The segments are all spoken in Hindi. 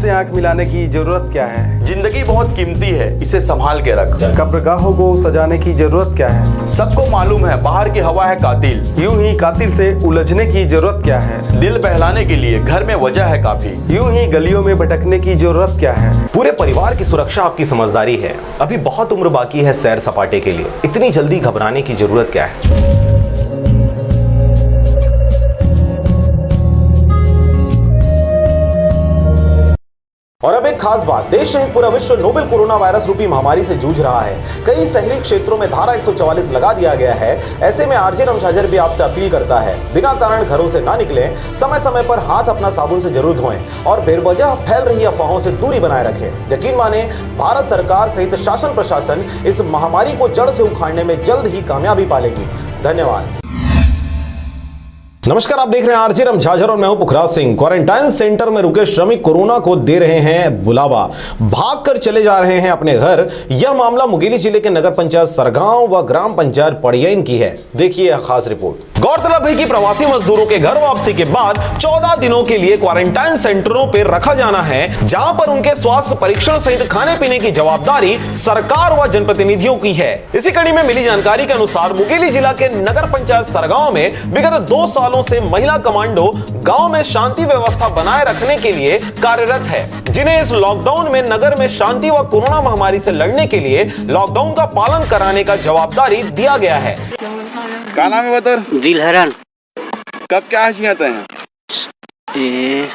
से आंख मिलाने की जरूरत क्या है? जिंदगी बहुत कीमती है, इसे संभाल के रख। कब्रगाहों को सजाने की जरूरत क्या है? सबको मालूम है बाहर की हवा है कातिल। यूं ही कातिल से उलझने की जरूरत क्या है? दिल बहलाने के लिए घर में वजह है काफी। यूं ही गलियों में भटकने की जरूरत क्या है? पूरे परिवार की सुरक्षा आपकी समझदारी है। अभी बहुत उम्र बाकी है सैर सपाटे के लिए, इतनी जल्दी घबराने की जरूरत क्या है? और अब एक खास बात, देश सहित पूरा विश्व नोवेल कोरोना वायरस रूपी महामारी से जूझ रहा है। कई शहरी क्षेत्रों में धारा 144 लगा दिया गया है। ऐसे में आरजे रमशाजर भी आपसे अपील करता है, बिना कारण घरों से ना निकलें, समय समय पर हाथ अपना साबुन से जरूर धोएं और बेवजह फैल रही अफवाहों से दूरी बनाए रखें। यकीन माने, भारत सरकार सहित शासन प्रशासन इस महामारी को जड़ से उखाड़ने में जल्द ही कामयाबी पालेगी। धन्यवाद। नमस्कार, आप देख रहे हैं आरजे रमझाझर और मैं हूं पुखराज सिंह। क्वारंटाइन सेंटर में रुके श्रमिक कोरोना को दे रहे हैं बुलावा, भागकर चले जा रहे हैं अपने घर। यह मामला मुंगेली जिले के नगर पंचायत सरगांव व ग्राम पंचायत पड़ियन की है। देखिए यह खास रिपोर्ट। गौरतलब है कि प्रवासी मजदूरों के घर वापसी के बाद 14 दिनों के लिए क्वारंटाइन सेंटरों पर रखा जाना है, जहां पर उनके स्वास्थ्य परीक्षण सहित खाने पीने की जवाबदारी सरकार व जनप्रतिनिधियों की है। इसी कड़ी में मिली जानकारी के अनुसार मुंगेली जिला के नगर पंचायत सरगांव में विगत 2 सालों से महिला कमांडो गांव में शांति व्यवस्था बनाए रखने के लिए कार्यरत है, जिन्हें इस लॉकडाउन में नगर में शांति व कोरोना महामारी से लड़ने के लिए लॉकडाउन का पालन कराने का जवाबदारी दिया गया है। क्या नाम है बतर? दिलहरन। कब क्या हैसियत है?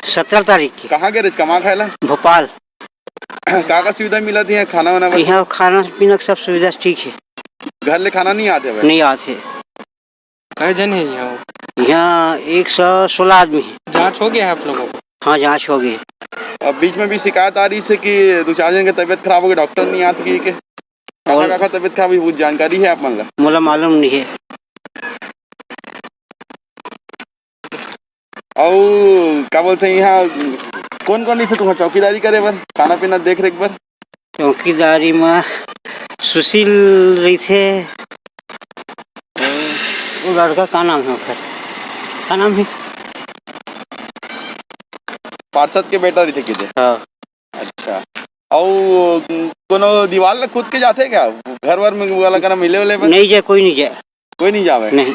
17 तारीख की। कहाँ गए कमा खाएला? भोपाल। का सुविधा मिला थी खाना वाना? यहाँ खाना पीना सब सुविधा ठीक है। घर ले खाना नहीं आते भाई? नहीं आते। कई जन है यहाँ? यहाँ 116 आदमी है। जांच हो गया है आप लोगों को? हाँ, जांच हो गई। अब बीच में भी शिकायत आ रही है कि 2-4 जन की तबीयत खराब हो गई, डॉक्टर नहीं आती के काका तबीयत खराब हुई, जानकारी है आप मतलब? मुझे मालूम नहीं है। और क्या बोलते हैं यहाँ कौन कौन नहीं थे तुम्हारा चौकीदारी करे बर, खाना पीना देख रेख बर? चौकीदारी में सुशील रही थे। वो लड़का का नाम है? क्या नाम है? पार्षद के बेटा रही थे किधर? हाँ। अच्छा। और कोनो दीवार ले कूद के जाते क्या घर वर में वाला करना मिले वाले? नहीं जाए, कोई नहीं जाए। कोई नहीं जावे? नहीं।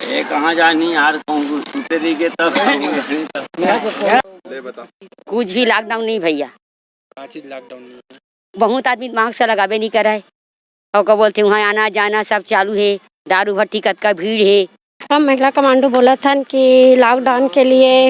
ये कहाँ जानी यार, सूते रहिए तब। ले बता। कुछ भी लॉकडाउन नहीं भैया। चीज लॉकडाउन नहीं? बहुत आदमी मास्क से लगावे नहीं कराए और क्या बोलते वहाँ आना जाना सब चालू है। दारू भट्टी का भीड़ है। हम महिला कमांडो बोला था कि लॉकडाउन के लिए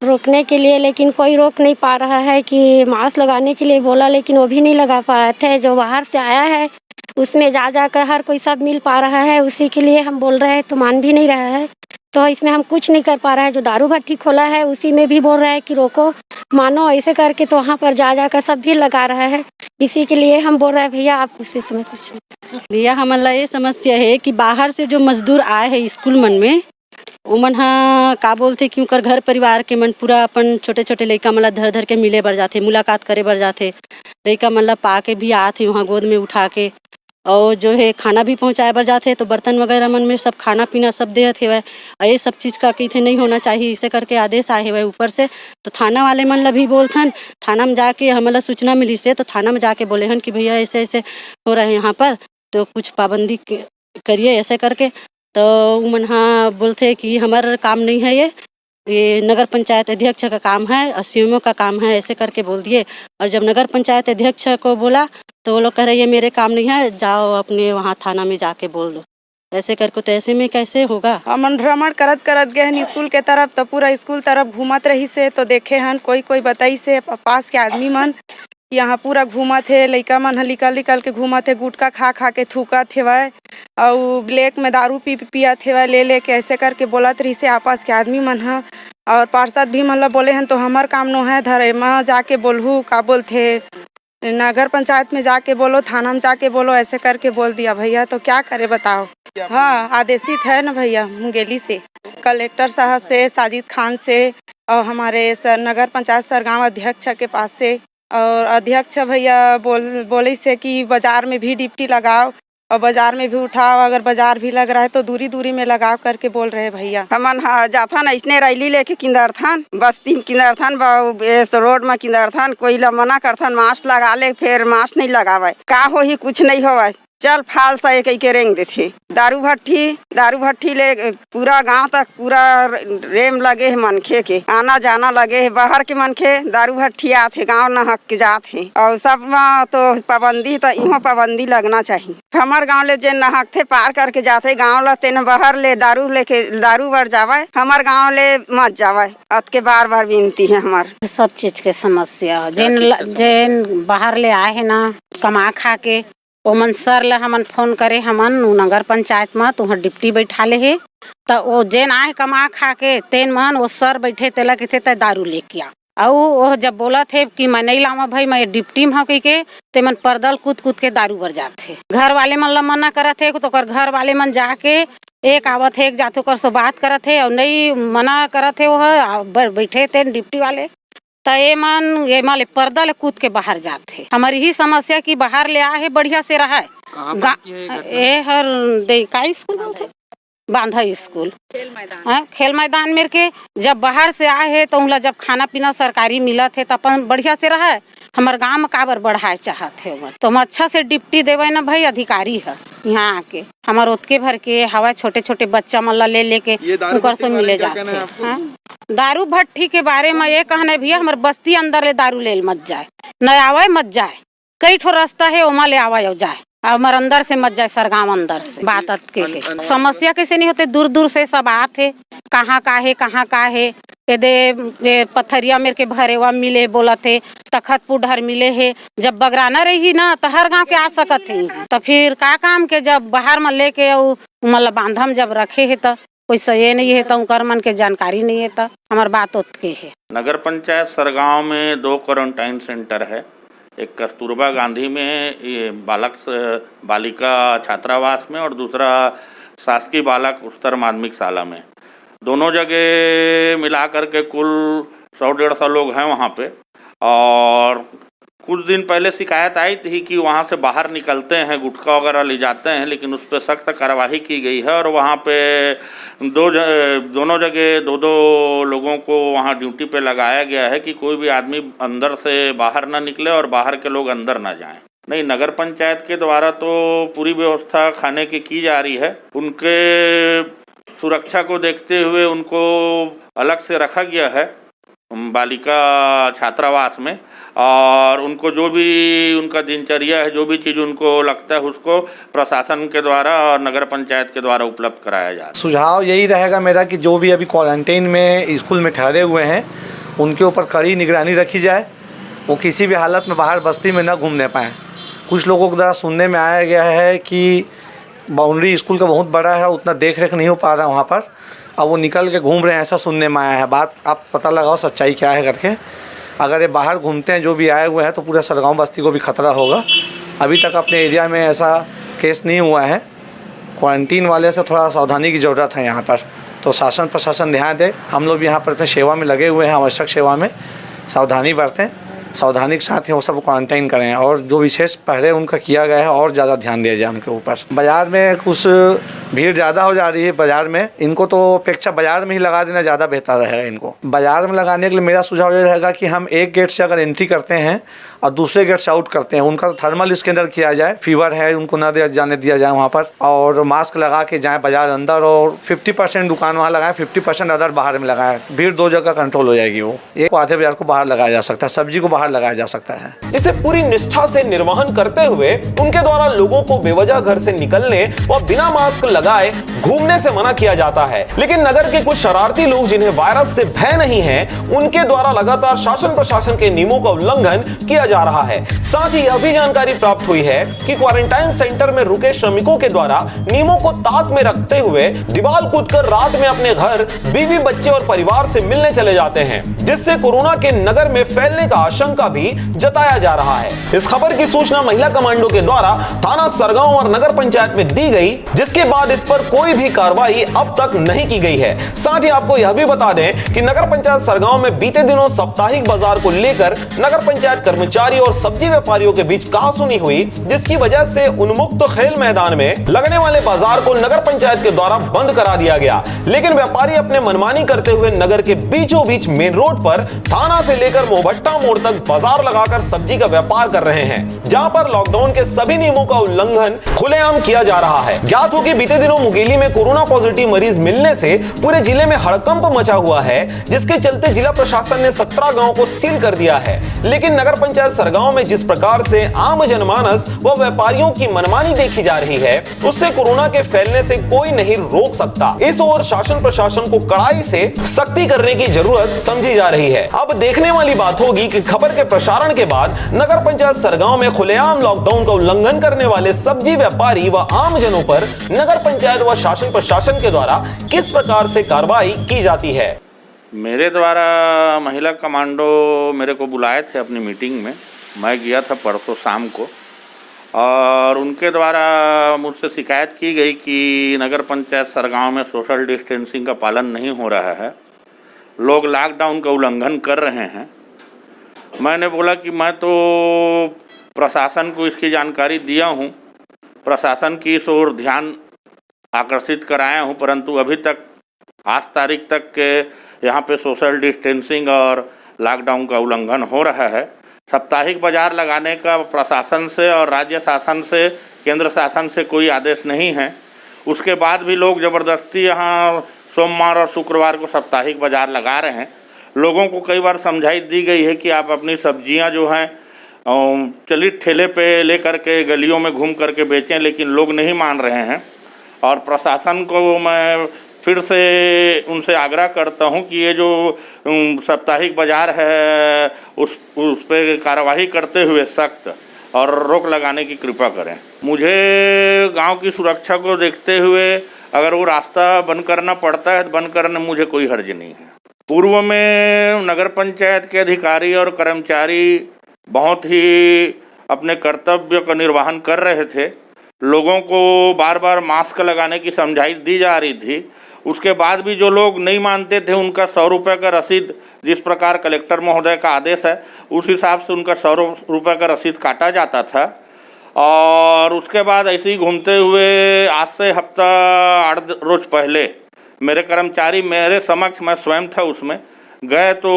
रोकने के लिए, लेकिन कोई रोक नहीं पा रहा है कि मास्क लगाने के लिए बोला, लेकिन वो भी नहीं लगा पाए थे। जो बाहर से आया है उसमें जा कर हर कोई सब मिल पा रहा है, उसी के लिए हम बोल रहे हैं तो मान भी नहीं रहा है। तो इसमें हम कुछ नहीं कर पा रहा है। जो दारू भट्टी खोला है उसी में भी बोल रहा है कि रोको मानो, ऐसे करके तो वहाँ पर जा कर सब भी लगा रहा है। इसी के लिए हम बोल रहे हैं भैया आप उसी समय कुछ भैया हमारा ये समस्या है कि बाहर से जो मजदूर आए हैं स्कूल मन में, उमन हाँ का बोलते कि उनकर घर परिवार के मन पूरा अपन छोटे छोटे लड़का मतलब धर धर के मिले बर जाते, मुलाकात करे बर जाते। लड़का मतलब पा के भी आते वहाँ गोद में उठा के, और जो है खाना भी पहुँचाए बर जाते। तो बर्तन वगैरह मन में सब खाना पीना सब देते हुए, और ये सब चीज़ का कहते नहीं होना चाहिए, इसे करके आदेश आए हुए ऊपर से। तो थाना वाले मन ला भी बोलथन, थाना में जाके हमारा सूचना मिली से तो थाना में जाके बोले हन कि भैया ऐसे ऐसे हो रहे हैं यहाँ पर, तो कुछ पाबंदी करिए ऐसे करके। तो उमन हाँ बोलते कि हमारा काम नहीं है, ये नगर पंचायत अध्यक्ष का काम है और सीएमओ का काम है, ऐसे करके बोल दिए। और जब नगर पंचायत अध्यक्ष को बोला तो वो लोग कह रहे ये मेरे काम नहीं है, जाओ अपने वहाँ थाना में जाके बोल दो। ऐसे करके तो ऐसे में कैसे होगा? हमन भ्रमण करत करत गए हन स्कूल के तरफ, तो पूरा स्कूल तरफ घूमत रही से तो देखे हन कोई बताई से पास के आदमी मन यहाँ पूरा घूमत है। लइका मन निकल के घूमत है, गुटखा खा के थूकत हेवय और ब्लैक में दारू पियत हेवय ले के, ऐसे करके बोलत रही से आपस के आदमी मन ह। और पार्षद भी मतलब बोले हन तो हमार काम नो है, धरे में जाके बोलहू का बोलते, नगर पंचायत में जाके बोलो, थाना में जाके बोलो, ऐसे करके बोल दिया भैया। तो क्या करे बताओ? हाँ, आदेशित है ना भैया मुंगेली से, कलेक्टर साहब से, साजिद खान से, और हमारे नगर पंचायत सरगांव अध्यक्ष के पास से। और अध्यक्ष भैया बोले से कि बाजार में भी डिप्टी लगाओ, और बाजार में भी उठाओ, अगर बाजार भी लग रहा है तो दूरी दूरी में लगाव करके बोल रहे भैया। हमन जाथन ऐसने रैली लेके किंदरथन बस्ती में किंदरथन रोड में किंदरथन कोई ला मना करथन मास्क लगा ले, फिर मास्क नहीं लगावे का होही कुछ नहीं होवे, चल फाल सा एक के रेंग देथे। दारू भट्टी ले पूरा गांव तक पूरा रेम लगे है मनखे के, आना जाना लगे है, बाहर के मनखे दारू भट्टी आथे गांव नहक के जाथे और सब में तो पाबंदी तो इहो पाबंदी लगना चाहिए। हमार गांव ले जे नहक थे पार करके जाते गांव ला तेन बाहर ले दारू बर जावे, हमार गांव ले मत जावे। अत के बार बार विनती है हमार। सब चीज के समस्या जेन बाहर ले आए है ना कमा खा के ओमन सर ले हमन फोन करे, हमन नगर पंचायत में तुहर डिप्टी बैठा ले है तो वो जेन आए कमा खा के तेन मन वो सर बैठे तेला कहते ते दारू लेके आ वो जब बोला थे कि मैं नहीं लावा भाई मैं डिप्टी में कह के ते मन परदल कूद के दारू भर जाते। घर वाले मन ला मना करत है तो कर घर वाले मन जाके एक आवत है एक जाते कर सो बात करत है और नहीं मना करत है वो बैठे थे डिप्टी वाले तो ये माले पर्दा ले कूद के बाहर जाते। हमारी ही समस्या कि बाहर ले आए है बढ़िया से रहा ये हर का स्कूल बोलते बांधा स्कूल खेल मैदान मेरे के जब बाहर से आए है तो उनला जब खाना पीना सरकारी मिलत है तो अपन बढ़िया से रहा है। हमारे गांव में काबर बढ़ाए चाहते हो तो हम अच्छा से डिप्टी देवे ना भाई अधिकारी है यहाँ आके हमारे उतके भर के हवा छोटे छोटे बच्चा मल्ला ले लेके उनकर से मिले जाते हैं। दारू भट्टी के बारे में ये कहना भैया हमारे बस्ती अंदर ले दारू ले मत जाए, न आवे मत जाए, कई ठो रास्ता है ओमा ले आवा जाए हमारे अंदर से मत जाए सरगांव अंदर से बात के है। समस्या कैसे नहीं होते दूर दूर से सब आते कहाँ का है ये पथरिया मेरे के भरेवा मिले बोला थे तखतपुर ढर मिले है। जब बगराना रही ना तो हर गांव के आ सकत है तो फिर का काम के जब बाहर में लेके मतलब बांधम जब रखे है तो कोई सही नहीं है तो उनकर मन के जानकारी नहीं है तो हमारे बात के है। नगर पंचायत सरगांव में 2 क्वारंटाइन सेंटर है, एक कस्तूरबा गांधी में ये बालिका छात्रावास में और दूसरा शासकीय बालक उच्चतर माध्यमिक शाला में। दोनों जगह मिला करके कुल 100-150 लोग हैं वहाँ पे। और कुछ दिन पहले शिकायत आई थी कि वहाँ से बाहर निकलते हैं गुटखा वगैरह ले जाते हैं, लेकिन उस पर सख्त कार्रवाई की गई है और वहाँ पे दोनों जगह 2 लोगों को वहाँ ड्यूटी पे लगाया गया है कि कोई भी आदमी अंदर से बाहर ना निकले और बाहर के लोग अंदर ना जाएं। नहीं, नगर पंचायत के द्वारा तो पूरी व्यवस्था खाने की जा रही है। उनके सुरक्षा को देखते हुए उनको अलग से रखा गया है बालिका छात्रावास में और उनको जो भी उनका दिनचर्या है जो भी चीज़ उनको लगता है उसको प्रशासन के द्वारा और नगर पंचायत के द्वारा उपलब्ध कराया जाए। सुझाव यही रहेगा मेरा कि जो भी अभी क्वारंटाइन में स्कूल में ठहरे हुए हैं उनके ऊपर कड़ी निगरानी रखी जाए, वो किसी भी हालत में बाहर बस्ती में न घूमने पाएँ। कुछ लोगों के द्वारा सुनने में आया गया है कि बाउंड्री स्कूल का बहुत बड़ा है, उतना देख रेख नहीं हो पा रहा है वहाँ पर, अब वो निकल के घूम रहे हैं, ऐसा सुनने में आया है। बात आप पता लगाओ सच्चाई क्या है करके। अगर ये बाहर घूमते हैं जो भी आए हुए हैं तो पूरा सरगांव बस्ती को भी खतरा होगा। अभी तक अपने एरिया में ऐसा केस नहीं हुआ है। क्वारंटीन वाले से थोड़ा सावधानी की ज़रूरत है यहाँ पर, तो शासन प्रशासन ध्यान दे। हम लोग भी यहाँ पर अपने सेवा में लगे हुए हैं, आवश्यक सेवा में सावधानी बरतें, सावधानी के साथ ही वो सब क्वारंटाइन करें और जो विशेष पहले उनका किया गया है और ज़्यादा ध्यान दिया जाए उनके ऊपर। बाज़ार में कुछ भीड़ ज़्यादा हो जा रही है बाज़ार में, इनको तो अपेक्षा बाज़ार में ही लगा देना ज़्यादा बेहतर रहेगा। इनको बाज़ार में लगाने के लिए मेरा सुझाव ये रहेगा कि हम एक गेट से अगर एंट्री करते हैं और दूसरे गेट से आउट करते हैं, उनका थर्मल स्कैनर किया जाए, फीवर है उनको ना जाने दिया जाए वहाँ पर, और मास्क लगा के जाएँ बाज़ार अंदर और 50% दुकान वहाँ लगाएं, 50% अदर बाहर में लगाएं। भीड़ 2 जगह कंट्रोल हो जाएगी। वो एक आधे बाजार को बाहर लगाया जा सकता है, सब्जी को बाहर लगाया जा सकता है। इसे पूरी निष्ठा से निर्वहन करते हुए उनके द्वारा लोगों को बेवजह घर से निकलने व बिना मास्क लगाए घूमने से मना किया जाता है। लेकिन नगर के कुछ शरारती लोग जिन्हें वायरस से भय नहीं है, उनके द्वारा लगातार शासन प्रशासन के नियमों का उल्लंघन किया जा रहा है। साथ ही यह भी जानकारी प्राप्त हुई है कि क्वारंटाइन सेंटर में रुके श्रमिकों के द्वारा नियमों को ताक में रखते हुए दीवार कूदकर रात में अपने घर बीवी बच्चे और परिवार से मिलने चले जाते हैं, जिससे कोरोना के नगर में फैलने का आशंका आशंका भी जताया जा रहा है। इस खबर की सूचना महिला कमांडो के द्वारा थाना सरगांव और नगर पंचायत में दी गई, जिसके बाद इस पर कोई भी कार्रवाई अब तक नहीं की गई है। साथ ही आपको यह भी बता दें कि नगर पंचायत सरगांव में बीते दिनों साप्ताहिक बाजार को लेकर नगर पंचायत कर्मचारी और सब्जी व्यापारियों के बीच कहासुनी हुई, जिसकी वजह से उन्मुक्त खेल मैदान में लगने वाले बाजार को नगर पंचायत के द्वारा बंद करा दिया गया। लेकिन व्यापारी अपने मनमानी करते हुए नगर के बीचों बीच मेन रोड पर थाना से लेकर मोहभट्टा मोड़ तक बाजार लगाकर सब्जी का व्यापार कर रहे हैं, जहां पर लॉकडाउन के सभी नियमों का उल्लंघन खुलेआम किया जा रहा है। ज्ञात हो कि बीते दिनों मुंगेली में कोरोना पॉजिटिव मरीज मिलने से पूरे जिले में हड़कंप मचा हुआ है, जिसके चलते जिला प्रशासन ने 17 गांवों को सील कर दिया है। लेकिन नगर पंचायत सरगांव में जिस प्रकार से आम जनमानस व व्यापारियों की मनमानी देखी जा रही है, उससे कोरोना के फैलने से कोई नहीं रोक सकता। इस ओर शासन प्रशासन को कड़ाई से सख्ती करने की जरूरत समझी जा रही है। अब देखने वाली बात होगी कि खबर के प्रसारण के बाद नगर पंचायत सरगांव में खुलेआम लॉकडाउन का उल्लंघन करने वाले सब्जी व्यापारी व आम जनों पर नगर पंचायत व शासन प्रशासन के द्वारा किस प्रकार से कार्रवाई की जाती है। मेरे द्वारा महिला कमांडो मेरे को बुलाए थे अपनी मीटिंग में, मैं गया था परसों शाम को, और उनके द्वारा मुझसे शिकायत की गई कि नगर पंचायत सरगांव में सोशल डिस्टेंसिंग का पालन नहीं हो रहा है, लोग लॉकडाउन का उल्लंघन कर रहे हैं। मैंने बोला कि मैं तो प्रशासन को इसकी जानकारी दिया हूँ, प्रशासन की इस ओर ध्यान आकर्षित कराया हूँ, परंतु अभी तक आज तारीख तक के यहाँ पे सोशल डिस्टेंसिंग और लॉकडाउन का उल्लंघन हो रहा है। साप्ताहिक बाजार लगाने का प्रशासन से और राज्य शासन से, केंद्र शासन से कोई आदेश नहीं है। उसके बाद भी लोग ज़बरदस्ती यहाँ सोमवार और शुक्रवार को साप्ताहिक बाजार लगा रहे हैं। लोगों को कई बार समझाई दी गई है कि आप अपनी सब्जियां जो हैं चलित ठेले पे लेकर के गलियों में घूम करके बेचें, लेकिन लोग नहीं मान रहे हैं। और प्रशासन को मैं फिर से उनसे आग्रह करता हूं कि ये जो साप्ताहिक बाजार है उस पर कार्रवाई करते हुए सख्त और रोक लगाने की कृपा करें। मुझे गांव की सुरक्षा को देखते हुए अगर वो रास्ता बंद करना पड़ता है तो बंद करने मुझे कोई हर्ज नहीं है। पूर्व में नगर पंचायत के अधिकारी और कर्मचारी बहुत ही अपने कर्तव्य का निर्वहन कर रहे थे। लोगों को बार बार मास्क लगाने की समझाइश दी जा रही थी। उसके बाद भी जो लोग नहीं मानते थे उनका 100 रुपये का रसीद, जिस प्रकार कलेक्टर महोदय का आदेश है उस हिसाब से उनका 100 रुपये का रसीद काटा जाता था। और उसके बाद ऐसे ही घूमते हुए आज से हफ्ता 8 रोज पहले मेरे कर्मचारी मेरे समक्ष, मैं स्वयं था उसमें, गए तो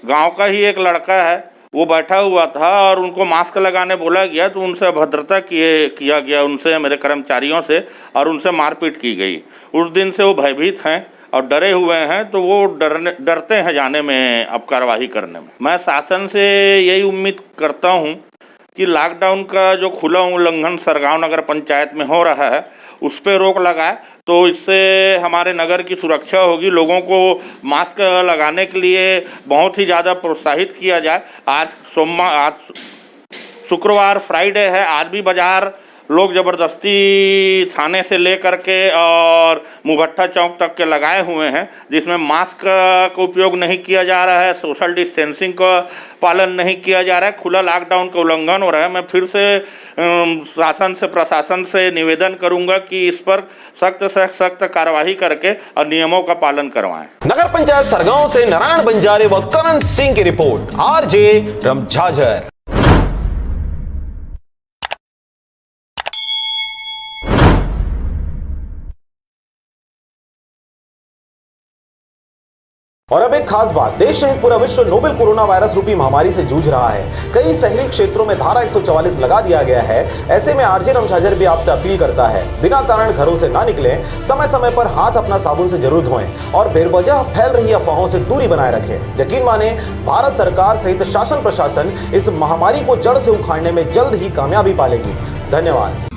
गांव का ही एक लड़का है वो बैठा हुआ था और उनको मास्क लगाने बोला गया तो उनसे अभद्रता किया गया उनसे, मेरे कर्मचारियों से, और उनसे मारपीट की गई। उस दिन से वो भयभीत हैं और डरे हुए हैं, तो वो डरते हैं जाने में, अब कार्रवाई करने में। मैं शासन से यही उम्मीद करता हूँ कि लॉकडाउन का जो खुला उल्लंघन सरगांव नगर पंचायत में हो रहा है उस पर रोक लगाए, तो इससे हमारे नगर की सुरक्षा होगी। लोगों को मास्क लगाने के लिए बहुत ही ज़्यादा प्रोत्साहित किया जाए। आज शुक्रवार फ्राइडे है, आज भी बाजार लोग ज़बरदस्ती थाने से ले करके और मुभट्टा चौक तक के लगाए हुए हैं, जिसमें मास्क का उपयोग नहीं किया जा रहा है, सोशल डिस्टेंसिंग का पालन नहीं किया जा रहा है, खुला लॉकडाउन का उल्लंघन हो रहा है। मैं फिर से शासन से, प्रशासन से निवेदन करूंगा कि इस पर सख्त से सख्त कार्रवाई करके और नियमों का पालन करवाएं। नगर पंचायत सरगांव से नारायण बंजारे व करण सिंह की रिपोर्ट, आरजे रमझाझर। और अब एक खास बात, देश सहित पूरा विश्व नोवेल कोरोना वायरस रूपी महामारी से जूझ रहा है। कई शहरी क्षेत्रों में धारा 144 लगा दिया गया है। ऐसे में आरजे रमझाझर भी आपसे अपील करता है, बिना कारण घरों से ना निकलें, समय समय पर हाथ अपना साबुन से जरूर धोएं और बेवजह फैल रही अफवाहों से दूरी बनाए रखें। यकीन माने, भारत सरकार सहित शासन प्रशासन इस महामारी को जड़ से उखाड़ने में जल्द ही कामयाबी पालेगी। धन्यवाद।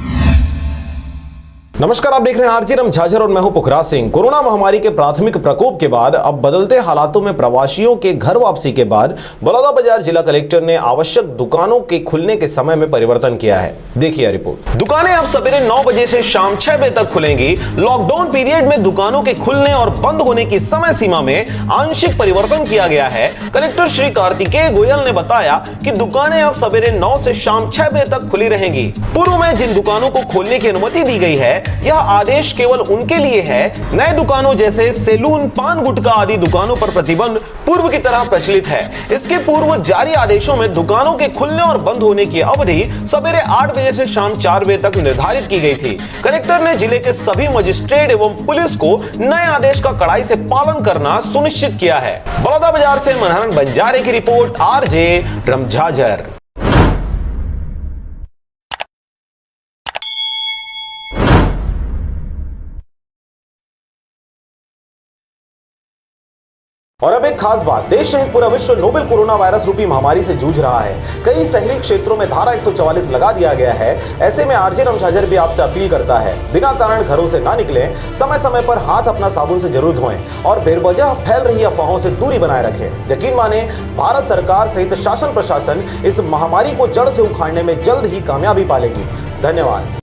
नमस्कार, आप देख रहे हैं आरजे रम झाझर और मैं हूं पुखराज सिंह। कोरोना महामारी के प्राथमिक प्रकोप के बाद अब बदलते हालातों में प्रवासियों के घर वापसी के बाद बलौदाबाजार जिला कलेक्टर ने आवश्यक दुकानों के खुलने के समय में परिवर्तन किया है। देखिए रिपोर्ट। दुकानें अब सवेरे 9 बजे से शाम 6 बजे तक खुलेंगी। लॉकडाउन पीरियड में दुकानों के खुलने और बंद होने की समय सीमा में आंशिक परिवर्तन किया गया है। कलेक्टर श्री कार्तिकेय गोयल ने बताया कि दुकानें अब सवेरे 9 से शाम 6 बजे तक खुली रहेंगी। पूर्व में जिन दुकानों को खोलने की अनुमति दी गई है, यह आदेश केवल उनके लिए है। नए दुकानों जैसे सैलून, पान गुटखा आदि दुकानों पर प्रतिबंध पूर्व की तरह प्रचलित है। इसके पूर्व जारी आदेशों में दुकानों के खुलने और बंद होने की अवधि सवेरे 8 बजे से शाम 4 बजे तक निर्धारित की गई थी। कलेक्टर ने जिले के सभी मजिस्ट्रेट एवं पुलिस को नए आदेश का कड़ाई से पालन करना सुनिश्चित किया है। बलौदाबाजार से मनहरन बंजारे की रिपोर्ट, आरजे रम झाझर। और अब एक खास बात, देश सहित पूरा विश्व नोवेल कोरोना वायरस रूपी महामारी से जूझ रहा है। कई शहरी क्षेत्रों में धारा 144 लगा दिया गया है। ऐसे में आरजे रम झाझर भी आपसे अपील करता है, बिना कारण घरों से ना निकलें, समय समय पर हाथ अपना साबुन से जरूर धोएं और बेवजह फैल रही अफवाहों से दूरी बनाए रखें। यकीन माने, भारत सरकार सहित शासन प्रशासन इस महामारी को जड़ से उखाड़ने में जल्द ही कामयाबी पालेगी। धन्यवाद।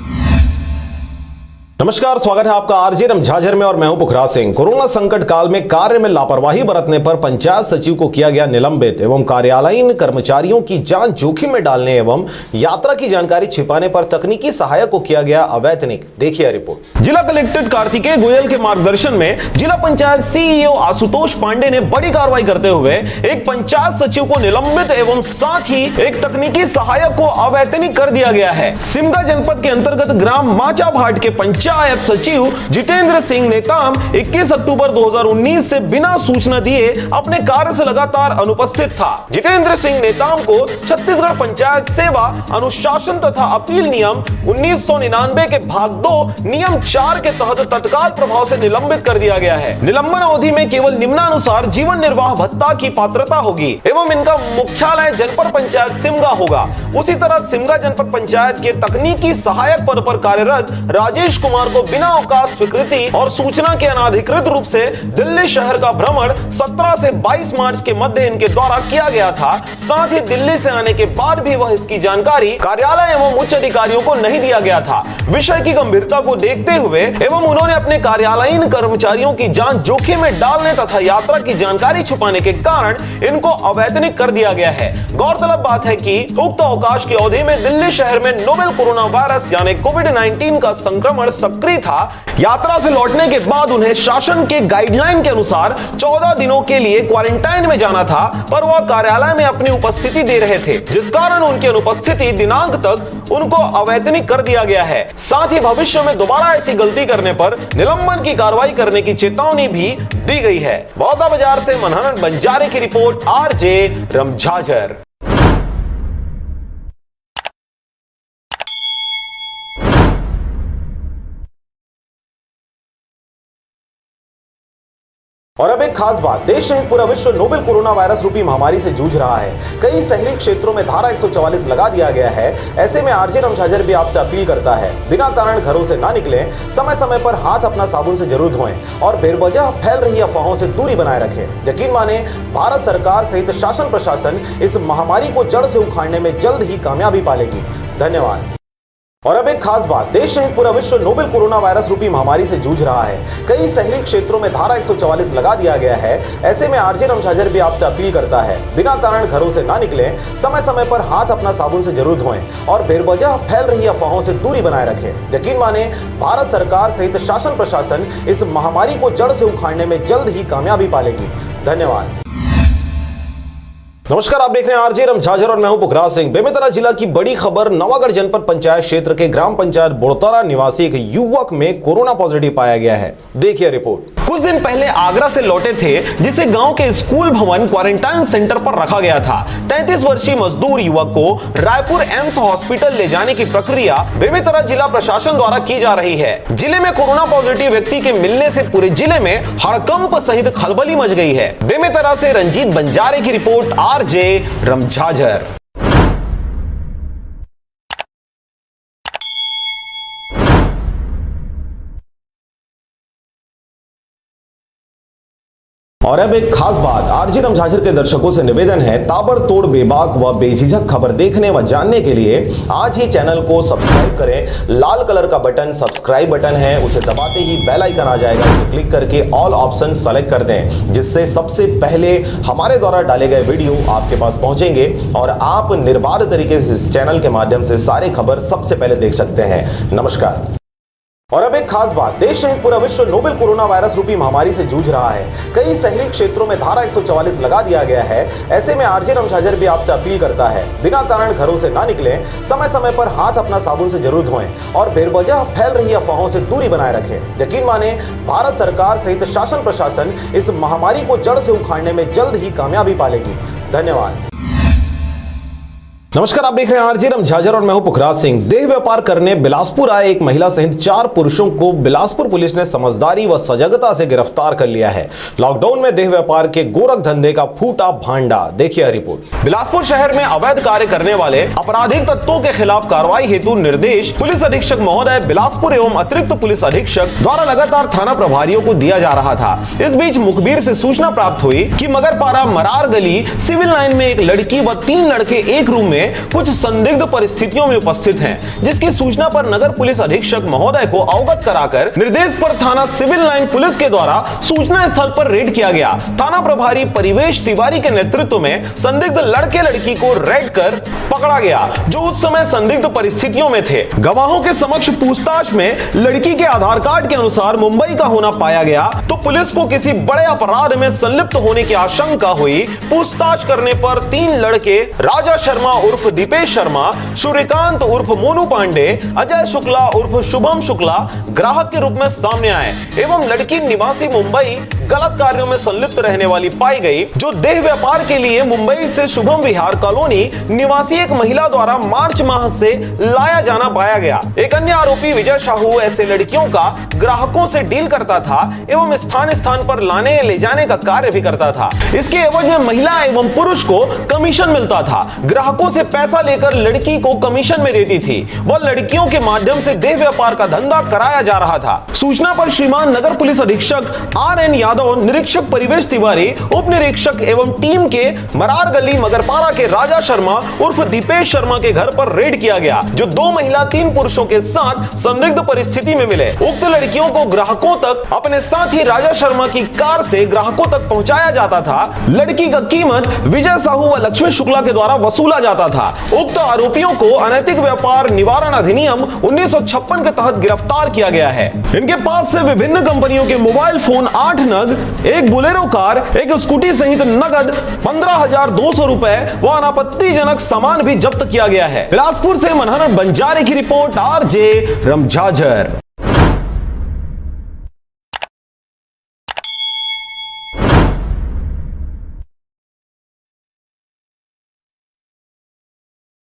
नमस्कार, स्वागत है आपका आरजे रम झाझर में और मैं हूं पुखराज सिंह। कोरोना संकट काल में कार्य में लापरवाही बरतने पर पंचायत सचिव को किया गया निलंबित एवं कार्यालयीन कर्मचारियों की जान जोखिम में डालने एवं यात्रा की जानकारी छिपाने पर तकनीकी सहायक को किया गया अवैतनिक। देखिए रिपोर्ट। जिला कलेक्टर कार्तिकेय गोयल के मार्गदर्शन में जिला पंचायत सीईओ आशुतोष पांडे ने बड़ी कार्रवाई करते हुए एक पंचायत सचिव को निलंबित एवं साथ ही एक तकनीकी सहायक को अवैतनिक कर दिया गया है। सिमगा जनपद के अंतर्गत ग्राम माचा भाट के पंचायत सचिव जितेंद्र सिंह नेताम 21 अक्टूबर 2019 से बिना सूचना दिए अपने कार्य से लगातार अनुपस्थित था। जितेंद्र सिंह नेताम को छत्तीसगढ़ पंचायत सेवा अनुशासन तथा अपील नियम 1999 के भाग 2 नियम 4 के तहत तत्काल प्रभाव से निलंबित कर दिया गया है। निलंबन अवधि में केवल निम्नानुसार जीवन निर्वाह भत्ता की पात्रता होगी एवं इनका मुख्यालय जनपद पंचायत सिमगा होगा। उसी तरह सिमगा जनपद पंचायत के तकनीकी सहायक पद पर कार्यरत राजेश कुमार को बिना अवकाश स्वीकृति और सूचना के अनाधिकृत रूप से दिल्ली शहर का भ्रमण 17 से 22 मार्च के मध्य इनके द्वारा किया गया था। साथ ही दिल्ली से आने के बाद भी वह इसकी जानकारी कार्यालय एवं उच्च अधिकारियों को नहीं दिया गया था। विषय की गंभीरता को देखते हुए एवं उन्होंने अपने कार्यालयीन कर्मचारियों की जान जोखिम में डालने तथा यात्रा की जानकारी छुपाने के कारण इनको अवैतनिक कर दिया गया है। गौरतलब बात है कि उक्त अवकाश की अवधि में दिल्ली शहर में नोवेल कोरोना वायरस यानी कोविड-19 का संक्रमण सक्रिय था। यात्रा से लौटने के बाद उन्हें शासन के गाइडलाइन के अनुसार 14 दिनों के लिए क्वारंटाइन में जाना था, पर वह कार्यालय में अपनी उपस्थिति दे रहे थे, जिस कारण उनकी अनुपस्थिति दिनांक तक उनको अवैतनिक कर दिया गया है। साथ ही भविष्य में दोबारा ऐसी गलती करने पर निलंबन की कार्रवाई करने की चेतावनी भी दी गई है। बलौदाबाजार से मनहरन बंजारे की रिपोर्ट, आरजे रम झाझर। और अब एक खास बात, देश सहित पूरा विश्व नोवेल कोरोना वायरस रूपी महामारी से जूझ रहा है। कई शहरी क्षेत्रों में धारा 144 लगा दिया गया है। ऐसे में आरजे रम झाझर भी आपसे अपील करता है, बिना कारण घरों से ना निकलें, समय समय पर हाथ अपना साबुन से जरूर धोएं और बेवजह फैल रही अफवाहों से दूरी बनाए रखें। यकीन माने, भारत सरकार सहित शासन प्रशासन इस महामारी को जड़ से उखाड़ने में जल्द ही कामयाबी पालेगी। धन्यवाद। और अब एक खास बात, देश सहित पूरा विश्व नोवेल कोरोना वायरस रूपी महामारी से जूझ रहा है। कई शहरी क्षेत्रों में धारा 144 लगा दिया गया है। ऐसे में आरजे रम झाझर भी आपसे अपील करता है, बिना कारण घरों से ना निकलें, समय समय पर हाथ अपना साबुन से जरूर धोएं और बेवजह फैल रही अफवाहों से दूरी बनाए रखें। यकीन माने, भारत सरकार सहित शासन प्रशासन इस महामारी को जड़ से उखाड़ने में जल्द ही कामयाबी पालेगी। धन्यवाद। नमस्कार, आप देख रहे हैं आरजे रम झाझर और मैं हूं पुखराज सिंह। बेमेतरा जिला की बड़ी खबर, नवागढ़ जनपद पंचायत क्षेत्र के ग्राम पंचायत बोड़तारा निवासी एक युवक में कोरोना पॉजिटिव पाया गया है। देखिए रिपोर्ट। कुछ दिन पहले आगरा से लौटे थे, जिसे गांव के स्कूल भवन क्वारंटाइन सेंटर पर रखा गया था। 33 वर्षीय मजदूर युवक को रायपुर एम्स हॉस्पिटल ले जाने की प्रक्रिया बेमेतरा जिला प्रशासन द्वारा की जा रही है। जिले में कोरोना पॉजिटिव व्यक्ति के मिलने से पूरे जिले में हड़कंप सहित खलबली मच गई है। बेमेतरा से रंजीत बंजारे की रिपोर्ट, आरजे रम झाझर। और अब एक खास बात, आरजे रमझाझर के दर्शकों से निवेदन है, ताबड़तोड़ बेबाक व बेझिझक खबर देखने व जानने के लिए आज ही चैनल को सब्सक्राइब करें। लाल कलर का बटन सब्सक्राइब बटन है, उसे दबाते ही बेल आइकन आ जाएगा, उसे क्लिक करके ऑल ऑप्शन सेलेक्ट कर दें, जिससे सबसे पहले हमारे द्वारा डाले गए वीडियो आपके पास पहुंचेंगे और आप निर्बाध तरीके से इस चैनल के माध्यम से सारी खबर सबसे पहले देख सकते हैं। नमस्कार। और अब एक खास बात, देश सहित पूरा विश्व नोवेल कोरोना वायरस रूपी महामारी से जूझ रहा है। कई शहरी क्षेत्रों में धारा 144 लगा दिया गया है। ऐसे में आरजे रमझाझर भी आपसे अपील करता है, बिना कारण घरों से ना निकलें, समय समय पर हाथ अपना साबुन से जरूर धोएं और बेवजह फैल रही अफवाहों से दूरी बनाए रखें। यकीन माने, भारत सरकार सहित शासन प्रशासन इस महामारी को जड़ से उखाड़ने में जल्द ही कामयाबी पालेगी। धन्यवाद। नमस्कार, आप देख रहे हैं आरजे रमझाझर और मैं हूं पुखराज सिंह। देह व्यापार करने बिलासपुर आए एक महिला सहित 4 पुरुषों को बिलासपुर पुलिस ने समझदारी व सजगता से गिरफ्तार कर लिया है। लॉकडाउन में देह व्यापार के गोरख धंधे का फूटा भांडा, देखिए रिपोर्ट। बिलासपुर शहर में अवैध कार्य करने वाले आपराधिक तत्वों के खिलाफ कार्रवाई हेतु निर्देश पुलिस अधीक्षक महोदय बिलासपुर एवं अतिरिक्त पुलिस अधीक्षक द्वारा लगातार थाना प्रभारियों को दिया जा रहा था। इस बीच मुखबिर से सूचना प्राप्त हुई कि मगरपारा मरार गली सिविल लाइन में एक लड़की व 3 लड़के एक रूम में कुछ संदिग्ध परिस्थितियों में उपस्थित हैं, जिसकी सूचना पर नगर पुलिस अधीक्षक महोदय को अवगत कराकर निर्देश पर थाना सिविल लाइन पुलिस के द्वारा सूचना स्थल पर रेड किया गया। थाना प्रभारी परिवेश तिवारी के नेतृत्व में संदिग्ध लड़के लड़की को रेड कर पकड़ा गया, जो उस समय संदिग्ध परिस्थितियों में थे। गवाहों के समक्ष पूछताछ में लड़की के आधार कार्ड के अनुसार मुंबई का होना पाया गया, तो पुलिस को किसी बड़े अपराध में संलिप्त होने की आशंका हुई। पूछताछ करने पर 3 लड़के राजा शर्मा उर्फ दीपेश शर्मा, सूर्यकांत उर्फ मोनू पांडे, अजय शुक्ला उर्फ शुभम शुक्ला ग्राहक के रूप में सामने आए एवं लड़की निवासी मुंबई गलत कार्यों में संलिप्त रहने वाली पाई गई, जो देह व्यापार के लिए मुंबई से शुभम विहार कॉलोनी निवासी एक महिला द्वारा मार्च माह से लाया जाना पाया गया। एक अन्य आरोपी विजय साहू ऐसे लड़कियों का ग्राहकों से डील करता था एवं स्थान स्थान पर लाने ले जाने का कार्य भी करता था। इसके एवज में महिला एवं पुरुष को कमीशन मिलता था। ग्राहकों से पैसा लेकर लड़की को कमीशन में देती थी। वह लड़कियों के माध्यम से देह व्यापार का धंधा कराया जा रहा था। सूचना पर श्रीमान नगर पुलिस अधीक्षक RN यादव, निरीक्षक परिवेश तिवारी, उप निरीक्षक एवं टीम के मरार गली मगरपारा के राजा शर्मा उर्फ दीपेश शर्मा के घर पर रेड किया गया, जो 2 महिला 3 पुरुषों के साथ संदिग्ध परिस्थिति में मिले। उक्त लड़कियों को ग्राहकों तक अपने साथ ही राजा शर्मा की कार से ग्राहकों तक पहुंचाया जाता था। लड़की का कीमत विजय साहू व लक्ष्मी शुक्ला के द्वारा वसूला जाता था। उक्त आरोपियों को अनैतिक व्यापार निवारण अधिनियम 1956 के तहत गिरफ्तार किया गया है। इनके पास से विभिन्न कंपनियों के मोबाइल फोन 8 नग, एक बोलेरो कार, एक स्कूटी सहित नगद 15,200 रुपए व अनापत्तिजनक सामान भी जब्त किया गया है। बिलासपुर से मनहर बंजारे की रिपोर्ट, आरजे रमझाझर।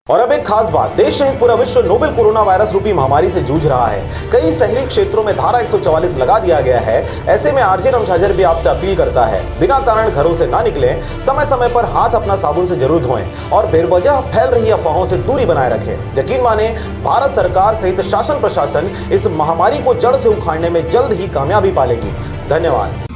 और अब एक खास बात, देश सहित पूरा विश्व नोवेल कोरोना वायरस रूपी महामारी से जूझ रहा है। कई शहरी क्षेत्रों में धारा 144 लगा दिया गया है। ऐसे में आरजे रमझाझर भी आपसे अपील करता है, बिना कारण घरों से ना निकलें, समय समय पर हाथ अपना साबुन से जरूर धोएं और बेवजह फैल रही अफवाहों से दूरी बनाए रखें। यकीन माने, भारत सरकार सहित शासन प्रशासन इस महामारी को जड़ से उखाड़ने में जल्द ही कामयाबी पालेगी। धन्यवाद।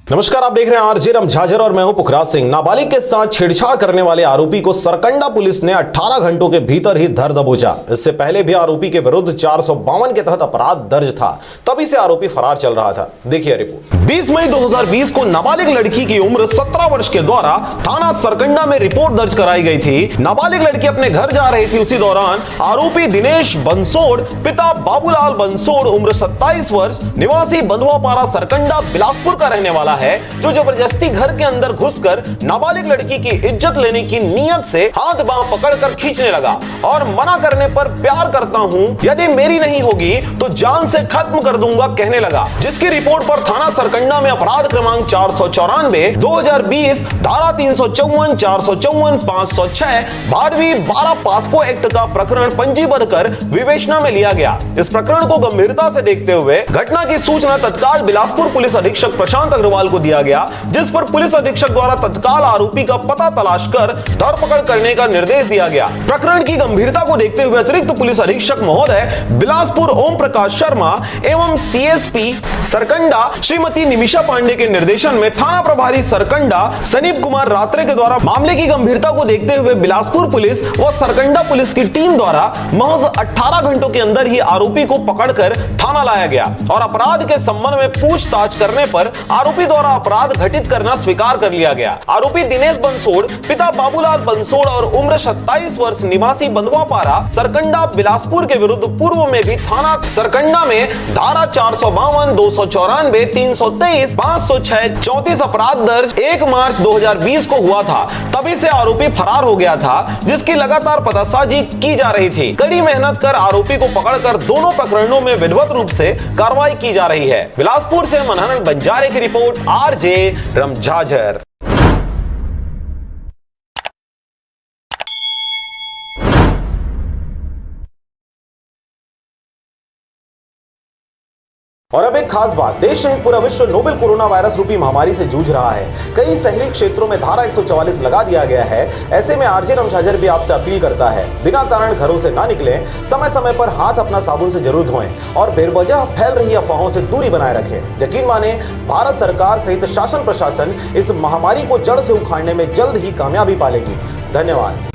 नमस्कार, आप देख रहे हैं आरजे रमझाझर और मैं हूं पुखराज सिंह। नाबालिग के साथ छेड़छाड़ करने वाले आरोपी को सरकंडा पुलिस ने 18 घंटों के भीतर ही धर दबोचा। इससे पहले भी आरोपी के विरुद्ध 452 के तहत अपराध दर्ज था, तभी से आरोपी फरार चल रहा था। देखिए रिपोर्ट। 20 मई 2020 को नाबालिग लड़की की उम्र 17 वर्ष के द्वारा थाना सरकंडा में रिपोर्ट दर्ज कराई गई थी। नाबालिग लड़की अपने घर जा रही थी। उसी दौरान आरोपी दिनेश बंसोड़, पिता बाबूलाल बंसोड़, उम्र 27 वर्ष, निवासी बंधुआपारा सरकंडा बिलासपुर का रहने वाला है, जो जबरदस्ती घर के अंदर घुसकर नाबालिग लड़की की इज्जत लेने की नीयत से हाथ बांह पकड़कर खींचने लगा और मना करने पर प्यार करता हूं, यदि मेरी नहीं होगी तो जान से खत्म कर दूंगा कहने लगा। जिसकी रिपोर्ट पर थाना सरकंडा में अपराध क्रमांक 494 2020 धारा 354 454 506 12वीं 12 पास्को एक्ट का प्रकरण पंजीबद्ध कर विवेचना में लिया गया। इस प्रकरण को गंभीरता से देखते हुए घटना की सूचना तत्काल बिलासपुर पुलिस अधीक्षक प्रशांत अग्रवाल को दिया गया, जिस पर पुलिस अधीक्षक द्वारा तत्काल आरोपी का पता तलाश कर धरपकड़ करने का निर्देश दिया गया। प्रकरण की गंभीरता को देखते हुए अतिरिक्त पुलिस अधीक्षक महोदय बिलासपुर ओम प्रकाश शर्मा एवं CSP सरकंडा श्रीमती निमिषा पांडे के निर्देशन में थाना प्रभारी सरकंडा सनीप कुमार रात्रे के द्वारा मामले की गंभीरता को देखते हुए बिलासपुर पुलिस व सरकंडा पुलिस की टीम द्वारा महज 18 घंटों के अंदर ही आरोपी को पकड़कर थाना लाया गया और अपराध के संबंध में पूछताछ करने पर आरोपी द्वारा अपराध घटित करना स्वीकार कर लिया गया। आरोपी दिनेश बंसोड़ पिता बाबूलाल बंसोड़ और उम्र 27 वर्ष निवासी बंधुआपारा सरकंडा बिलासपुर के विरुद्ध पूर्व में भी थाना सरकंडा में धारा 452, 294, 323, 506, 34 अपराध दर्ज 1 मार्च 2020 को हुआ था। तभी से आरोपी फरार हो गया था, जिसकी लगातार पतासाजी की जा रही थी। कड़ी मेहनत कर आरोपी को पकड़कर दोनों प्रकरणों में विधिवत रूप से कार्रवाई की जा रही है। बिलासपुर से मनहरन बंजारे की रिपोर्ट, आरजे रमझाझर। और अब एक खास बात, देश सहित पूरा विश्व नोवेल कोरोना वायरस रूपी महामारी से जूझ रहा है। कई शहरी क्षेत्रों में धारा 144 लगा दिया गया है। ऐसे में आरजे रमझाझर भी आपसे अपील करता है, बिना कारण घरों से ना निकलें, समय समय पर हाथ अपना साबुन से जरूर धोएं और बेवजह फैल रही अफवाहों से दूरी बनाए रखें। यकीन माने, भारत सरकार सहित शासन प्रशासन इस महामारी को जड़ से उखाड़ने में जल्द ही कामयाबी पालेगी। धन्यवाद।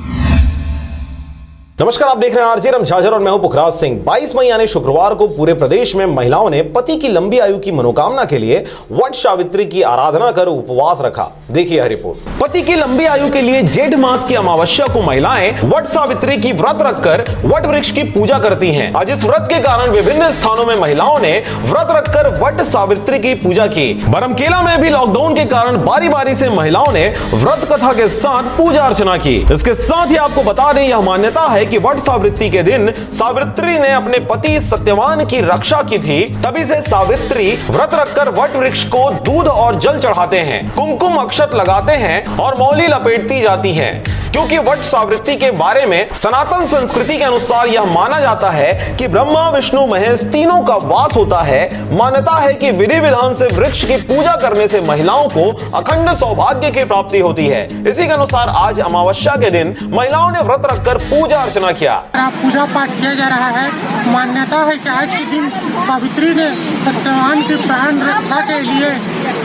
नमस्कार, आप देख रहे हैं आरजे रमझाझर और मैं हूं पुखराज सिंह। 22 मई यानी शुक्रवार को पूरे प्रदेश में महिलाओं ने पति की लंबी आयु की मनोकामना के लिए वट सावित्री की आराधना कर उपवास रखा। देखिए यह रिपोर्ट। पति की लंबी आयु के लिए जेठ मास की अमावस्या को महिलाएं वट सावित्री की व्रत रखकर वट वृक्ष की पूजा करती हैं। आज इस व्रत के कारण विभिन्न स्थानों में महिलाओं ने व्रत रखकर वट सावित्री की पूजा की। बरमकेला में भी लॉकडाउन के कारण बारी बारी से महिलाओं ने व्रत कथा के साथ पूजा अर्चना की। इसके साथ ही आपको बता दें, यह मान्यता है कि वट सावित्री के दिन सावित्री ने अपने पति सत्यवान की रक्षा की थी। तभी से सावित्री व्रत रखकर वट वृक्ष को दूध और जल चढ़ाते हैं, कुमकुम अक्षत लगाते हैं और मौली लपेटती जाती हैं। क्योंकि वट सावित्री के बारे में सनातन संस्कृति के अनुसार यह माना जाता है कि ब्रह्मा विष्णु महेश तीनों का वास होता है। मान्यता है कि विधि विधान से वृक्ष की पूजा करने से महिलाओं को अखंड सौभाग्य की प्राप्ति होती है। इसी के अनुसार आज अमावस्या के दिन महिलाओं ने व्रत रखकर पूजा अर्चना किया। पूजा पाठ किया जा रहा है। मान्यता है कि आज के दिन सावित्री ने सत्यवान की प्राण रक्षा के लिए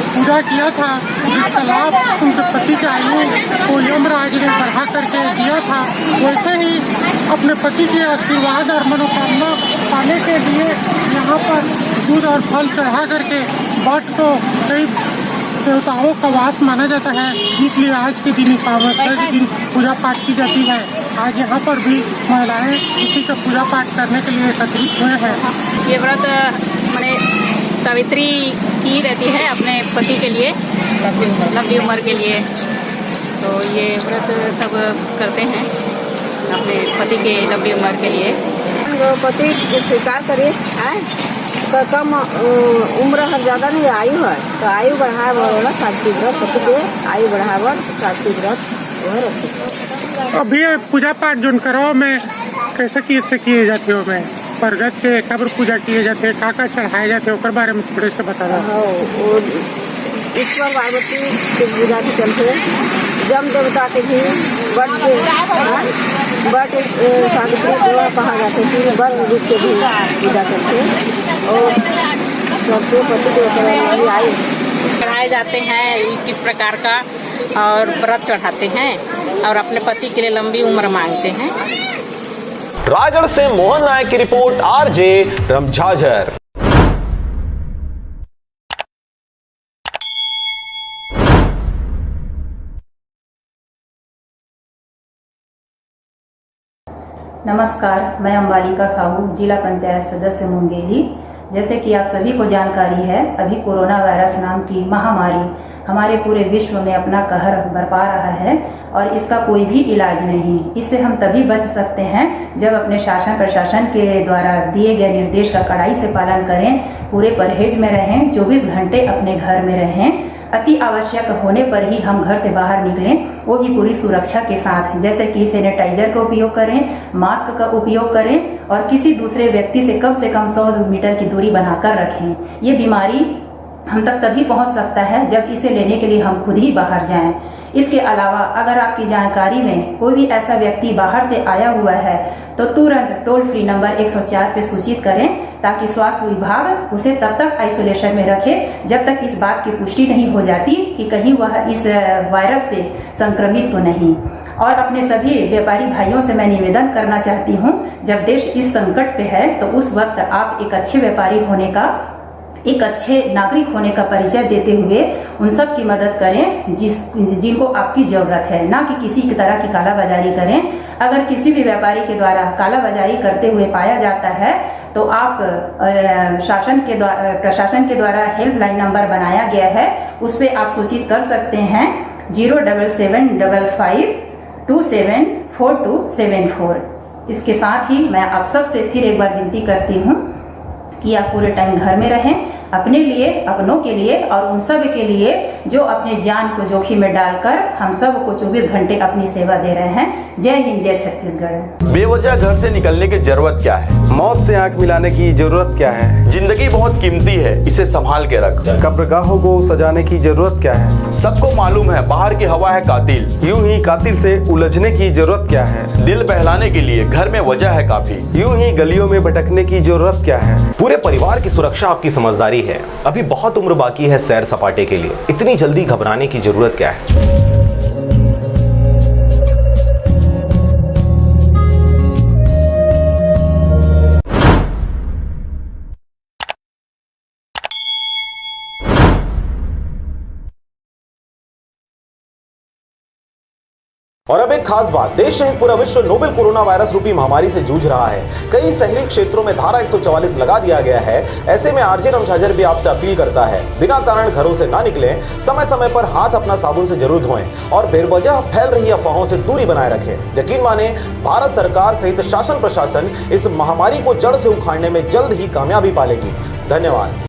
पूजा किया था, जिसका लाभ उनके पति की आयु को यमराज ने बढ़ा करके दिया था। वैसे ही अपने पति के आशीर्वाद और मनोकामना पाने के लिए यहाँ पर दूध और फल चढ़ा करके वट को कई देवताओं का वास माना जाता है, इसलिए आज के दिन अमावस्या के दिन पूजा पाठ की जाती है। आज यहाँ पर भी महिलाएं इसी का पूजा पाठ करने के लिए एकत्रित हुए हैं। ये व्रत मैंने सावित्री की रहती है अपने पति के लिए, लंबी उम्र के लिए, तो ये व्रत सब करते हैं अपने पति के लंबी उम्र के लिए। पति स्वीकार करिए, तो कम उम्र है, ज़्यादा नहीं आयु है, तो आयु बढ़ाए वाला सावित्री व्रत, पति के आयु बढ़ावा सावित्री व्रत। अभी पूजा पाठ जो करो में कैसे किए जाते हो? मैं बरगद के कब्र पूजा किए जाते हैं, काका चढ़ाए जाते हैं, उसके बारे में थोड़े से बता दो। ईश्वर पार्वती की पूजा के चलते जम देवता के भी बट सावित्री को कहा जाता है, बर रूप के भी पूजा करते और सबके पति के आयु चढ़ाए जाते हैं 21 प्रकार का और व्रत चढ़ाते हैं और अपने पति के लिए लंबी उम्र मांगते हैं। रायगढ़ से मोहन नायक की रिपोर्ट, आरजे रमझाझर। नमस्कार, मैं अंबालिका साहू, जिला पंचायत सदस्य मुंगेली। जैसे कि आप सभी को जानकारी है, अभी कोरोना वायरस नाम की महामारी हमारे पूरे विश्व में अपना कहर बरपा रहा है और इसका कोई भी इलाज नहीं। इससे हम तभी बच सकते हैं जब अपने शासन प्रशासन के द्वारा दिए गए निर्देश का कड़ाई से पालन करें, पूरे परहेज में रहें, 24 घंटे अपने घर में रहें। अति आवश्यक होने पर ही हम घर से बाहर निकलें, वो भी पूरी सुरक्षा के साथ, जैसे कि सैनिटाइजर का उपयोग करें, मास्क का उपयोग करें और किसी दूसरे व्यक्ति से कम 100 मीटर की दूरी बनाकर रखें। ये बीमारी हम तक तभी पहुंच सकता है जब इसे लेने के लिए हम खुद ही बाहर जाएं। इसके अलावा अगर आपकी जानकारी में कोई भी ऐसा व्यक्ति बाहर से आया हुआ है तो तुरंत टोल फ्री नंबर 104 पे सूचित करें ताकि स्वास्थ्य विभाग उसे तब तक आइसोलेशन में रखे जब तक इस बात की पुष्टि नहीं हो जाती कि कहीं वह इस वायरस से संक्रमित तो नहीं। और अपने सभी व्यापारी भाइयों से मैं निवेदन करना चाहती हूँ, जब देश इस संकट पे है तो उस वक्त आप एक अच्छे व्यापारी होने का, एक अच्छे नागरिक होने का परिचय देते हुए उन सब की मदद करें जिनको आपकी जरूरत है, ना कि किसी की तरह की कालाबाजारी करें। अगर किसी भी व्यापारी के द्वारा कालाबाजारी करते हुए पाया जाता है तो आप प्रशासन के द्वारा हेल्पलाइन नंबर बनाया गया है, उस पर आप सूचित कर सकते हैं 07755274274। इसके साथ ही मैं आप सबसे फिर एक बार विनती करती हूँ कि आप पूरे टाइम घर में रहें, अपने लिए, अपनों के लिए और उन सब के लिए जो अपने जान को जोखिम में डालकर हम सब को 24 घंटे अपनी सेवा दे रहे हैं। जय हिंद, जय छत्तीसगढ़। बेवजह घर से निकलने की जरूरत क्या है? मौत से आंख मिलाने की जरूरत क्या है? जिंदगी बहुत कीमती है, इसे संभाल के रख। कब्रगाहों को सजाने की जरूरत क्या है? सबको मालूम है बाहर की हवा है कातिल। यूं ही कातिल से उलझने की जरूरत क्या है? दिल बहलाने के लिए घर में वजह है काफी। यूं ही गलियों में भटकने की जरूरत क्या है? पूरे परिवार की सुरक्षा आपकी समझदारी है। अभी बहुत उम्र बाकी है सैर सपाटे के लिए, इतनी जल्दी घबराने की जरूरत क्या है? और अब एक खास बात, देश सहित पूरा विश्व नोवेल कोरोना वायरस रूपी महामारी से जूझ रहा है। कई शहरी क्षेत्रों में धारा 144 लगा दिया गया है। ऐसे में आरजे रमझाझर भी आपसे अपील करता है, बिना कारण घरों से ना निकलें, समय समय पर हाथ अपना साबुन से जरूर धोएं और बेवजह फैल रही अफवाहों से दूरी बनाए रखें। यकीन माने, भारत सरकार सहित शासन प्रशासन इस महामारी को जड़ से उखाड़ने में जल्द ही कामयाबी पालेगी। धन्यवाद।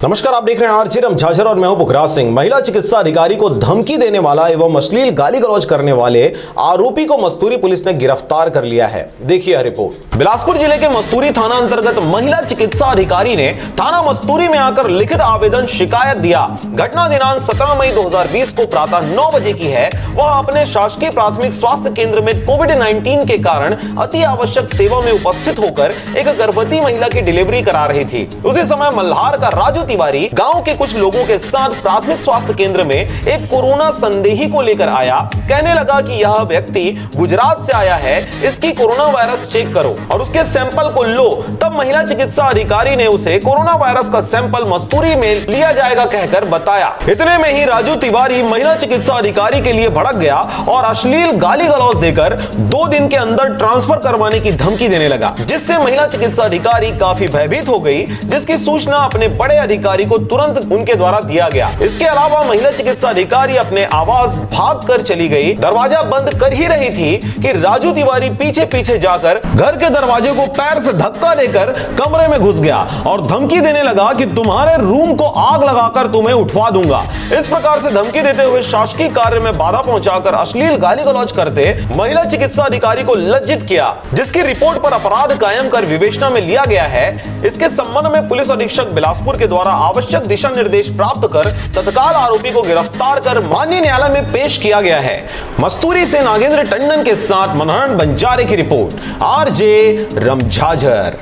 नमस्कार, आप देख रहे हैं आरजे रमझाझर और मैं हूं पुखराज सिंह। महिला चिकित्सा अधिकारी को धमकी देने वाला एवं अश्लील गाली गलौज करने वाले आरोपी को मस्तूरी पुलिस ने गिरफ्तार कर लिया है। देखिए यह रिपोर्ट। बिलासपुर जिले के मस्तूरी थाना अंतर्गत महिला चिकित्सा अधिकारी ने थाना मस्तूरी में आकर लिखित आवेदन शिकायत दिया। घटना दिनांक 17 मई 2020 को प्रातः 9 बजे की है। वह अपने शासकीय प्राथमिक स्वास्थ्य केंद्र में कोविड-19 के कारण अति आवश्यक सेवा में उपस्थित होकर एक गर्भवती महिला की डिलीवरी करा रही थी। उसी समय मल्हार का राजू तिवारी गांव के कुछ लोगों के साथ प्राथमिक स्वास्थ्य केंद्र में एक कोरोना संदेही को लेकर आया। कहने लगा कि यह व्यक्ति गुजरात से आया है, इसकी कोरोना वायरस चेक करो और उसके सैंपल को लो। तब महिला चिकित्सा अधिकारी ने उसे कोरोना वायरस का सैंपल मस्तूरी में लिया जाएगा कहकर बताया। इतने में ही राजू तिवारी महिला चिकित्सा अधिकारी के लिए भड़क गया और अश्लील गाली गलौज देकर 2 दिन के अंदर ट्रांसफर करवाने की धमकी देने लगा, जिससे महिला चिकित्सा अधिकारी काफी भयभीत हो गई, जिसकी सूचना अपने बड़े अधिकारी को तुरंत उनके द्वारा दिया गया। इसके अलावा महिला चिकित्सा अधिकारी अपने आवास भाग कर चली गई। दरवाजा बंद कर ही रही थी कि राजू तिवारी पीछे पीछे जाकर घर के दरवाजे को पैर से धक्का देकर कमरे में घुस गया और धमकी देने लगा कि तुम्हारे रूम को आग लगाकर तुम्हें उठवा दूंगा। इस प्रकार से धमकी देते हुए शासकीय कार्य में बाधा पहुंचाकर अश्लील गाली गलौज करते महिला चिकित्सा अधिकारी को लज्जित किया, जिसकी रिपोर्ट पर अपराध कायम कर विवेचना में लिया गया है। इसके संबंध में पुलिस अधीक्षक बिलासपुर के द्वारा आवश्यक दिशा निर्देश प्राप्त कर तत्काल आरोपी को गिरफ्तार कर माननीय न्यायालय में पेश किया गया है। मस्तूरी से नागेंद्र टंडन के साथ मनोहर बंजारे की रिपोर्ट, आरजे रमझाझर।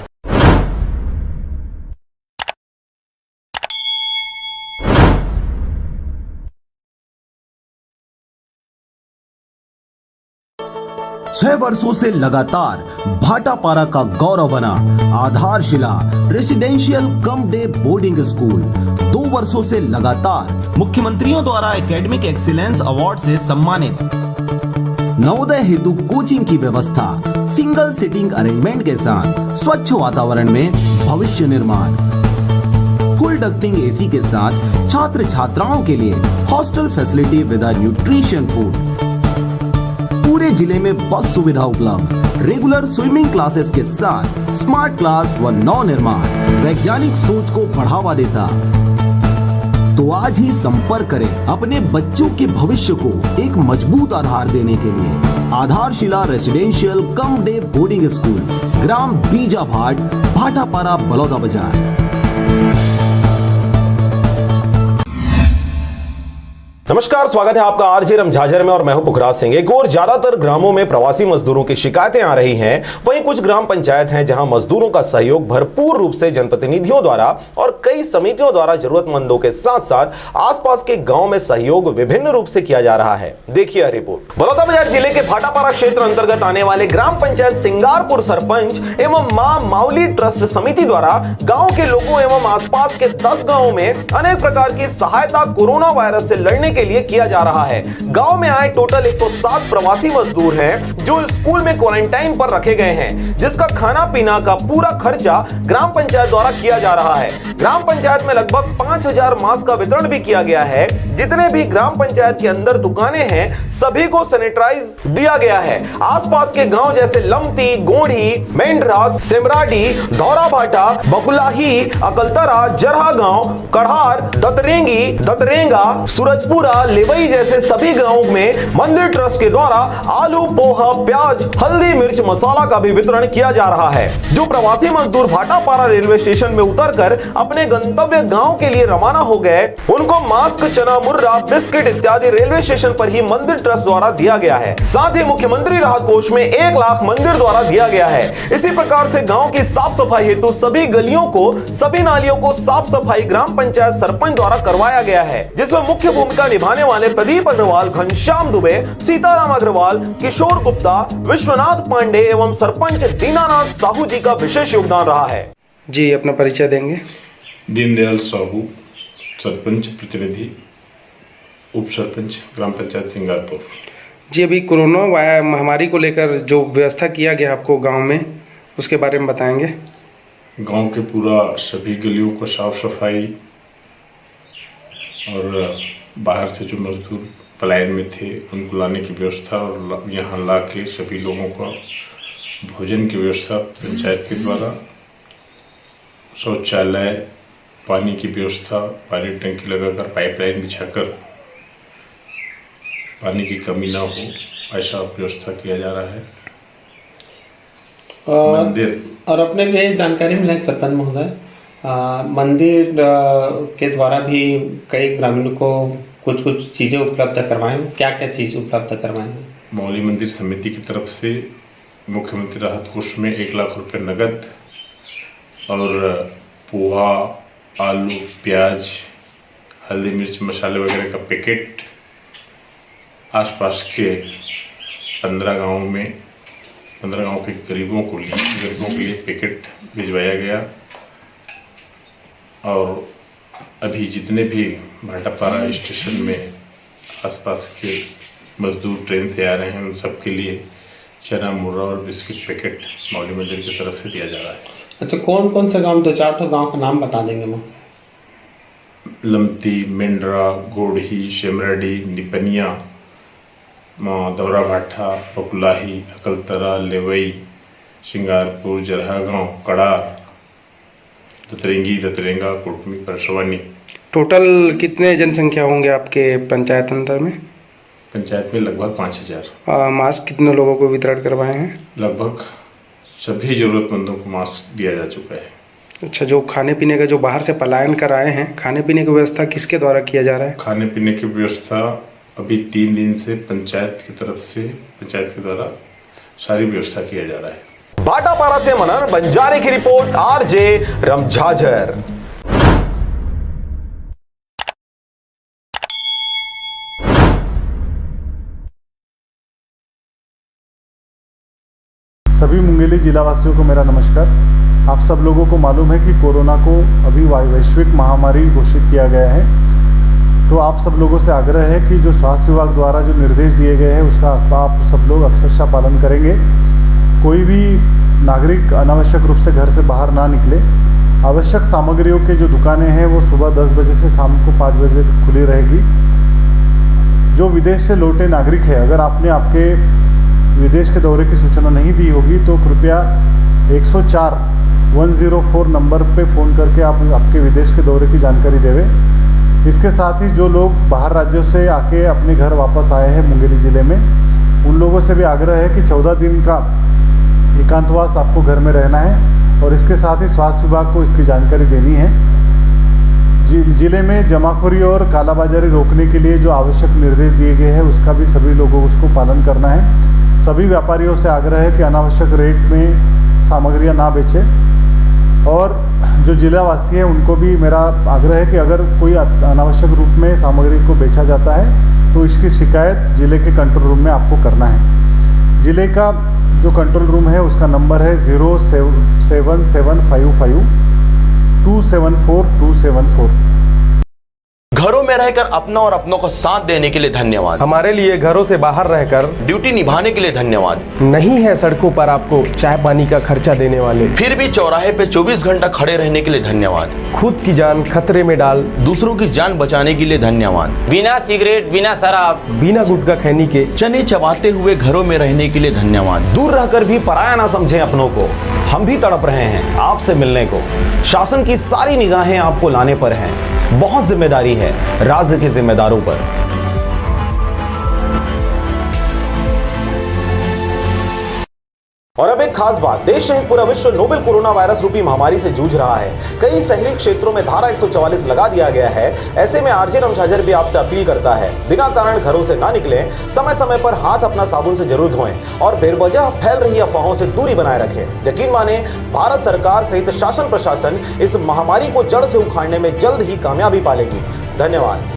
छह वर्षों से लगातार भाटापारा का गौरव बना आधारशिला residential cum day boarding school 2 वर्षों से लगातार मुख्यमंत्रियों द्वारा एकेडमिक एक्सीलेंस अवार्ड से सम्मानित। नवोदय हेतु कोचिंग की व्यवस्था, सिंगल सिटिंग अरेंजमेंट के साथ स्वच्छ वातावरण में भविष्य निर्माण, फुल डक्टिंग एसी के साथ छात्र छात्राओं के लिए hostel facility with nutrition food, पूरे जिले में बस सुविधा उपलब्ध, रेगुलर स्विमिंग क्लासेस के साथ स्मार्ट क्लास व नव निर्माण वैज्ञानिक सोच को बढ़ावा देता। तो आज ही संपर्क करें अपने बच्चों के भविष्य को एक मजबूत आधार देने के लिए। Adharshila residential cum day boarding school, ग्राम बीजाभाट, भाटापारा, बलौदा बाजार। नमस्कार, स्वागत है आपका आरजे रमझाझर में और मैं हूं पुखराज सिंह। एक और ज्यादातर ग्रामों में प्रवासी मजदूरों की शिकायतें आ रही हैं, वहीं कुछ ग्राम पंचायत हैं जहां मजदूरों का सहयोग भरपूर रूप से जनप्रतिनिधियों द्वारा और कई समितियों द्वारा जरूरतमंदों के साथ साथ आसपास के गांव में सहयोग विभिन्न रूप से किया जा रहा है। देखिए रिपोर्ट। बलौदाबाजार जिले के भाटापारा क्षेत्र अंतर्गत आने वाले ग्राम पंचायत सिंगारपुर सरपंच एवं मां माउली ट्रस्ट समिति द्वारा गाँव के लोगों एवं आसपास के 10 गाँव में अनेक प्रकार की सहायता कोरोना वायरस से लड़ने के लिए किया जा रहा है। गांव में आए टोटल 107 प्रवासी मजदूर हैं जो स्कूल में क्वारंटाइन पर रखे गए हैं, जिसका खाना पीना का पूरा खर्चा ग्राम पंचायत द्वारा किया जा रहा है। ग्राम पंचायत में लगभग 5000 मास्क का वितरण भी किया गया है। जितने भी ग्राम पंचायत के अंदर दुकानें हैं सभी को सैनिटाइज दिया गया है। आसपास के गांव जैसे लमती, गोढ़ी, मेंढरा, सेमराडी, धौराभाटा, बकुलाही, अकलतरा, जरहा गांव, कढ़ार, दतरेंगी, दतरेंगा, सूरजपुरा, लेवई जैसे सभी गांवों में मंदिर ट्रस्ट के द्वारा आलू, पोहा, प्याज, हल्दी, मिर्च, मसाला का भी वितरण किया जा रहा है। जो प्रवासी मजदूर भाटापारा रेलवे स्टेशन में उतरकर अपने गंतव्य गांव के लिए रवाना हो गए, उनको मास्क, चना, मुर्रा, बिस्किट इत्यादि रेलवे स्टेशन पर ही मंदिर ट्रस्ट द्वारा दिया गया है। साथ ही मुख्यमंत्री राहत कोष में 1 लाख मंदिर द्वारा दिया गया है। इसी प्रकार से गांव की साफ सफाई हेतु सभी गलियों को, सभी नालियों को साफ सफाई ग्राम पंचायत सरपंच द्वारा करवाया गया है, जिसमें मुख्य भूमिका निभाने वाले प्रदीप अग्रवाल, घनश्याम दुबे, सीताराम अग्रवाल, किशोर गुप्ता, विश्वनाथ पांडे एवं सरपंच दीनानाथ साहू जी का विशेष योगदान रहा है। जी, अपना परिचय देंगे। दीनदयाल साहू, सरपंच प्रतिनिधि, उप सरपंच, ग्राम पंचायत सिंगारपुर। जी, अभी कोरोना महामारी को लेकर जो व्यवस्था किया गया आपको गांव में, उसके बारे में बताएंगे। गांव के पूरा सभी गलियों को साफ सफाई और बाहर से जो मजदूर पलायन में थे उनको लाने की व्यवस्था और यहाँ ला के सभी लोगों का भोजन की व्यवस्था पंचायत के द्वारा, शौचालय, पानी की व्यवस्था, पानी टंकी लगाकर पाइपलाइन बिछाकर पानी की कमी ना हो ऐसा व्यवस्था किया जा रहा है। मंदिर और अपने को ये जानकारी मिला है सरपंच महोदय, मंदिर के द्वारा भी कई ग्रामीणों को कुछ कुछ चीजें उपलब्ध करवाएं। क्या क्या चीज उपलब्ध करवाएं? मौली मंदिर समिति की तरफ से मुख्यमंत्री राहत कोष में 1 लाख रुपए नगद और पोहा, आलू, प्याज, हल्दी, मिर्च, मसाले वगैरह का पैकेट आसपास के 15 गांव के गरीबों के लिए पैकेट भिजवाया गया। और अभी जितने भी भाटापारा स्टेशन में आसपास के मजदूर ट्रेन से आ रहे हैं उन सब के लिए चना, मुर्रा और बिस्किट पैकेट मौली मंदिर की तरफ से दिया जा रहा है। अच्छा, कौन कौन से गांव, 2-4 गांव का नाम बता देंगे? मैं लमती, मेंढरा, गोढ़ी, शेमराडी, निपनिया, दौराभाटा, बकुलाही, अकलतरा, लेवई, सिंगारपुर, जरहा गांव, कड़ार, दतरेंगी, दतरेंगा, कुटमी, परसवानी। टोटल कितने जनसंख्या होंगे आपके पंचायत अंदर में? पंचायत में लगभग 5000। मास्क कितने लोगों को वितरण करवाए हैं? लगभग सभी जरूरतमंदों को मास्क दिया जा चुका है। अच्छा, जो खाने पीने का जो बाहर से पलायन कर आए हैं, खाने पीने की व्यवस्था किसके द्वारा किया जा रहा है? खाने पीने की व्यवस्था अभी 3 दिन से पंचायत की तरफ से, पंचायत के द्वारा सारी व्यवस्था किया जा रहा है। भाटापारा से मनन बंजारे की रिपोर्ट, आरजे रमझाझर। सभी मुंगेली जिला वासियों को मेरा नमस्कार। आप सब लोगों को मालूम है कि कोरोना को अभी वैश्विक महामारी घोषित किया गया है, तो आप सब लोगों से आग्रह है कि जो स्वास्थ्य विभाग द्वारा जो निर्देश दिए गए हैं उसका आप सब लोग अक्षरशः पालन करेंगे। कोई भी नागरिक अनावश्यक रूप से घर से बाहर ना निकले। आवश्यक सामग्रियों के जो दुकानें हैं वो सुबह 10 बजे से शाम को 5 बजे तक खुली रहेगी। जो विदेश से लौटे नागरिक है, अगर आपने आपके विदेश के दौरे की सूचना नहीं दी होगी तो कृपया 104 नंबर पे फ़ोन करके आप आपके विदेश के दौरे की जानकारी देवें। इसके साथ ही जो लोग बाहर राज्यों से आके अपने घर वापस आए हैं मुंगेली ज़िले में, उन लोगों से भी आग्रह है कि 14 दिन का एकांतवास आपको घर में रहना है और इसके साथ ही स्वास्थ्य विभाग को इसकी जानकारी देनी है। जिले में जमाखोरी और कालाबाजारी रोकने के लिए जो आवश्यक निर्देश दिए गए हैं उसका भी सभी लोगों को उसको पालन करना है। सभी व्यापारियों से आग्रह है कि अनावश्यक रेट में सामग्रियां ना बेचें और जो जिलावासी हैं उनको भी मेरा आग्रह है कि अगर कोई अनावश्यक रूप में सामग्री को बेचा जाता है तो इसकी शिकायत जिले के कंट्रोल रूम में आपको करना है। जिले का जो कंट्रोल रूम है उसका नंबर है 07755 274274। घरों में रहकर अपना और अपनों को साथ देने के लिए धन्यवाद। हमारे लिए घरों से बाहर रहकर ड्यूटी निभाने के लिए धन्यवाद। नहीं है सड़कों पर आपको चाय पानी का खर्चा देने वाले, फिर भी चौराहे पे 24 घंटा खड़े रहने के लिए धन्यवाद। खुद की जान खतरे में डाल दूसरों की जान बचाने के लिए धन्यवाद। बिना सिगरेट, बिना शराब, बिना गुटखा खैनी के चने चबाते हुए घरों में रहने के लिए धन्यवाद। दूर रहकर भी पराया ना समझें अपनों को। हम भी तड़प रहे हैं आपसे मिलने को। शासन की सारी निगाहें आपको लाने पर हैं। बहुत जिम्मेदारी है राज्य के जिम्मेदारों पर। और अब एक खास बात, देश सहित पूरा विश्व नोवेल कोरोना वायरस रूपी महामारी से जूझ रहा है। कई शहरी क्षेत्रों में धारा 144 लगा दिया गया है। ऐसे में आरजे रमझाझर भी आपसे अपील करता है, बिना कारण घरों से ना निकलें, समय समय पर हाथ अपना साबुन से जरूर धोएं और बेवजह फैल रही अफवाहों से दूरी बनाए रखें। यकीन माने भारत सरकार सहित शासन प्रशासन इस महामारी को जड़ से उखाड़ने में जल्द ही कामयाबी पालेगी। धन्यवाद।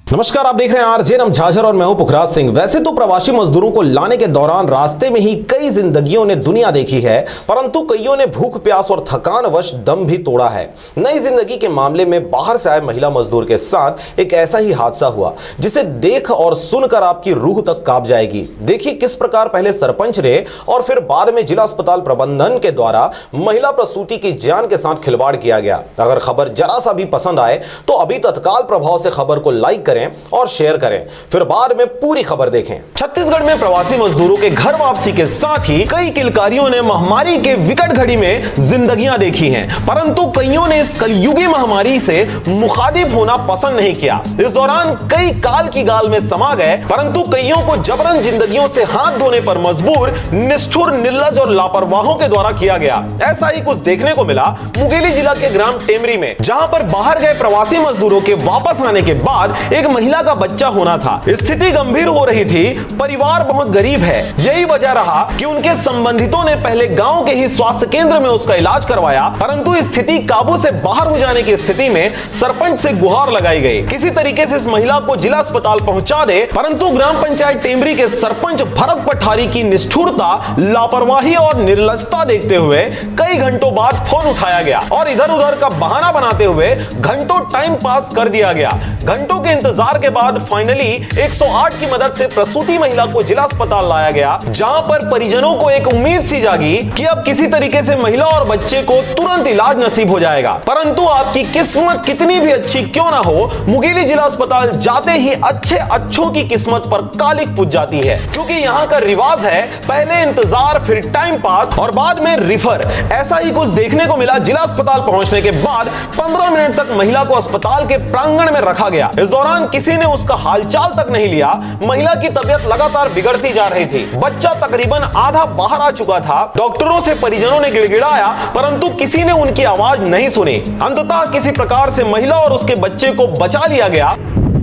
नमस्कार, आप देख रहे हैं आरजे रमझाझर और मैं हूं पुखराज सिंह। वैसे तो प्रवासी मजदूरों को लाने के दौरान रास्ते में ही कई जिंदगियों ने दुनिया देखी है, परंतु कईयों ने भूख प्यास और थकानवश दम भी तोड़ा है। नई जिंदगी के मामले में बाहर से आए महिला मजदूर के साथ एक ऐसा ही हादसा हुआ जिसे देख और सुनकर आपकी रूह तक कांप जाएगी। देखिए किस प्रकार पहले सरपंच ने और फिर बाद में जिला अस्पताल प्रबंधन के द्वारा महिला प्रसूति की जान के साथ खिलवाड़ किया गया। अगर खबर जरा सा भी पसंद आए तो अभी तत्काल प्रभाव से खबर को लाइक करें और शेयर करें, फिर बाद में पूरी खबर देखें। छत्तीसगढ़ में प्रवासी मजदूरों के घर वापसी के साथ ही कई किलकारियों ने महामारी के विकट घड़ी में जिंदगियां देखी हैं, परंतु कईयों ने इस कलयुगी महामारी से मुखातिब होना पसंद नहीं किया। इस दौरान कई काल की गाल में समा गए, परंतु कईयों को जबरन जिंदगियों से हाथ धोने पर मजबूर, निष्ठुर, निर्लज और लापरवाहों के द्वारा किया गया। ऐसा ही कुछ देखने को मिला मुंगेली जिला के ग्राम टेमरी में, जहां पर बाहर गए प्रवासी मजदूरों के वापस आने के बाद एक महिला का बच्चा होना था। स्थिति गंभीर हो रही थी, परिवार बहुत गरीब है। यही वजह रहा कि उनके संबंधितों ने पहले गांव के ही स्वास्थ्य केंद्र में उसका इलाज करवाया, परंतु स्थिति काबू से बाहर हो जाने की स्थिति में सरपंच से गुहार लगाई गई किसी तरीके से इस महिला को जिला अस्पताल पहुंचा दे, परंतु ग्राम पंचायत टेमरी के सरपंच भरत पठारी की निष्ठुरता, लापरवाही और निर्लजता देखते हुए कई घंटों बाद फोन उठाया गया और इधर उधर का बहाना बनाते हुए घंटों टाइम पास कर दिया गया। घंटों के इंतजार के बाद फाइनली 108 की मदद से प्रसूति महिला को जिला अस्पताल लाया गया, जहां पर परिजनों को एक उम्मीद सी जागी कि अब किसी तरीके से महिला और बच्चे को तुरंत इलाज नसीब हो जाएगा। परंतु आपकी किस्मत कितनी भी अच्छी क्यों ना हो, मुंगेली जिला अस्पताल जाते ही अच्छों की किस्मत पर कालिक पूज जाती है, क्योंकि यहाँ का रिवाज है पहले इंतजार, फिर टाइम पास और बाद में रिफर। ऐसा ही कुछ देखने को मिला। जिला अस्पताल पहुंचने के बाद 15 मिनट तक महिला को अस्पताल के प्रांगण में रखा गया। इस दौरान किसी ने उसका हालचाल तक नहीं लिया। महिला की तबीयत लगातार बिगड़ती जा रही थी। बच्चा तकरीबन आधा बाहर आ चुका था। डॉक्टरों से परिजनों ने गिड़गिड़ाया, परंतु किसी ने उनकी आवाज नहीं सुनी। अंततः किसी प्रकार से महिला और उसके बच्चे को बचा लिया गया।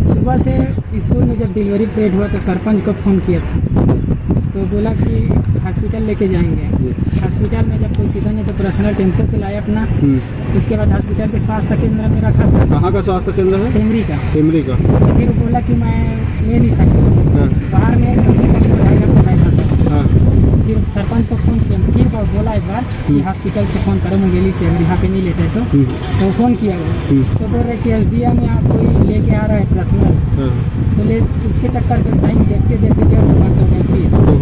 सुबह से स्कूल में जब डिलीवरी पीरियड हुआ तो सरपंच को फोन किया था, तो बोला कि हॉस्पिटल लेके जाएंगे। हॉस्पिटल में जब कोई सीधा नहीं तो पर्सनल टेम्पो पे लाया अपना। उसके बाद हॉस्पिटल के स्वास्थ्य केंद्र में रखा था। कहाँ का स्वास्थ्य केंद्र है? टेमरी का। टेमरी का। तो फिर बोला कि मैं ले नहीं सकती, बाहर में फिर सरपंच को फोन किया। फिर बोला एक बार कि हॉस्पिटल से फोन करो मुंगेली से, यहाँ पे नहीं लेते तो फोन किया गया। तो बोल रहे कि SDM में आप कोई लेके आ रहा है पर्सनल, तो ले उसके चक्कर में टाइम देखते देखते 1.5 घंटे हो गए।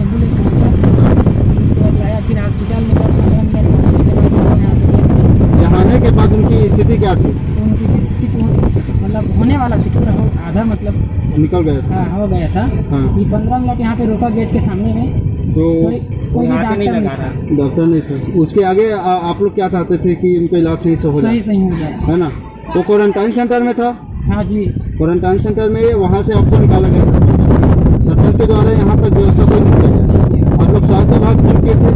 एम्बुलेंस पहुँचा, उसके बाद लाया, फिर हॉस्पिटल में 10-15 मिनट पहुँचने के बाद यहाँ आने के बाद उनकी स्थिति क्या थी? उनकी स्थिति मतलब होने वाला थी, पूरा आधा मतलब निकल गया था। हाँ, हो गया था। 15 मिनट यहाँ पे रोका गेट के सामने में, तो कोई भी डॉक्टर नहीं था। डॉक्टर नहीं था। उसके आगे आप लोग क्या चाहते थे कि उनका इलाज सही से हो जाए? सही हो जाए, है ना? तो क्वारंटाइन सेंटर में था? हाँ जी, क्वारंटाइन सेंटर में वहाँ से आपको निकाला गया सरपंच के द्वारा। यहाँ तक व्यवस्था कोई नहीं किया गया। आप लोग स्वास्थ्य विभाग फोन किए थे?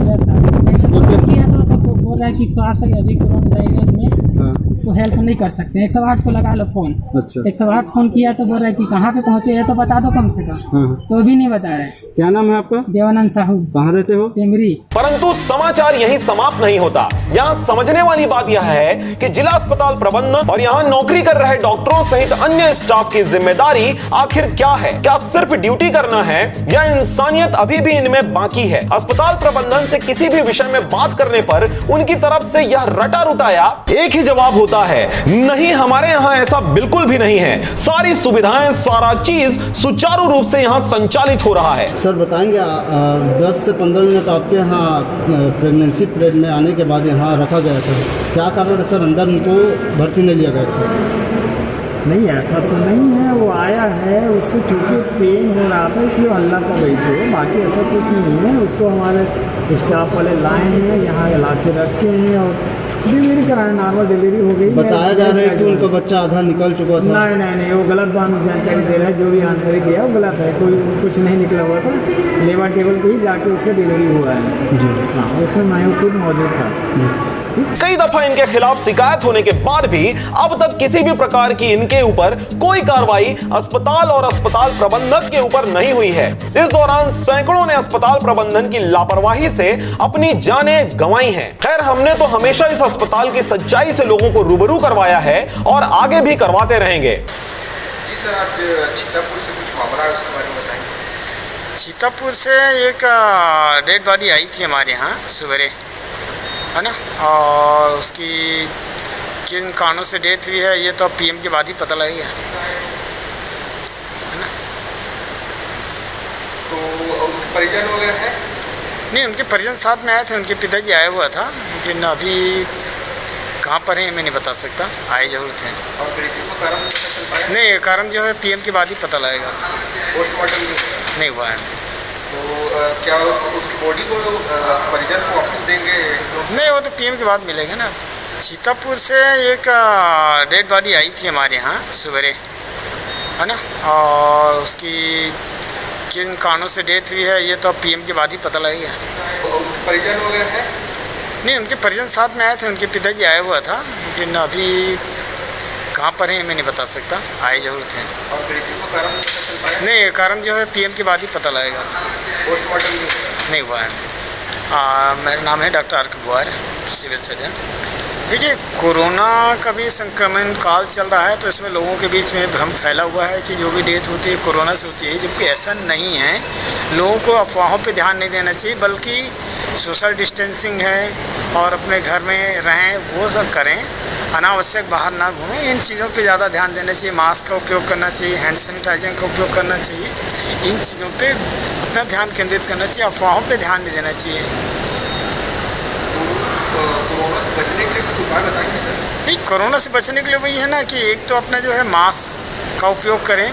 किया था। रहा है कि स्वास्थ्य अभी कोरोना वायरस में उसको हेल्प नहीं कर सकते हैं। 108 को लगा लो फोन। अच्छा। 108 फोन किया तो बोल रहा है कि कहाँ पे पहुँचे है तो बता दो कम से कम। तो भी नहीं बता रहे। क्या नाम है आपका? देवानंद साहू। कहाँ रहते हो? टेमरी। परंतु समाचार यहीं समाप्त नहीं होता। यहाँ समझने वाली बात यह है कि जिला अस्पताल प्रबंधन और यहाँ नौकरी कर रहे डॉक्टरों सहित अन्य स्टाफ की जिम्मेदारी आखिर क्या है? क्या सिर्फ ड्यूटी करना है या इंसानियत अभी भी इनमें बाकी है? अस्पताल प्रबंधन से किसी भी विषय में बात करने पर उनकी तरफ से यह रटा रुटाया एक ही जवाब होता है, नहीं, हमारे यहाँ ऐसा बिल्कुल भी नहीं है। सारी सुविधाएं, सारा चीज सुचारू रूप से यहाँ संचालित हो रहा है। सर बताएंगे 10 से 15 मिनट आपके यहाँ प्रेगनेंसी पीरियड में आने के बाद यहाँ रखा गया था, क्या कारण है सर अंदर उनको भर्ती नहीं लिया गया था? नहीं ऐसा तो नहीं है, वो आया है, उसको चूंकि पेन हो रहा था इसलिए हल्ला कर रही थी, बाकी ऐसा कुछ नहीं है। उसको हमारे स्टाफ वाले लाए हैं, यहाँ ला के रखे हैं और डिलीवरी कराए, नॉर्मल डिलीवरी हो गई। बताया जा रहा है कि उनका बच्चा आधा निकल चुका था। नहीं, वो गलत बात जानकारी दे रहा है। जो भी जानकारी दिया वो गलत है, कोई कुछ नहीं निकला हुआ था। लेबर टेबल पे ही जाके उसका डिलीवरी हुआ है जी। हाँ, उसमें मैं खुद मौजूद था। कई दफा इनके खिलाफ शिकायत होने के बाद भी अब तक किसी भी प्रकार की इनके ऊपर कोई कार्रवाई अस्पताल और अस्पताल प्रबंधक के ऊपर नहीं हुई है। इस दौरान सैकड़ों ने अस्पताल प्रबंधन की लापरवाही से अपनी जानें गंवाई हैं। खैर, हमने तो हमेशा इस अस्पताल की सच्चाई से लोगों को रूबरू करवाया है और आगे भी करवाते रहेंगे। जी सर, आज सीतापुर से कुछ मामला है, उसके बारे में बताएंगे। सीतापुर से एक डेड बॉडी आई थी हमारे यहाँ सवेरे, है ना, और उसकी किन कारणों से डेथ हुई है ये तो अब पीएम के बाद ही पता लगेगा, है ना। तो उनके परिजन वगैरह हैं? नहीं, उनके परिजन साथ में आए थे, उनके पिताजी आया हुआ था, लेकिन अभी कहाँ पर हैं मैं नहीं बता सकता, आए जरूर थे। और मृत्यु का कारण पता चल पाया? नहीं, कारण जो है पीएम के बाद ही पता लगेगा। पोस्टमार्टम नहीं हुआ है। तो क्या उसकी बॉडी को परिजन को वापस देंगे? नहीं, वो तो पीएम के बाद मिलेगा ना। सीतापुर से एक डेड बॉडी आई थी हमारे यहाँ सवेरे, है ना, और उसकी किन कारणों से डेथ हुई है ये तो अब पीएम के बाद ही पता लगेगा। परिजन वगैरह हैं? नहीं, उनके परिजन साथ में आए थे, उनके पिताजी आया हुआ था, लेकिन अभी कहाँ पर हैं मैं नहीं बता सकता, आए जरूर थे। और मृत्यु का कारण पता चल पाया? नहीं, कारण जो है पीएम के बाद ही पता लगेगा। पोस्टमार्टम नहीं हुआ है। मेरा नाम है डॉक्टर आर के बुआर, सिविल सर्जन। देखिए, कोरोना का भी संक्रमण काल चल रहा है, तो इसमें लोगों के बीच में भ्रम फैला हुआ है कि जो भी डेथ होती है कोरोना से होती है, जबकि ऐसा नहीं है। लोगों को अफवाहों पे ध्यान नहीं देना चाहिए, बल्कि सोशल डिस्टेंसिंग है और अपने घर में रहें, वो सब करें, अनावश्यक बाहर ना घूमें। इन चीज़ों पे ज़्यादा ध्यान देना चाहिए, मास्क का उपयोग करना चाहिए, हैंड सैनिटाइजर का उपयोग करना चाहिए। इन चीज़ों पे अपना ध्यान केंद्रित करना चाहिए, अफवाहों पे ध्यान नहीं देना चाहिए। कोरोना से बचने के लिए कुछ उपाय बताएंगे सर? नहीं, कोरोना से बचने के लिए वही है ना कि एक तो अपना जो है मास्क का उपयोग करें।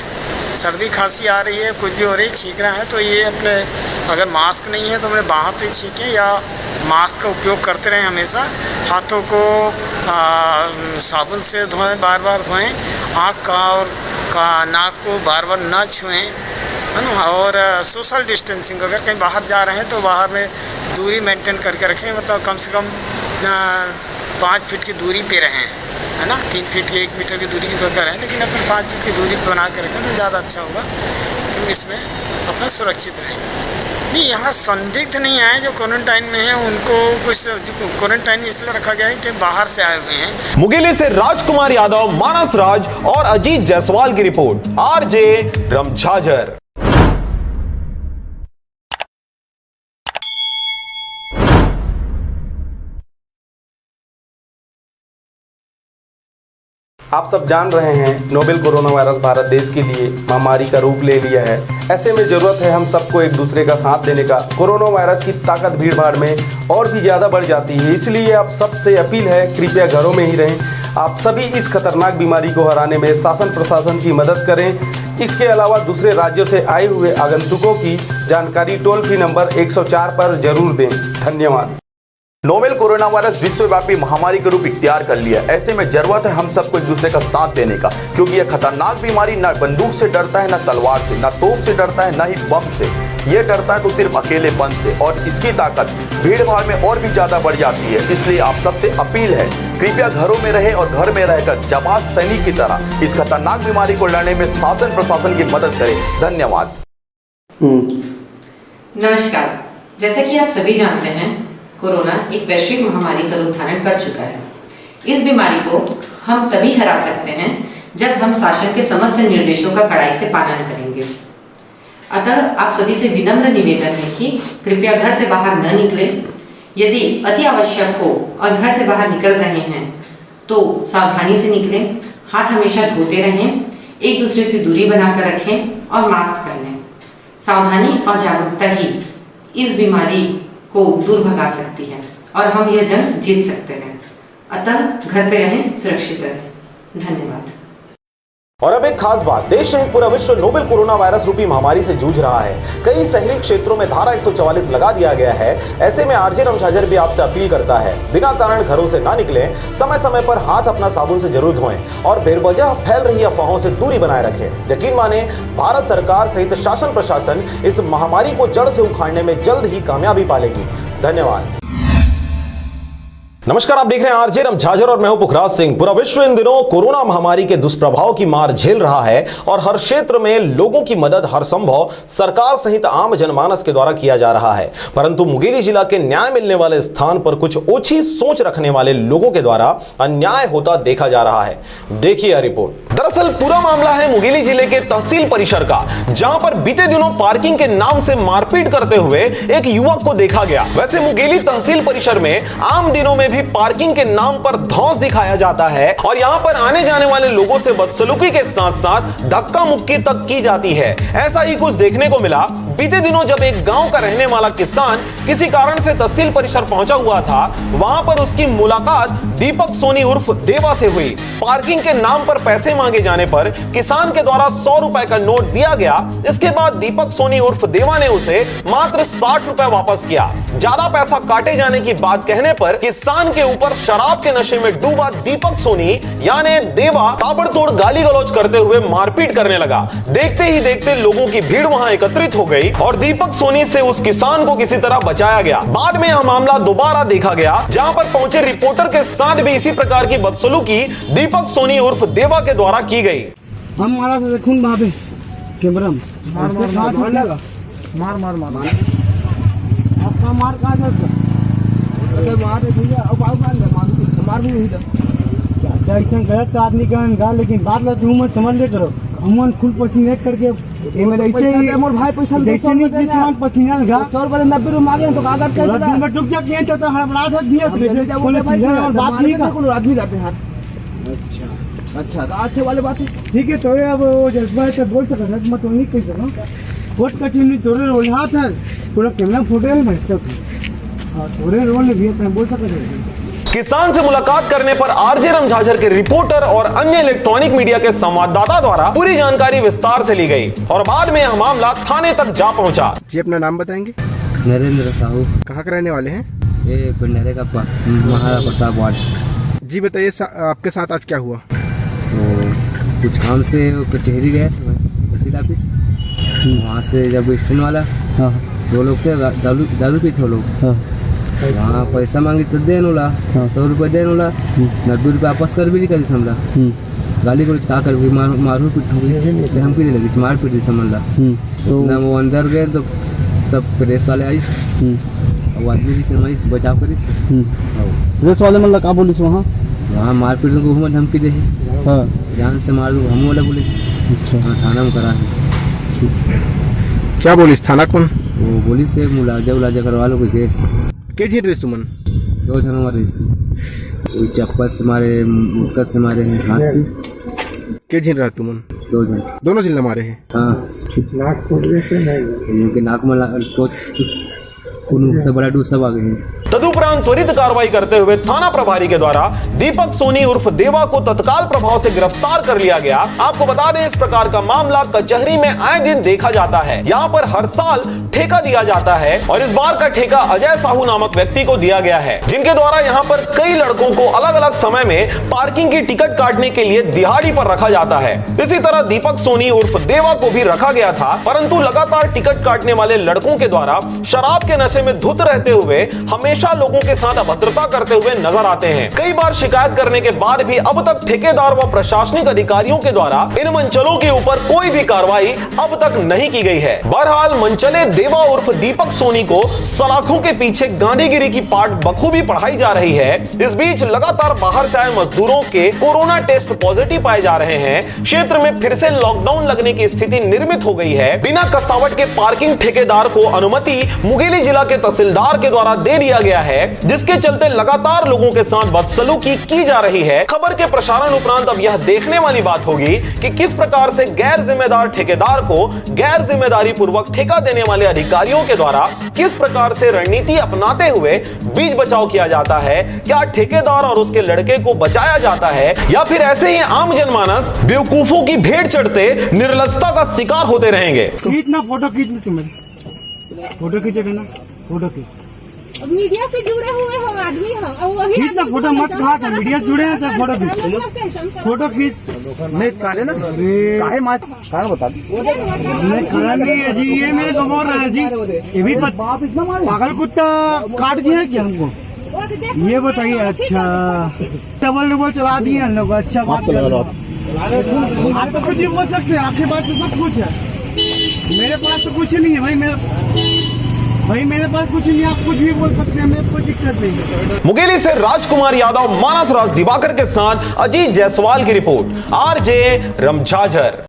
सर्दी खांसी आ रही है, कुछ भी हो रही है, छींक रहा है, तो ये अपने अगर मास्क नहीं है तो अपने बाहों पे छींकें या मास्क का उपयोग करते रहें हमेशा। हाथों को साबुन से धोएं, बार बार धोएं। आँख का और नाक को बार बार ना छुएं, है ना। और सोशल डिस्टेंसिंग, अगर कहीं बाहर जा रहे हैं तो बाहर में दूरी मेंटेन करके रखें, मतलब कम से कम 5 फीट की दूरी पे रहें, है ना। 3 फीट की 1 मीटर की दूरी की करें, लेकिन अपने 5 फीट की दूरी बना के रखें तो ज़्यादा अच्छा होगा, क्योंकि इसमें अपना सुरक्षित रहें। नहीं, यहाँ संदिग्ध नहीं आए जो क्वारंटाइन में हैं, उनको कुछ क्वारंटाइन इसलिए रखा गया है कि बाहर से आए हुए हैं। मुंगेली से राजकुमार यादव, मानस राज और अजीत जायसवाल की रिपोर्ट, आरजे रमझाझर। आप सब जान रहे हैं नोवेल कोरोना वायरस भारत देश के लिए महामारी का रूप ले लिया है। ऐसे में जरूरत है हम सबको एक दूसरे का साथ देने का। कोरोना वायरस की ताकत भीड़ भाड़ में और भी ज़्यादा बढ़ जाती है, इसलिए आप सबसे अपील है कृपया घरों में ही रहें। आप सभी इस खतरनाक बीमारी को हराने में शासन प्रशासन की मदद करें। इसके अलावा दूसरे राज्यों से आए हुए आगंतुकों की जानकारी टोल फ्री नंबर 104 पर जरूर दें। धन्यवाद। नोवेल कोरोना वायरस विश्वव्यापी महामारी का रूप इख्तियार कर लिया। ऐसे में जरूरत है हम सबको एक दूसरे का साथ देने का, क्योंकि यह खतरनाक बीमारी न बंदूक से डरता है, न तलवार से, न तोप से डरता है, न ही बम से। ये डरता है तो सिर्फ अकेलेपन से, और इसकी ताकत भीड़ भाड़ में और भी ज्यादा बढ़ जाती है। इसलिए आप सबसे अपील है, कृपया घरों में रहे और घर में रहकर जाबाज सैनिक की तरह इस खतरनाक बीमारी को लड़ने में शासन प्रशासन की मदद करें। धन्यवाद। नमस्कार। जैसा कि आप सभी जानते हैं, कोरोना एक वैश्विक महामारी का रूप धारण कर चुका है। इस बीमारी को हम तभी हरा सकते हैं जब हम शासन के समस्त निर्देशों का कड़ाई से पालन करेंगे। अतः आप सभी से विनम्र निवेदन है कि कृपया घर से बाहर न निकलें। यदि अति आवश्यक हो और घर से बाहर निकल रहे हैं तो सावधानी से निकलें, हाथ हमेशा धोते रहें, एक दूसरे से दूरी बनाकर रखें और मास्क पहनें। सावधानी और जागरूकता ही इस बीमारी को दूर भगा सकती है और हम यह जंग जीत सकते हैं। अतः घर पे रहें, सुरक्षित रहें। धन्यवाद। और अब एक खास बात, देश सहित पूरा विश्व नोवेल कोरोना वायरस रूपी महामारी से जूझ रहा है। कई शहरी क्षेत्रों में धारा 144 लगा दिया गया है। ऐसे में आरजे रामझाझर भी आपसे अपील करता है, बिना कारण घरों से ना निकलें, समय समय पर हाथ अपना साबुन से जरूर धोएं और बेवजह फैल रही अफवाहों से दूरी बनाए रखें। यकीन माने, भारत सरकार सहित शासन प्रशासन इस महामारी को जड़ से उखाड़ने में जल्द ही कामयाबी पालेगी। धन्यवाद। नमस्कार, आप देख रहे हैं आरजे रामझाझर और मैं हूं पुखराज सिंह। पूरा विश्व इन दिनों कोरोना महामारी के दुष्प्रभाव की मार झेल रहा है और हर क्षेत्र में लोगों की मदद हर संभव सरकार सहित आम जनमानस के द्वारा किया जा रहा है। परंतु मुंगेली जिला के न्याय मिलने वाले स्थान पर कुछ ओछी सोच रखने वाले लोगों के द्वारा अन्याय होता देखा जा रहा है। देखिए यह रिपोर्ट। दरअसल पूरा मामला है मुंगेली जिले के तहसील परिसर का, जहां पर बीते दिनों पार्किंग के नाम से मारपीट करते हुए एक युवक को देखा गया। वैसे मुंगेली तहसील परिसर में आम दिनों में पार्किंग के नाम पर धौंस दिखाया जाता है और यहां पर आने जाने वाले लोगों से बदसलूकी के साथ साथ धक्का मुक्की तक की जाती है। ऐसा ही कुछ देखने को मिला बीते दिनों जब एक गांव का रहने वाला किसान किसी कारण से तहसील परिसर पहुंचा हुआ था। वहां पर उसकी मुलाकात दीपक सोनी उर्फ देवा से हुई। पार्किंग के नाम पर पैसे मांगे जाने पर किसान के द्वारा 100 रुपए का नोट दिया गया। इसके बाद दीपक सोनी उर्फ देवा ने उसे मात्र 60 रुपए वापस किया। ज्यादा पैसा काटे जाने की बात कहने पर किसान के ऊपर शराब के नशे में डूबा दीपक सोनी यानी देवा ताबड़तोड़ गाली गलौज करते हुए मारपीट करने लगा। देखते ही देखते लोगों की भीड़ वहां एकत्रित हो गई और दीपक सोनी से उस किसान को किसी तरह बचाया गया। बाद में यह मामला दोबारा देखा गया, जहां पर पहुंचे रिपोर्टर के साथ भी इसी प्रकार की बदसलूकी दीपक सोनी उर्फ देवा के द्वारा की गई। हम मारा था, देखूं वहां पे कैमरा में मार आपका मार कहाँ था? मार भी नहीं था। ऐसा गलत आदमी का, लेकिन बात ला तुम मत समझ ले करो। हम खुद पसीने करके भाई पैसा जैसे नहीं पसीना लगा 100 रुपये 90 रुपये मांगे तो कागज कर टुक जा किए तो हड़बड़ाहट हो दिया बात नहीं का कोनो आदमी जाते हैं। अच्छा तो अच्छे वाले बात है, ठीक है। तो अब वो जज्बा है तो बोल सकते हैं, मत नहीं कह सकता। कोर्ट कचहरी तोड़े रोल हाथ है, पूरा कैमरा फोटो है भाई सब थोड़े रोल भी बोल सकते हैं। किसान से मुलाकात करने पर आरजे रामझाझर के रिपोर्टर और अन्य इलेक्ट्रॉनिक मीडिया के संवाददाता द्वारा पूरी जानकारी विस्तार से ली गई और बाद में यह मामला थाने तक जा पहुंचा। जी अपना नाम बताएंगे? नरेंद्र साहू। कहाँ के रहने वाले हैं? ये पिंडरे का महाराणा प्रताप वार्ड। जी बताइए, आपके साथ आज क्या हुआ? तो कुछ काम से कचहरी गए थे तहसील ऑफिस। वहाँ से जब स्टैंड वाला 2 लोग थे, दारू पी थे लोग। वहाँ पैसा मांगी तो दे नोला 100 रुपये दे नोला 90 रुपये वापस कर भी नहीं करी समझा। गाली को का कर भी मारू पीट हो गई, हम पीने लगी मार पीट समझला। ना वो अंदर गए तो सब प्रेस वाले आई, वो आदमी बचाव करी। प्रेस वाले मतलब क्या बोली वहाँ मार पीट को घूमा धमकी दे, जान से मार दो हम वाला बोले। थाना में करा है। क्या बोली थाना कौन? वो बोली से मुलाजा करवा लो के झील रहे सुमन 2 जन मारे से चप्पल से मारे, मुक्कर से मारे हैं, हाथ से। के झील रहा तुमन? 2 जन, दोनों जिले मारे हैं। हाँ, नाक फूट गए, नाक में से बड़ा डूब सब आ गए हैं। तदुपरांत त्वरित कार्रवाई करते हुए थाना प्रभारी के द्वारा दीपक सोनी उर्फ देवा को तत्काल प्रभाव से गिरफ्तार कर लिया गया। आपको बता दें, इस प्रकार का मामला कचहरी में आए दिन देखा जाता है। यहाँ पर हर साल ठेका दिया जाता है और इस बार का ठेका अजय साहू नामक व्यक्ति को दिया गया है, जिनके द्वारा यहाँ पर कई लड़कों को अलग अलग समय में पार्किंग की टिकट काटने के लिए दिहाड़ी पर रखा जाता है। इसी तरह दीपक सोनी उर्फ देवा को भी रखा गया था, परंतु लगातार टिकट काटने वाले लड़कों के द्वारा शराब के नशे में धुत रहते हुए हमेशा लोगों के साथ अभद्रता करते हुए नजर आते हैं। कई बार शिकायत करने के बाद भी अब तक ठेकेदार व प्रशासनिक अधिकारियों के द्वारा इन मंचलों के ऊपर कोई भी कार्रवाई अब तक नहीं की गई है। बहरहाल मंचले देवा उर्फ दीपक सोनी को सलाखों के पीछे गांधीगिरी की पाठ बखूबी पढ़ाई जा रही है। इस बीच लगातार बाहर से आए मजदूरों के कोरोना टेस्ट पॉजिटिव पाए जा रहे हैं। क्षेत्र में फिर से लॉकडाउन लगने की स्थिति निर्मित हो गई है। बिना कसावट के पार्किंग ठेकेदार को अनुमति मुंगेली जिला के तहसीलदार के द्वारा दे दिया गया है, जिसके चलते लगातार लोगों के साथ बदसलूकी की जा रही है। खबर के प्रसारण उपरांत अब यह देखने वाली बात होगी कि किस प्रकार से गैर जिम्मेदार ठेकेदार को गैर जिम्मेदारी पूर्वक ठेका देने वाले अधिकारियों के द्वारा किस प्रकार से रणनीति अपनाते हुए बीच बचाव किया जाता है। क्या ठेकेदार और उसके लड़के को बचाया जाता है या फिर ऐसे ही आम जनमानस बेवकूफों की भेंट चढ़ते निर्लजता का शिकार होते रहेंगे। खींचना, फोटो खींच लो, तुम्हें फोटो खींचेगा ना, फोटो खींच। मीडिया से जुड़े हुए हो आदमी हो, वही खींचना, फोटो मत कहा था मीडिया से जुड़े हैं तो फोटो खींच, फोटो खींच। नहीं काले ना, काहे मार कारण बता दी। नहीं खाना नहीं है जी, ये मेरे को बोल रहा है जी, ये भी पागल कुत्ता काट दिया क्या हमको, ये बताइए। अच्छा डबल डबल चला दिए हम लोग। अच्छा बात कर लो आप तो कुछ भी बोल सकते हैं, आपके पास तो सब कुछ है, मेरे पास तो कुछ नहीं है भाई मेरे पास कुछ नहीं, आप कुछ भी बोल सकते हैं, मेरे कोई दिक्कत नहीं है। मुंगेली से राजकुमार यादव, मानस राज दिवाकर के साथ अजीत जायसवाल की रिपोर्ट, आरजे रमझाझर।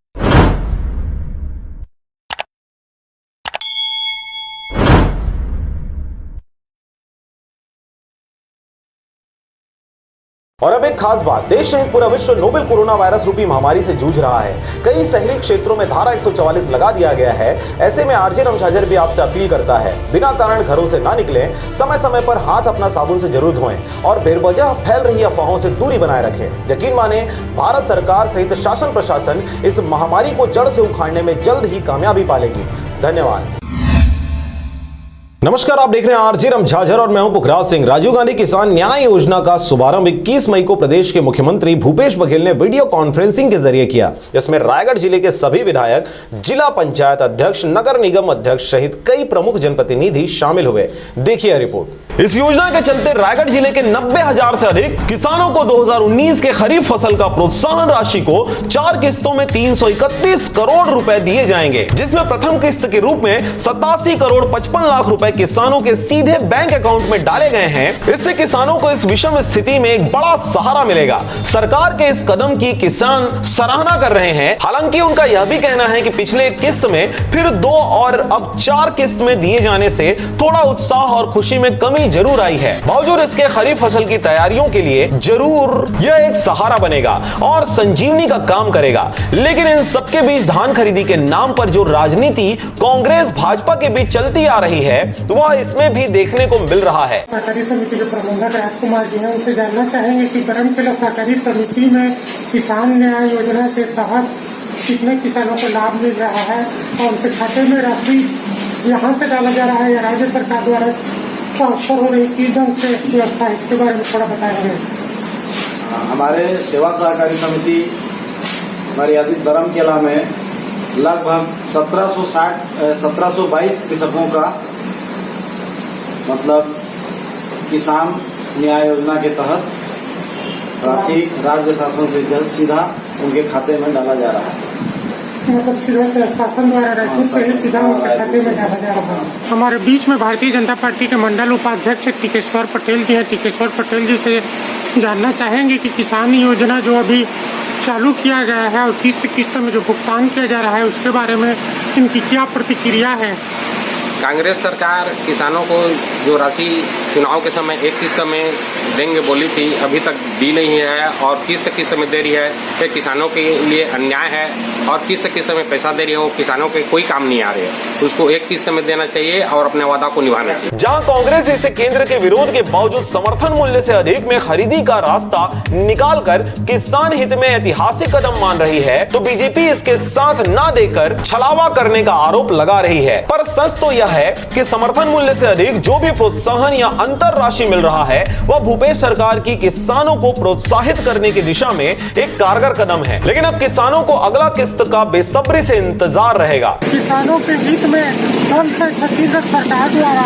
और अब एक खास बात, देश सहित पूरा विश्व नोवेल कोरोना वायरस रूपी महामारी से जूझ रहा है। कई शहरी क्षेत्रों में धारा 144 लगा दिया गया है। ऐसे में आरजे रमझाझर भी आपसे अपील करता है, बिना कारण घरों से ना निकलें, समय समय पर हाथ अपना साबुन से जरूर धोएं और बेवजह फैल रही अफवाहों से दूरी बनाए रखें। यकीन माने, भारत सरकार सहित शासन प्रशासन इस महामारी को जड़ से उखाड़ने में जल्द ही कामयाबी पालेगी। धन्यवाद। नमस्कार, आप देख रहे हैं आरजे रमझाझर और मैं हूं पुखराज सिंह। राजीव गांधी किसान न्याय योजना का शुभारंभ 21 मई को प्रदेश के मुख्यमंत्री भूपेश बघेल ने वीडियो कॉन्फ्रेंसिंग के जरिए किया। इसमें रायगढ़ जिले के सभी विधायक, जिला पंचायत अध्यक्ष, नगर निगम अध्यक्ष सहित कई प्रमुख जनप्रतिनिधि शामिल हुए। देखिए रिपोर्ट। इस योजना के चलते रायगढ़ जिले के 90,000 से अधिक किसानों को 2019 के खरीफ फसल का प्रोत्साहन राशि को 4 किस्तों में 331 करोड़ रुपए दिए जाएंगे, जिसमें प्रथम किस्त के रूप में 87 करोड़ 55 लाख रुपए किसानों के सीधे बैंक अकाउंट में डाले गए हैं। इससे किसानों को इस विषम स्थिति में एक बड़ा सहारा मिलेगा। सरकार के इस कदम की किसान सराहना कर रहे हैं। हालांकि उनका यह भी कहना है कि पिछले किस्त में फिर 2 और अब 4 किस्त में दिए जाने से थोड़ा उत्साह और खुशी में कमी जरूर आई है। बावजूद इसके खरीफ फसल की तैयारियों के लिए जरूर यह एक सहारा बनेगा और संजीवनी का काम करेगा। लेकिन इन सबके बीच धान खरीदी के नाम पर जो राजनीति कांग्रेस भाजपा के बीच चलती आ रही है, वह इसमें भी देखने को मिल रहा है। सहकारी समिति के प्रबंधक राजकुमार जी हैं, उनसे जानना चाहेंगे कि बरमकेला सहकारी समिति में किसान न्याय योजना के तहत कितने किसानों को लाभ मिल रहा है और उनके खाते में राशि यहाँ से डाला जा रहा है या राज्य सरकार द्वारा ट्रांसफर हो रही, किस ढंग से व्यवस्था है, इसके बारे में थोड़ा बताएंगे। हमारे सेवा सहकारी समिति मर्यादित बरमकेला में लगभग 1722 कृषकों का मतलब किसान न्याय योजना के तहत राशि राज्य शासन से जल्द सीधा उनके खाते में डाला जा रहा है। मतलब सीधा शासन द्वारा राशि से सीधा उनके खाते में डाला जा रहा है। हमारे बीच में भारतीय जनता पार्टी के मंडल उपाध्यक्ष टिकेश्वर पटेल जी हैं। टिकेश्वर पटेल जी से जानना चाहेंगे कि किसान योजना जो अभी चालू किया गया है और किस्त में जो भुगतान किया जा रहा है, उसके बारे में इनकी क्या प्रतिक्रिया है। कांग्रेस सरकार किसानों को जो राशि चुनाव के समय एक किस्त में देंगे बोली थी, अभी तक दी नहीं है, और किस्त में दे रही है। ये किसानों के लिए अन्याय है, और किस्त में पैसा दे रही है, वो किसानों के कोई काम नहीं आ रहे हैं। उसको एक किस्त में देना चाहिए और अपने वादा को निभाना चाहिए। जहां कांग्रेस इसे केंद्र के विरोध के बावजूद समर्थन मूल्य से अधिक में खरीदी का रास्ता निकालकर किसान हित में ऐतिहासिक कदम मान रही है, तो बीजेपी इसके साथ ना देकर छलावा करने का आरोप लगा रही है। पर सच तो यह है कि समर्थन मूल्य से अधिक जो भी प्रोत्साहन या अंतर राशि मिल रहा है, वह भूपेश सरकार की किसानों को प्रोत्साहित करने की दिशा में एक कारगर कदम है। लेकिन अब किसानों को अगला किस्त का बेसब्री से इंतजार रहेगा। किसानों के हित में कल से छत्तीसगढ़ सरकार द्वारा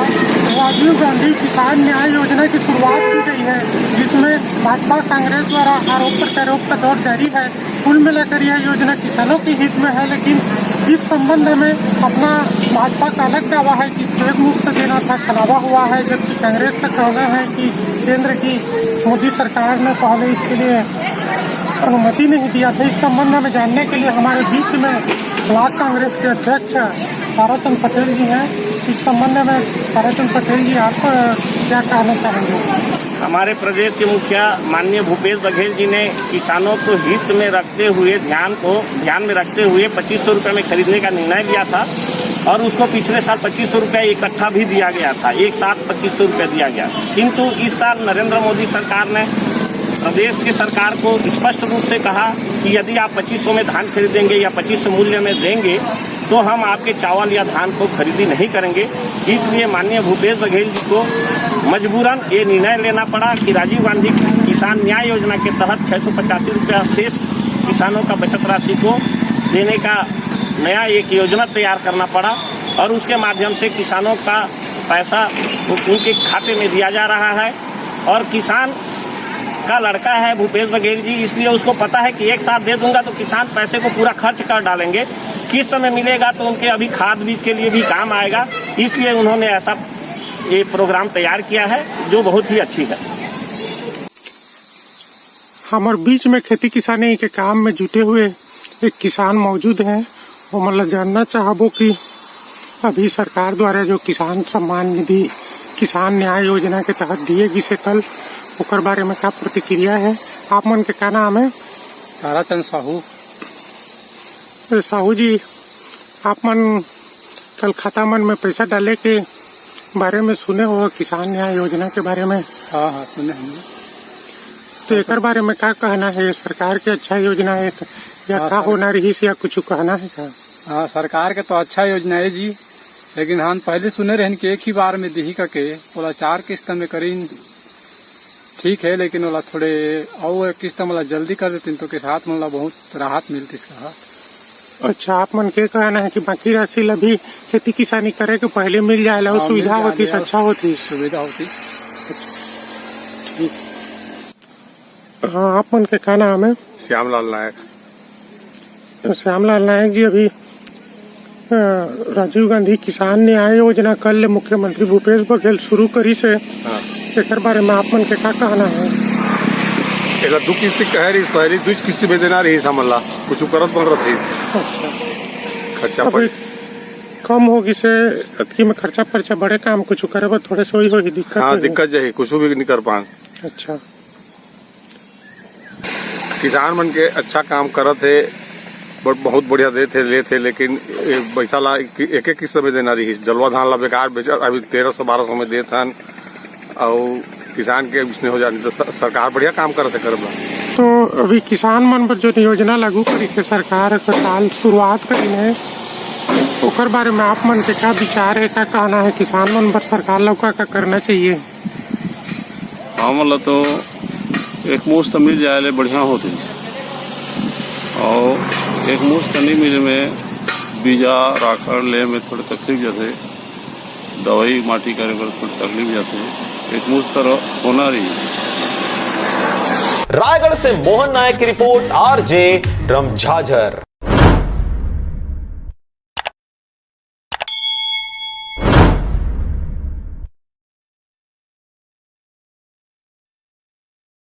राजीव गांधी किसान न्याय योजना की शुरुआत की गई है, जिसमें भाजपा कांग्रेस द्वारा आरोप प्रत्यारोप का दौर जारी है। कुल मिलाकर यह योजना किसानों के हित में है, लेकिन इस संबंध में अपना भाजपा का अलग दावा है कि चेक मुफ्त देना था, छलावा हुआ है, जबकि कांग्रेस का कहना है कि केंद्र की मोदी सरकार ने पहले इसके लिए अनुमति नहीं दिया था। इस संबंध में जानने के लिए हमारे बीच में ब्लॉक कांग्रेस के अध्यक्ष ताराचंद पटेल जी हैं। इस संबंध में ताराचंद पटेल जी, आप क्या कहना चाहेंगे? हमारे प्रदेश के मुखिया माननीय भूपेश बघेल जी ने किसानों को हित में रखते हुए ध्यान में रखते हुए 2500 रुपये में खरीदने का निर्णय लिया था, और उसको पिछले साल 2500 रुपये इकट्ठा भी दिया गया था, एक साथ 2500 रुपये दिया गया। किंतु इस साल नरेंद्र मोदी सरकार ने प्रदेश की सरकार को स्पष्ट रूप से कहा कि यदि आप 2500 में धान खरीदेंगे या 2500 मूल्य में देंगे तो हम आपके चावल या धान को खरीदी नहीं करेंगे। इसलिए माननीय भूपेश बघेल जी को मजबूरन ये निर्णय लेना पड़ा कि राजीव गांधी किसान न्याय योजना के तहत 685 रुपया शेष किसानों का बचत राशि को देने का नया एक योजना तैयार करना पड़ा, और उसके माध्यम से किसानों का पैसा उनके खाते में दिया जा रहा है। और किसान का लड़का है भूपेश बघेल जी, इसलिए उसको पता है कि एक साथ दे दूंगा तो किसान पैसे को पूरा खर्च कर डालेंगे, किस समय मिलेगा तो उनके अभी खाद बीज के लिए भी काम आएगा। इसलिए उन्होंने ऐसा ये प्रोग्राम तैयार किया है जो बहुत ही अच्छी है। हमारे बीच में खेती किसानी के काम में जुटे हुए एक किसान मौजूद हैं। वो मतलब जानना चाहबो कि अभी सरकार द्वारा जो किसान सम्मान निधि किसान न्याय योजना के तहत दिए गई से कल ओकर बारे में क्या प्रतिक्रिया है? आप मन के क्या नाम है? ताराचंद साहू। साहू जी, आप मन कल खाता मन में पैसा डाले के बारे में सुने हो किसान न्याय योजना के बारे में? हाँ सुने हमने। तो एक बारे में क्या कहना है? सरकार की अच्छा योजना है या क्या होना रही या कुछ कहना है क्या? हाँ, सरकार के तो अच्छा योजना है जी, लेकिन हम पहले सुने रहन कि एक ही बार में दी करके बोला 4 किस्त में करीन ठीक है, लेकिन बोला थोड़े और एक किस्त मतलब जल्दी कर देती तो के साथ मतलब बहुत राहत मिलती इसका। अच्छा, आप मन के कहना है कि बाकी राशि अभी खेती किसानी करे के पहले मिल जाए और सुविधा होती, अच्छा होती, सुविधा होती। ठीक। हाँ, आप मन के क्या नाम है? श्यामलाल नायक। श्यामलाल नायक जी, अभी राजीव गांधी किसान न्याय योजना कल मुख्यमंत्री भूपेश बघेल शुरू करी से एक बारे में आप मन के क्या कहना है? एक 2 किस्त कह रही, पहली 2 किस्त में देना रही समझला, कुछ करत बन रही। अच्छा, खर्चा पड़ी कम होगी से अतकी में खर्चा पर्चा बड़े काम कुछ करे पर थोड़े से होगी दिक्कत। हाँ, दिक्कत जाए, कुछ भी नहीं कर पाए। अच्छा, किसान मन के अच्छा काम करत है, बहुत बढ़िया देते लेते, लेकिन पैसा ला एक किस्त में देना रही। जलवा धान ला बेकार बेचा, अभी 1300-1200 में देते हैं, और किसान के इसमें हो जाने तो सरकार बढ़िया काम करते करबला। तो अभी किसान मन पर जो योजना लागू करी से सरकार साल शुरुआत करी है, ओकर बारे में आप मन के क्या विचार है, क्या कहना है? किसान मन पर सरकार लोग क्या करना चाहिए? हाँ, मतलब तो एक मुश्त मिल जाए बढ़िया होती, और एक मुश्त नहीं मिले में बीजा राखड़ ले में थोड़ी तकलीफ जाते, दवाई माटी करे पर थोड़ी तकलीफ जाती है, एक मुश्त होना रही। रायगढ़ से मोहन नायक की रिपोर्ट, आरजे रमझाझर।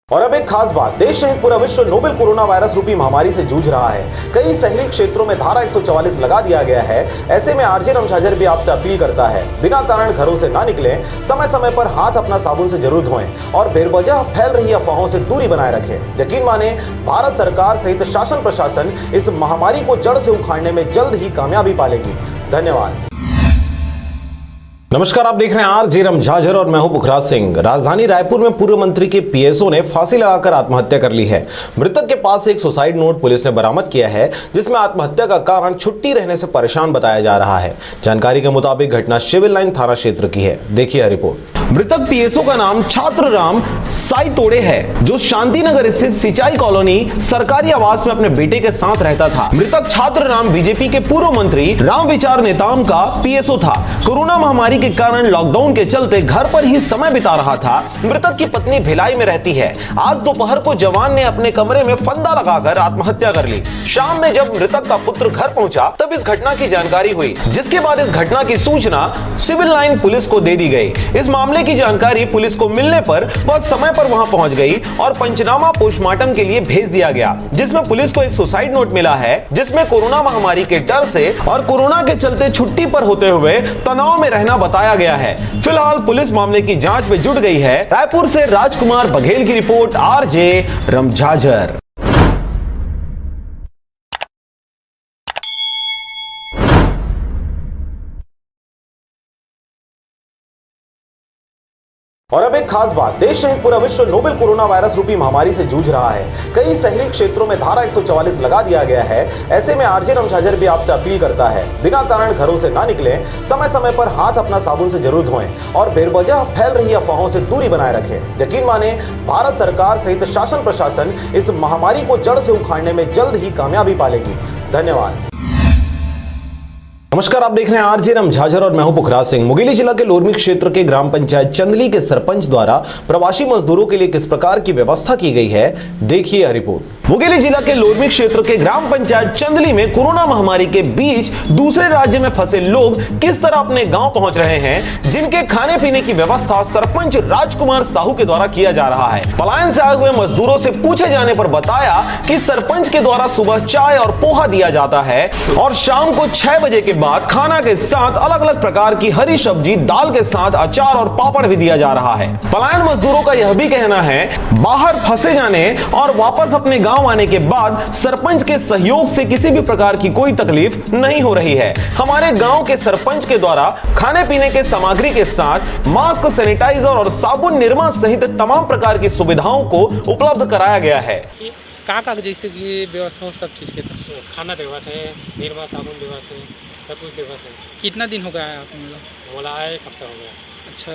और अब एक खास बात, देश सहित पूरा विश्व नोवेल कोरोना वायरस रूपी महामारी से जूझ रहा है। कई शहरी क्षेत्रों में धारा 144 लगा दिया गया है। ऐसे में आरजे रमझाझर भी आपसे अपील करता है, बिना कारण घरों से ना निकलें, समय समय पर हाथ अपना साबुन से जरूर धोएं और बेवजह फैल रही अफवाहों से दूरी बनाए रखें। यकीन माने, भारत सरकार सहित शासन प्रशासन इस महामारी को जड़ से उखाड़ने में जल्द ही कामयाबी पालेगी। धन्यवाद। नमस्कार, आप देख रहे हैं आरजे रमझाझर और मैं हूं पुखराज सिंह। राजधानी रायपुर में पूर्व मंत्री के पीएसओ ने फांसी लगाकर आत्महत्या कर ली है। मृतक के पास से एक सुसाइड नोट पुलिस ने बरामद किया है, जिसमें आत्महत्या का कारण छुट्टी रहने से परेशान बताया जा रहा है। जानकारी के मुताबिक घटना सिविल लाइन थाना क्षेत्र की है। देखिए रिपोर्ट। मृतक पीएसओ का नाम छात्र राम साईतोड़े है, जो शांतिनगर स्थित सिंचाई कॉलोनी सरकारी आवास में अपने बेटे के साथ रहता था। मृतक छात्र राम बीजेपी के पूर्व मंत्री राम विचार नेताम का पीएसओ था। कोरोना महामारी के कारण लॉकडाउन के चलते घर पर ही समय बिता रहा था। मृतक की पत्नी भिलाई में रहती है। आज दोपहर को जवान ने अपने कमरे में फंदा लगाकर आत्महत्या कर ली। शाम में जब मृतक का पुत्र घर पहुंचा, तब इस घटना की जानकारी हुई, जिसके बाद इस घटना की सूचना सिविल लाइन पुलिस को दे दी गई। इस मामले की जानकारी पुलिस को मिलने पर वह समय पर वहां पहुंच गई और पंचनामा पोस्टमार्टम के लिए भेज दिया गया, जिसमें पुलिस को एक सुसाइड नोट मिला है, जिसमें कोरोना महामारी के डर से और कोरोना के चलते छुट्टी पर होते हुए तनाव में रहना बताया गया है। फिलहाल पुलिस मामले की जांच में जुट गई है। रायपुर से राजकुमार बघेल की रिपोर्ट, आरजे रमझाझर। और अब एक खास बात, देश सहित पूरा विश्व नोवेल कोरोना वायरस रूपी महामारी से जूझ रहा है। कई शहरी क्षेत्रों में धारा 144 लगा दिया गया है। ऐसे में आरजे रमझाझर भी आपसे अपील करता है, बिना कारण घरों से ना निकलें, समय समय पर हाथ अपना साबुन से जरूर धोएं और बेवजह फैल रही अफवाहों से दूरी बनाए रखें। यकीन माने, भारत सरकार सहित शासन प्रशासन इस महामारी को जड़ से उखाड़ने में जल्द ही कामयाबी पालेगी। धन्यवाद। नमस्कार, आप देख रहे हैं आरजे रमझाझर और मैं हूं पुखराज सिंह। मुंगेली जिला के लोरमी क्षेत्र के ग्राम पंचायत चंदली के सरपंच द्वारा प्रवासी मजदूरों के लिए किस प्रकार की व्यवस्था की गई है, देखिए यह रिपोर्ट। मुंगेली जिला के लोरमी क्षेत्र के ग्राम पंचायत चंदली में कोरोना महामारी के बीच दूसरे राज्य में फंसे लोग किस तरह अपने गांव पहुंच रहे हैं, जिनके खाने पीने की व्यवस्था सरपंच राजकुमार साहू के द्वारा किया जा रहा है। पलायन से आए हुए मजदूरों से पूछे जाने पर बताया कि सरपंच के द्वारा सुबह चाय और पोहा दिया जाता है और शाम को 6 बजे के बाद खाना के साथ अलग अलग प्रकार की हरी सब्जी, दाल के साथ अचार और पापड़ भी दिया जा रहा है। पलायन मजदूरों का यह भी कहना है, बाहर फंसे जाने और वापस अपने गांव आने के बाद सरपंच के सहयोग से किसी भी प्रकार की कोई तकलीफ नहीं हो रही है। हमारे गांव के सरपंच के द्वारा खाने पीने के सामग्री के साथ मास्क, सैनिटाइजर और साबुन, निरमा सहित तमाम प्रकार की सुविधाओं को उपलब्ध कराया गया है। का जैसे कि व्यवस्था सब चीज के खाना देवाते हैं, निरमा साबुन देवाते हैं, सब कुछ देवाते हैं। कितना दिन हो गया है आप मतलब? बोला है 1 हफ्ता हो गया। अच्छा,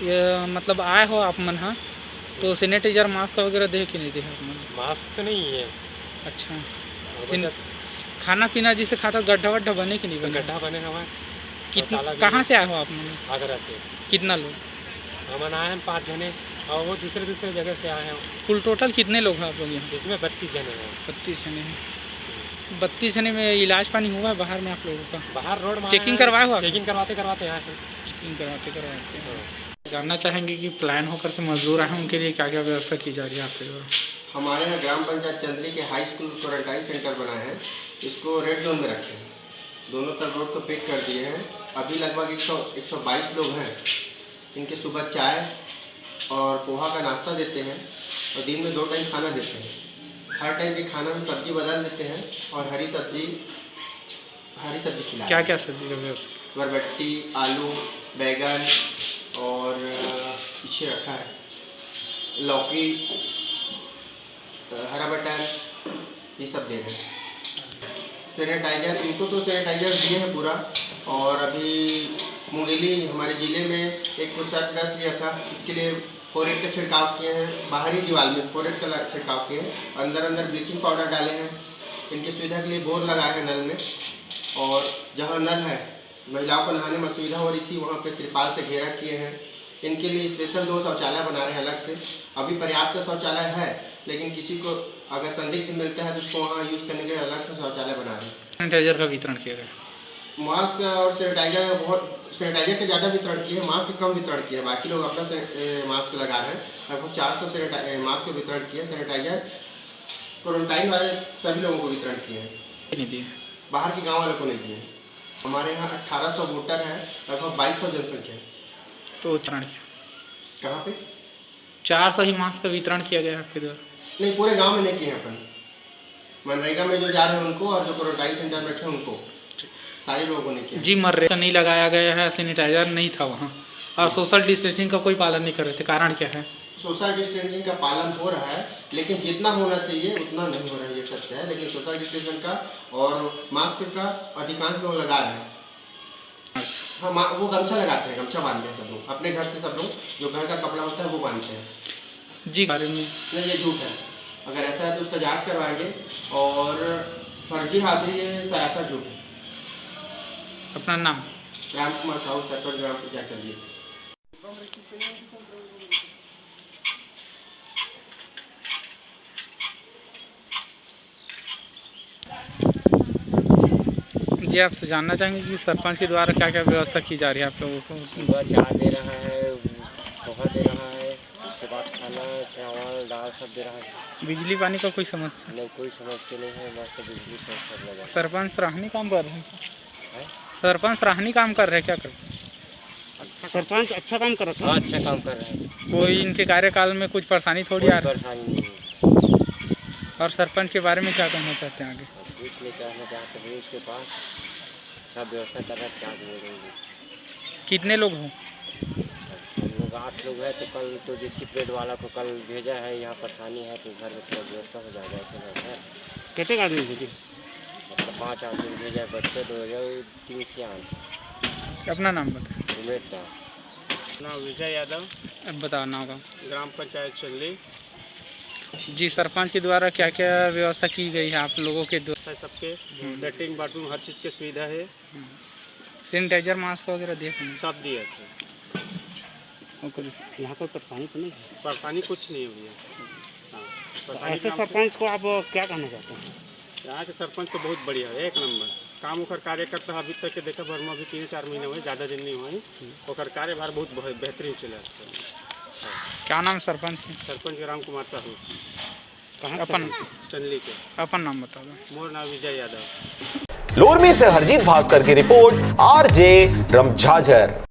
ये मतलब आए हो आप मन? हाँ, तो सैनिटाइजर मास्क वगैरह दे कि नहीं दे? मास्क तो नहीं है। अच्छा, खाना पीना जिसे खाता गड्ढा वड्ढा बने कि नहीं बने? गड्ढा बने हमारे। कितना, कहाँ से आए हो आप? आगरा से। कितना लोग? हम आए हैं 5 जने और वो दूसरे जगह से आए हैं। कुल टोटल कितने लोग हैं आप लोग यहाँ? इसमें 32 जने हैं। 32 जने हैं। 32 जने में इलाज पानी हुआ है बाहर में आप लोगों का? बाहर रोड में चेकिंग करवाए हुआ? चेकिंग करवाते यहाँ से। चेकिंग करवाते जानना चाहेंगे कि प्लान होकर के मजदूर आए हैं, उनके लिए क्या क्या व्यवस्था की जा रही है आपके द्वारा? हमारे यहाँ ग्राम पंचायत चंदली के हाई स्कूल क्वारंटाइन सेंटर बना है, इसको रेड जोन में रखे हैं। दोनों तरफ रोड को पिक कर दिए हैं। अभी लगभग 122 लोग हैं। इनके सुबह चाय और पोहा का नाश्ता देते हैं और दिन में 2 टाइम खाना देते हैं। हर टाइम के खाना में सब्जी बदल देते हैं और हरी सब्जी खिलाते। क्या क्या सब्जी का व्यवस्था? बरबट्टी, आलू, बैगन और पीछे रखा है लौकी, हरा मटर, ये सब दे रहे हैं। सैनिटाइजर, इनको तो सैनिटाइजर दिए हैं पूरा। और अभी मुंगेली हमारे ज़िले में एक तो सरप्लस लिया था, इसके लिए 4-8 का छिड़काव किए हैं। बाहरी दीवार में 4-8 का छिड़काव किए हैं। अंदर ब्लीचिंग पाउडर डाले हैं। इनकी सुविधा के लिए बोर लगाए हैं नल में। और जहाँ नल है, महिलाओं को नहाने में असुविधा हो रही थी, वहाँ पे त्रिपाल से घेरा किए हैं। इनके लिए स्पेशल 2 शौचालय बना रहे हैं अलग से। अभी पर्याप्त शौचालय है, लेकिन किसी को अगर संदिग्ध मिलता है तो उसको वहाँ यूज़ करने के लिए अलग से शौचालय बना रहे हैं। सैनिटाइजर का वितरण किया गया। मास्क और सैनिटाइजर बहुत सैनिटाइजर का ज़्यादा वितरण किए, मास्क कम वितरण किए, बाकी लोग अपना मास्क लगा रहे हैं। लगभग 400 मास्क वितरण किए, सैनिटाइजर क्वारंटाइन वाले सभी लोगों को वितरण किए हैं, नहीं दिए, बाहर के गांव वालों को नहीं दिए। हमारे यहाँ 1800 वोटर हैं, लगभग 2200 जनसंख्या है। तो वितरण कहाँ पे 400 ही मास्क का वितरण किया गया आपके द्वारा? नहीं, पूरे गांव में नहीं किए हैं अपन। मनरेगा में जो जा रहे हैं उनको और जो क्वारंटाइन सेंटर में बैठे हैं उनको, सारे लोगों को नहीं किया। जी मनरेगा नहीं लगाया गया है, सैनिटाइजर नहीं था वहाँ, और सोशल डिस्टेंसिंग का कोई पालन नहीं कर रहे थे, कारण क्या है? सोशल डिस्टेंसिंग का पालन हो रहा है, लेकिन जितना होना चाहिए उतना नहीं हो रहा है, ये सत्य है। लेकिन सोशल डिस्टेंसिंग का और मास्क का अधिकांश लोग लगा रहे हैं। हाँ, वो गमछा लगाते हैं, गमछा बांधते हैं सब लोग, अपने घर से सब लोग जो घर का कपड़ा होता है वो बांधते हैं। जी बारे में नहीं, ये झूठ है। अगर ऐसा है तो उसका जांच करवाएंगे, और फर्जी हाजिरी है, सरासर झूठ है। अपना नाम? राम कुमार साहू, सरपंच ग्राम पंचायत चलिए। जी आपसे जानना चाहेंगे कि सरपंच के द्वारा क्या क्या व्यवस्था की जा रही है आप लोगों को? सुबह चाय दे रहा है, पोहा दे रहा है, उसके बाद खाना, चावल, दाल सब दे रहा है। बिजली पानी का कोई समस्या? नहीं, कोई समस्या नहीं है, बस बिजली सब लगा। सरपंच सराहनीय काम कर रहे हैं? सरपंच सराहनीय काम कर रहे हैं, क्या कर रहे हैं? सरपंच अच्छा काम कर रहा है। अच्छा काम कर रहे हैं। कोई इनके कार्यकाल में कुछ परेशानी थोड़ी आ रही? परेशानी नहीं। और सरपंच के बारे में क्या कहना चाहते हैं आगे? कुछ नहीं कहना चाहते हैं, उसके पास सब व्यवस्था कर रहा है, क्या बोलेंगे। कितने लोग हो? हम लोग 8 लोग हैं। तो कल तो जिसकी पेट वाला को कल भेजा है, यहाँ परेशानी है तो घर में थोड़ा व्यवस्था हो जाएगा, ऐसे रहता है। कितने आदमी भेजे? मतलब 5 आदमी भेजा है, बच्चे 2 सियान। अपना नाम बताएं। उमेश दास। नाम विजय यादव। अब बताओ नाम का। ग्राम पंचायत चल्ली। जी सरपंच के द्वारा क्या क्या व्यवस्था की गई है आप लोगों के द्वारा? सबके लेटरिन बाथरूम हर चीज़ की सुविधा है। सैनिटाइजर मास्क वगैरह दिए थे? सब दिए थे। यहाँ पर परेशानी तो नहीं है? परेशानी कुछ नहीं हुई है। ऐसे सरपंच को आप क्या कहना चाहते हैं? यहाँ के सरपंच तो बहुत बढ़िया है, 1 नंबर काम ओकर कार्यकर्ता अभी तक के देखा भर में अभी 3-4 महीने हुए, ज़्यादा दिन नहीं हुए। ओकर कार्यभार बहुत बेहतरीन चला। क्या नाम सरपंच? सरपंच राम कुमार साहू। कहाँ? अपन चंदली के। अपन नाम बता दो। मोर नाम विजय यादव। लोरमी से हरजीत भास्कर की रिपोर्ट, आरजे रमझाझर।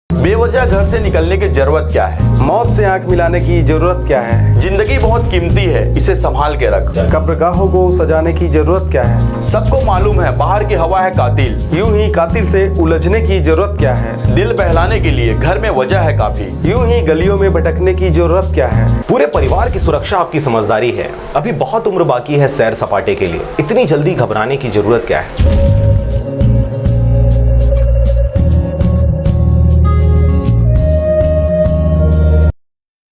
बेवजह घर से निकलने की जरूरत क्या है? मौत से आंख मिलाने की जरूरत क्या है? जिंदगी बहुत कीमती है, इसे संभाल के रख। कब्रगाहों को सजाने की जरूरत क्या है? सबको मालूम है बाहर की हवा है कातिल। यूं ही कातिल से उलझने की जरूरत क्या है? दिल बहलाने के लिए घर में वजह है काफी। यूं ही गलियों में भटकने की जरूरत क्या है? पूरे परिवार की सुरक्षा आपकी समझदारी है। अभी बहुत उम्र बाकी है सैर सपाटे के लिए, इतनी जल्दी घबराने की जरूरत क्या है?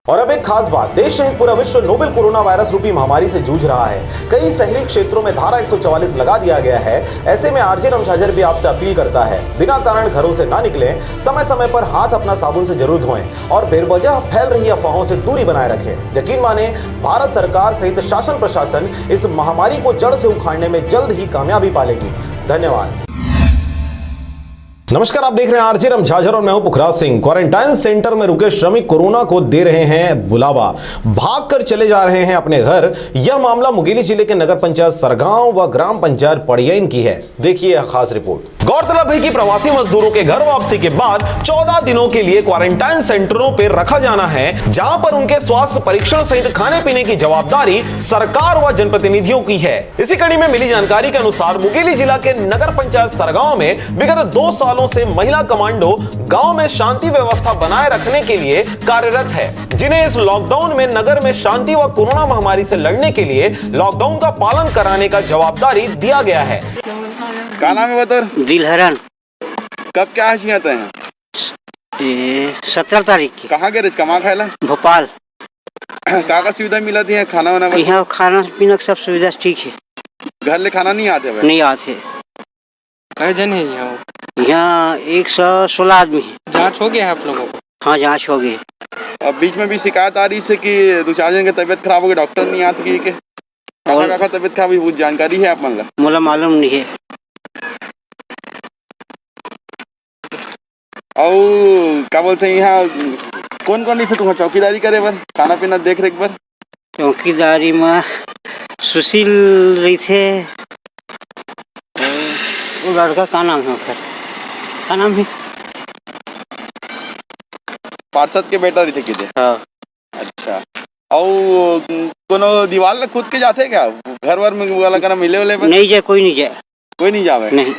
और अब एक खास बात, देश सहित पूरा विश्व नोवेल कोरोना वायरस रूपी महामारी से जूझ रहा है। कई शहरी क्षेत्रों में धारा 144 लगा दिया गया है। ऐसे में आरजे रमझाझर भी आपसे अपील करता है, बिना कारण घरों से ना निकलें, समय समय पर हाथ अपना साबुन से जरूर धोएं और बेवजह फैल रही अफवाहों से दूरी बनाए रखें। यकीन माने, भारत सरकार सहित शासन प्रशासन इस महामारी को जड़ से उखाड़ने में जल्द ही कामयाबी पालेगी। धन्यवाद। नमस्कार, आप देख रहे हैं आरजे रमझाझर और मैं हूं पुखराज सिंह। क्वारंटाइन सेंटर में रुके श्रमिक कोरोना को दे रहे हैं बुलावा, भागकर चले जा रहे हैं अपने घर। यह मामला मुंगेली जिले के नगर पंचायत सरगांव व ग्राम पंचायत पड़ियन की है। देखिए यह खास रिपोर्ट। गौरतलब है कि प्रवासी मजदूरों के घर वापसी के बाद 14 दिनों के लिए क्वारंटाइन सेंटरों पर रखा जाना है, जहां पर उनके स्वास्थ्य परीक्षण सहित खाने पीने की जवाबदारी सरकार व जनप्रतिनिधियों की है। इसी कड़ी में मिली जानकारी के अनुसार मुंगेली जिला के नगर पंचायत सरगांव में विगत 2 सालों से महिला कमांडो गांव में शांति व्यवस्था बनाए रखने के लिए कार्यरत है, जिन्हें इस लॉकडाउन में नगर में शांति व कोरोना महामारी से लड़ने के लिए लॉकडाउन का पालन कराने का जवाबदारी दिया गया है। क्या नाम है बतर? दिलहरन। कब क्या हैसियत है? 17 तारीख की। कहाँ गए? कमा खाएला? भोपाल। का सुविधा मिला थी? खाना वाना? यहाँ खाना पीना सब सुविधा ठीक है। घर ले खाना नहीं आते? नहीं आते। कई जन है यहाँ? यहाँ 116 आदमी है। जांच हो गया है आप लोगों को? हाँ, जांच हो गई। अब बीच में भी शिकायत आ रही है कि 2-4 जन की तबीयत खराब हो गई, डॉक्टर नहीं आती के काका तबीयत खराब हुई, जानकारी है आप मन ला? मोला मालूम नहीं है। और क्या बोलते हैं यहाँ कौन कौन नहीं थे तुम्हारा चौकीदारी करे बर, खाना पीना देख रेख बर? चौकीदारी में सुशील रही थे, वो लड़का का नाम है फिर, का नाम है पार्षद के बेटा रही थे किधर? हाँ। अच्छा, और कोनो दीवार ला कूद के जाते क्या घर वर में वाला करना मिले वाले? नहीं जाए, कोई नहीं जाए, कोई नहीं जावे? नहीं।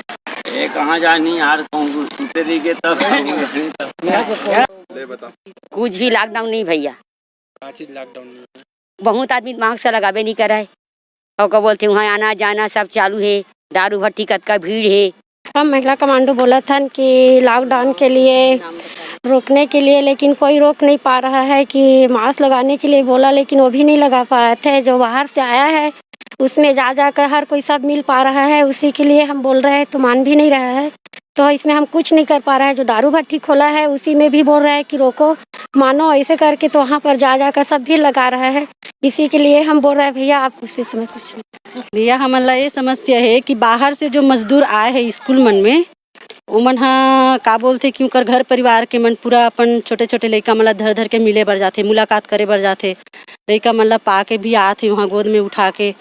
ये कहाँ जानी यार, सूते रह गए तब। ले बता। कुछ भी लॉकडाउन नहीं भैया, चीज लॉकडाउन नहीं, बहुत आदमी मास्क से लगावे नहीं कराए और क्या बोलते वहाँ आना जाना सब चालू है, दारू भट्टी का भीड़ है। हम महिला कमांडो बोला था कि लॉकडाउन के लिए रोकने के लिए, लेकिन कोई रोक नहीं पा रहा है कि मास्क लगाने के लिए बोला, लेकिन वो भी नहीं लगा पाए थे। जो बाहर से आया है उसमें जा कर हर कोई सब मिल पा रहा है, उसी के लिए हम बोल रहे हैं तो मान भी नहीं रहा है, तो इसमें हम कुछ नहीं कर पा रहे हैं। जो दारू भट्टी खोला है उसी में भी बोल रहा है कि रोको मानो, ऐसे करके तो वहाँ पर जा कर सब भी लगा रहा है। इसी के लिए हम बोल रहे हैं भैया आप उसी समय कुछ नहीं। भैया हमारा ये समस्या है कि बाहर से जो मजदूर आए हैं स्कूल मन में, वो मन हाँ का बोलते कि उनकर घर परिवार के मन पूरा अपन छोटे छोटे लड़का मन ला धर धर के मिले बर जाते, मुलाकात करे बर जाते, लड़का मन ला पा के भी आते वहाँ गोद में उठा के,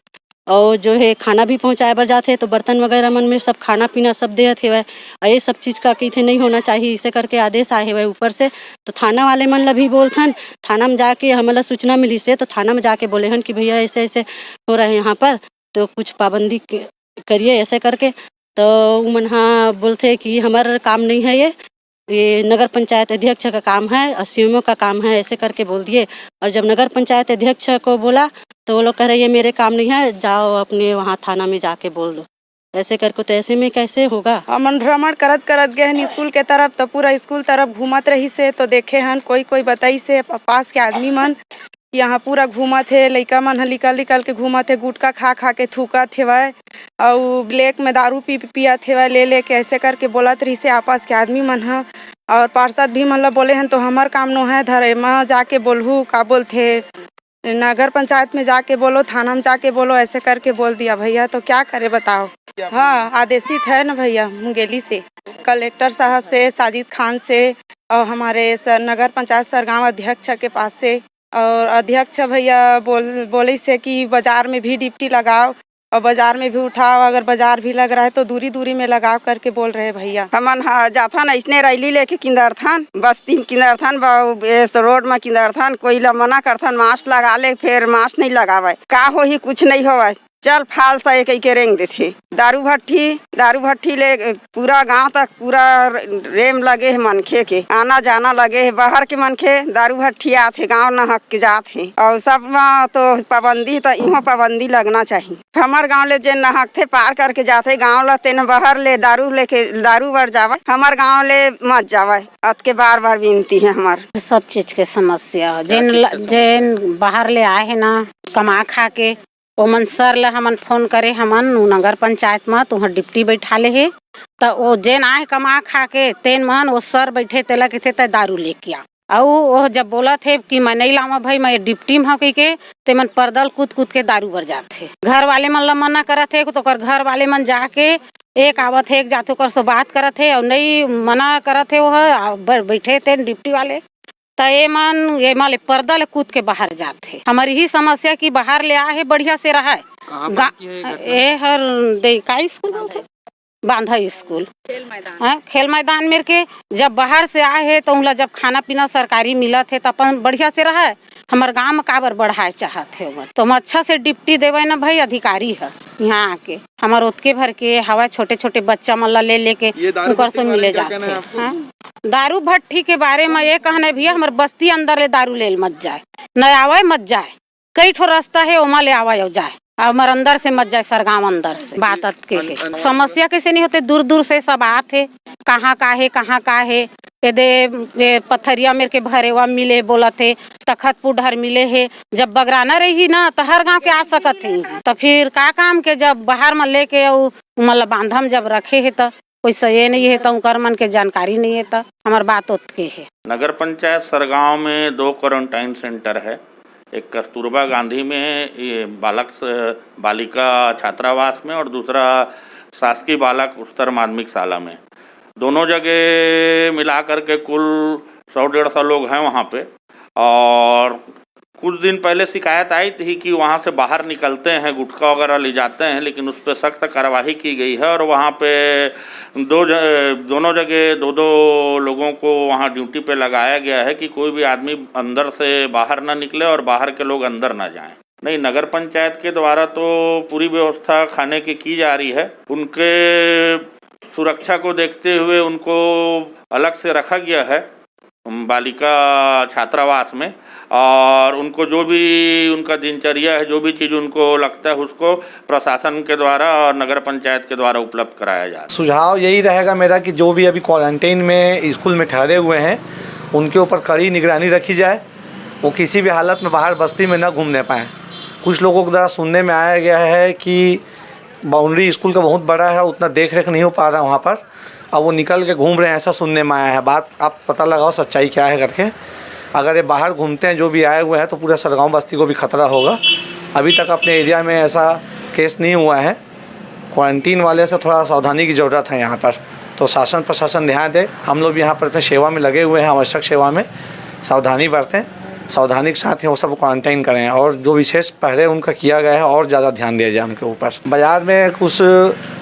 और जो है खाना भी पहुँचाए बर जाते, तो बर्तन वगैरह मन में सब खाना पीना सब देते हुए, ये सब चीज़ का कहते नहीं होना चाहिए, इसे करके आदेश आए हुए ऊपर से। तो थाना वाले मन ला भी बोलथन, थाना में जाके हमारा सूचना मिली से, तो थाना में जाके बोले हन कि भैया ऐसे ऐसे हो रहे हैं यहाँ पर, तो कुछ पाबंदी करिए ऐसे करके। तो मन हाँ बोलते कि हमारा काम नहीं है, ये नगर पंचायत अध्यक्ष का काम है और सीएमओ का काम है, ऐसे करके बोल दिए। और जब नगर पंचायत अध्यक्ष को बोला तो वो लोग कह रहे ये मेरे काम नहीं है, जाओ अपने वहाँ थाना में जाके बोल दो, ऐसे करके। तो ऐसे में कैसे होगा? हमन भ्रमण करत करत गए हन स्कूल के तरफ, तो पूरा स्कूल तरफ घूमत रही से, तो देखे हन कोई बताई से पास के आदमी मन यहाँ पूरा घूमत है, लइका मन निकल के घूमत है, गुटखा खा के थूकत है वह, और ब्लैक में दारू पियत है वह ले के, ऐसे करके बोलत रही से आपस के आदमी मन है। और पार्षद भी मतलब बोले हैं तो हमार काम नो है, धरे में जाके बोलहू का बोलते नगर पंचायत में जाके बोलो, थाना में जाके बोलो, ऐसे करके बोल दिया भैया। तो क्या करे बताओ? हाँ आदेशित है ना भैया मुंगेली से, कलेक्टर साहब से, साजिद खान से, और हमारे नगर पंचायत सरगांव अध्यक्ष के पास से, और अध्यक्ष भैया बोले से कि बाजार में भी डिप्टी लगाओ और बाजार में भी उठाओ, अगर बाजार भी लग रहा है तो दूरी में लगाओ करके बोल रहे भैया। हमन जाथन ऐसने रैली लेके किंदरथन बस्ती में किंदरथन रोड में किंदरथन, कोई ला मना करथन मास्क लगा ले, फिर मास्क नहीं लगावे, का हो ही कुछ नहीं होवे, चल फाल सा एक के रेंग देथे। दारू भट्टी ले पूरा गांव तक पूरा रेम लगे है मनखे के, आना जाना लगे है, बाहर के मनखे दारू भट्टी आते गांव न हक के जात है, और सब में तो पाबंदी, तो इहो पाबंदी लगना चाहिए। हमार गांव ले जे नहक थे पार करके जाते गांव ला, तेन बाहर ले दारू बर जावे, हमार गांव ले मत जावे, अत के बार विनती है हमार। सब चीज के समस्या जिन बाहर ले आए है ना कमा खा के, वो मन सर ले हमन फोन करे, हमन नगर पंचायत में तुहर डिप्टी बैठा ले है, तो वो जेन आए कमा खा के तेन मन वो सर बैठे तेला कहते ते दारू लेके आ, और वो जब बोला थे कि मैं नहीं लावा भाई मैं डिप्टी में हो के, ते मन परदल कूद के दारू बर जाते। घर वाले मन ला मना करत है तो घर वाले मन जाके एक आवत है एक जाते कर सो बात करत है, और नहीं मना करत है वो बैठे थे डिप्टी वाले, तो ये माले पर्दा ले कूद के बाहर जाते। हमारी ही समस्या कि बाहर ले आए बढ़िया से रहा है, ये हर का स्कूल बोलते बांधा स्कूल खेल मैदान मेरे के, जब बाहर से आए है तो उनला जब खाना पीना सरकारी मिला थे तो अपन बढ़िया से रहा है। हमारे गांव में काबर बढ़ाए चाहते हो तो हम अच्छा से डिप्टी देवे ना भाई, अधिकारी है यहाँ आके हमारे उतके भर के हवा छोटे छोटे बच्चा मल्ला ले के उनकर से मिले जाते। दारू भट्टी के बारे में ये कहना भी हमारे बस्ती अंदर ले दारू ले मत जाए, न आवे मत जाए, कई ठो रास्ता है ओमा ले आवे जाए, हमारे अंदर से मत जाए, सरगांव अंदर से बात के है। समस्या कैसे नहीं होते, दूर दूर से सब आते, कहाँ का है ये पथरिया मेरे के भरेवा मिले बोला थे, तखतपुर ढर मिले है, जब बगराना रही ना तो हर गांव के आ सकत है, तो फिर का काम के जब बाहर में लेके मतलब बांधा में जब रखे है तो कोई सही नहीं है तो उनकर मन के जानकारी नहीं है तो हमार बात होत के है। नगर पंचायत सरगांव में 2 क्वारंटाइन सेंटर है। एक कस्तूरबा गांधी में ये बालिका छात्रावास में और दूसरा शासकीय बालक उच्चतर माध्यमिक शाला में। दोनों जगह मिला करके कुल 100-150 लोग हैं वहाँ पे। और कुछ दिन पहले शिकायत आई थी कि वहाँ से बाहर निकलते हैं, गुटखा वगैरह ले जाते हैं, लेकिन उस पर सख्त कार्रवाई की गई है और वहाँ पे दोनों जगह 2-2 लोगों को वहाँ ड्यूटी पे लगाया गया है कि कोई भी आदमी अंदर से बाहर ना निकले और बाहर के लोग अंदर ना जाएं। नहीं, नगर पंचायत के द्वारा तो पूरी व्यवस्था खाने की जा रही है। उनके सुरक्षा को देखते हुए उनको अलग से रखा गया है बालिका छात्रावास में, और उनको जो भी उनका दिनचर्या है, जो भी चीज़ उनको लगता है उसको प्रशासन के द्वारा और नगर पंचायत के द्वारा उपलब्ध कराया जाए। सुझाव यही रहेगा मेरा कि जो भी अभी क्वारंटाइन में स्कूल में ठहरे हुए हैं उनके ऊपर कड़ी निगरानी रखी जाए, वो किसी भी हालत में बाहर बस्ती में न घूमने पाएँ। कुछ लोगों के द्वारा सुनने में आया गया है कि बाउंड्री स्कूल का बहुत बड़ा है, उतना देख रेख नहीं हो पा रहा वहाँ पर, अब वो निकल के घूम रहे हैं, ऐसा सुनने में आया है। बात आप पता लगाओ सच्चाई क्या है करके। अगर ये बाहर घूमते हैं जो भी आए हुए हैं तो पूरा सरगांव बस्ती को भी खतरा होगा। अभी तक अपने एरिया में ऐसा केस नहीं हुआ है। क्वारंटीन वाले से थोड़ा सावधानी की ज़रूरत है यहाँ पर, तो शासन प्रशासन ध्यान दे। हम लोग यहाँ पर अपने सेवा में लगे हुए हैं, आवश्यक सेवा में सावधानी बरतें, सावधानी के साथ ही वो सब क्वारंटाइन करें और जो विशेष पहले उनका किया गया है और ज़्यादा ध्यान दिया जाए उनके ऊपर। बाज़ार में कुछ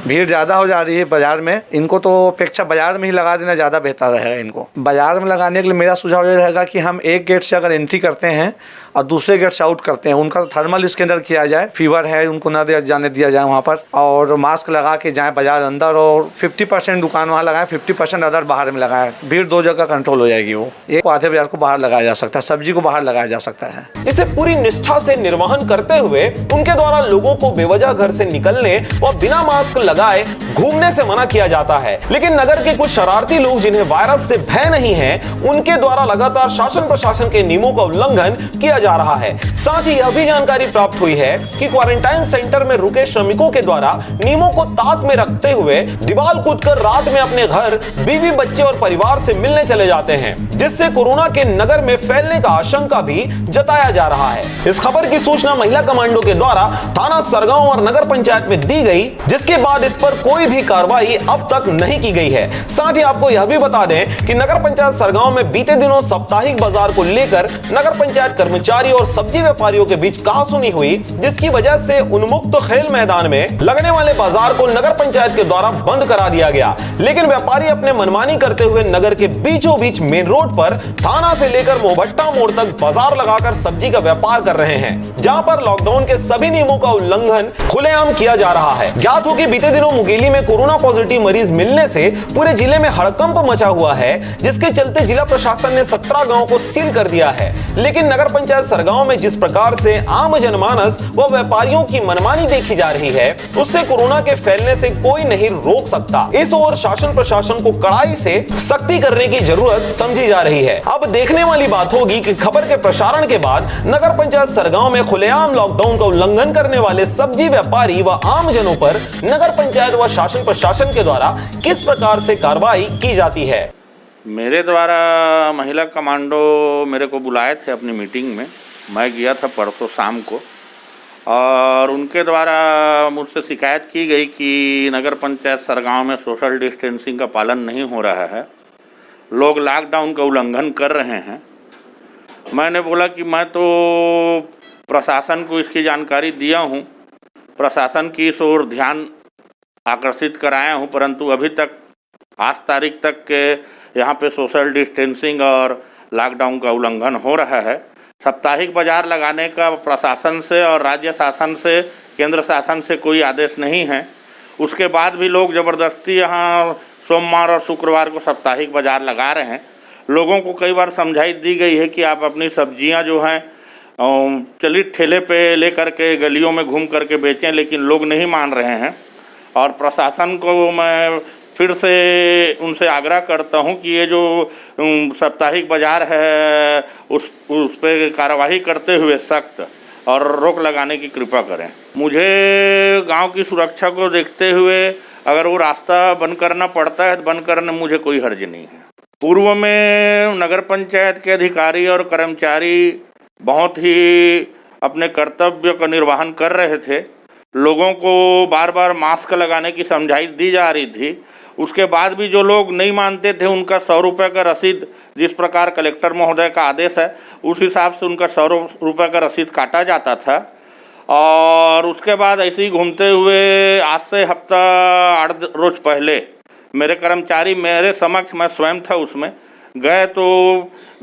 भीड़ ज़्यादा हो जा रही है बाज़ार में, इनको तो अपेक्षा बाज़ार में ही लगा देना ज़्यादा बेहतर रहेगा। इनको बाज़ार में लगाने के लिए मेरा सुझाव ये रहेगा कि हम एक गेट से अगर एंट्री करते हैं और दूसरे गेट से आउट करते हैं, उनका थर्मल स्कैनर किया जाए, फीवर है उनको ना जाने दिया जाए वहाँ पर, और मास्क लगा के जाएँ बाज़ार अंदर, और 50% दुकान वहाँ लगाएं, 50% अदर बाहर में लगाएं। भीड़ 2 जगह कंट्रोल हो जाएगी। वो एक आधे बाजार को बाहर लगाया जा सकता है, सब्जी को बाहर लगाया जा सकता है। इसे पूरी निष्ठा से निर्वहन करते हुए उनके द्वारा लोगों को बेवजह घर से निकलने और बिना मास्क लगाए घूमने से मना किया जाता है। लेकिन नगर के कुछ शरारती लोग जिन्हें वायरस से भय नहीं है, उनके द्वारा लगातार शासन प्रशासन के नियमों का उल्लंघन किया जा रहा है। साथ ही यह भी जानकारी प्राप्त हुई है कि क्वारंटाइन सेंटर में रुके श्रमिकों के द्वारा नियमों को ताक में रखते हुए दीवार कूदकर रात में अपने घर बीवी बच्चे और परिवार से मिलने चले जाते हैं, जिससे कोरोना के नगर में फैलने का आशंका भी जताया जा रहा है। इस खबर की सूचना महिला कमांडो के द्वारा थाना सरगांव और नगर पंचायत में दी गई, जिसके बाद इस पर कोई भी कार्रवाई अब तक नहीं की गई है। साथ ही आपको यह भी बता दें कि नगर पंचायत सरगांव में बीते दिनों साप्ताहिक बाजार को लेकर नगर पंचायत कर्मचारी और सब्जी व्यापारियों के बीच कहासुनी हुई, जिसकी वजह से उन्मुक्त खेल मैदान में लगने वाले बाजार को नगर पंचायत के द्वारा बंद करा दिया गया। लेकिन व्यापारी अपने मनमानी करते हुए नगर के बीचों बीच मेन रोड पर थाना से लेकर मोहभट्टा मोड़ तक बाजार लगाकर सब्जी का व्यापार कर रहे हैं, जहां पर लॉकडाउन के सभी नियमों का उल्लंघन खुलेआम किया जा रहा है। ज्ञात हो कि बीते दिनों मुंगेली में कोरोना पॉजिटिव मरीज मिलने से पूरे जिले में हड़कंप मचा हुआ है, जिसके चलते जिला प्रशासन ने 17 गांव को सील कर दिया है। लेकिन नगर पंचायत सरगांव में जिस प्रकार से आम जनमानस व व्यापारियों की मनमानी देखी जा रही है, उससे कोरोना के फैलने से कोई नहीं रोक सकता। इस ओर शासन प्रशासन को कड़ाई से सख्ती करने की जरूरत समझी जा रही है। अब देखने वाली बात होगी कि खबर के प्रसारण के बाद नगर पंचायत सरगांव में खुलेआम लॉकडाउन का उल्लंघन करने वाले सब्जी व्यापारी व आम जनों पर नगर पंचायत व शासन प्रशासन के द्वारा किस प्रकार से कार्रवाई की जाती है। मेरे द्वारा महिला कमांडो मेरे को बुलाए थे अपनी मीटिंग में, मैं गया था परसों शाम को, और उनके द्वारा मुझसे शिकायत की गई कि नगर पंचायत सरगांव में सोशल डिस्टेंसिंग का पालन नहीं हो रहा है, लोग लॉकडाउन का उल्लंघन कर रहे हैं। मैंने बोला कि मैं तो प्रशासन को इसकी जानकारी दिया हूँ, प्रशासन की इस ओर ध्यान आकर्षित कराया हूँ, परंतु अभी तक आज तारीख तक के यहाँ पे सोशल डिस्टेंसिंग और लॉकडाउन का उल्लंघन हो रहा है। साप्ताहिक बाजार लगाने का प्रशासन से और राज्य शासन से, केंद्र शासन से कोई आदेश नहीं है। उसके बाद भी लोग ज़बरदस्ती यहाँ सोमवार और शुक्रवार को साप्ताहिक बाजार लगा रहे हैं। लोगों को कई बार समझाई दी गई है कि आप अपनी सब्जियां जो हैं चलित ठेले पे ले करके गलियों में घूम करके बेचें, लेकिन लोग नहीं मान रहे हैं। और प्रशासन को मैं फिर से उनसे आग्रह करता हूं कि ये जो साप्ताहिक बाजार है उस पर कार्रवाई करते हुए सख्त और रोक लगाने की कृपा करें। मुझे गांव की सुरक्षा को देखते हुए अगर वो रास्ता बंद करना पड़ता है तो बंद करने में मुझे कोई हर्ज नहीं है। पूर्व में नगर पंचायत के अधिकारी और कर्मचारी बहुत ही अपने कर्तव्य का निर्वहन कर रहे थे। लोगों को बार बार मास्क लगाने की समझाइश दी जा रही थी। उसके बाद भी जो लोग नहीं मानते थे उनका 100 रुपये का रसीद, जिस प्रकार कलेक्टर महोदय का आदेश है उस हिसाब से उनका 100 रुपये का रसीद काटा जाता था। और उसके बाद ऐसे ही घूमते हुए आज से हफ्ता 8 रोज पहले मेरे कर्मचारी मेरे समक्ष, मैं स्वयं था उसमें, गए तो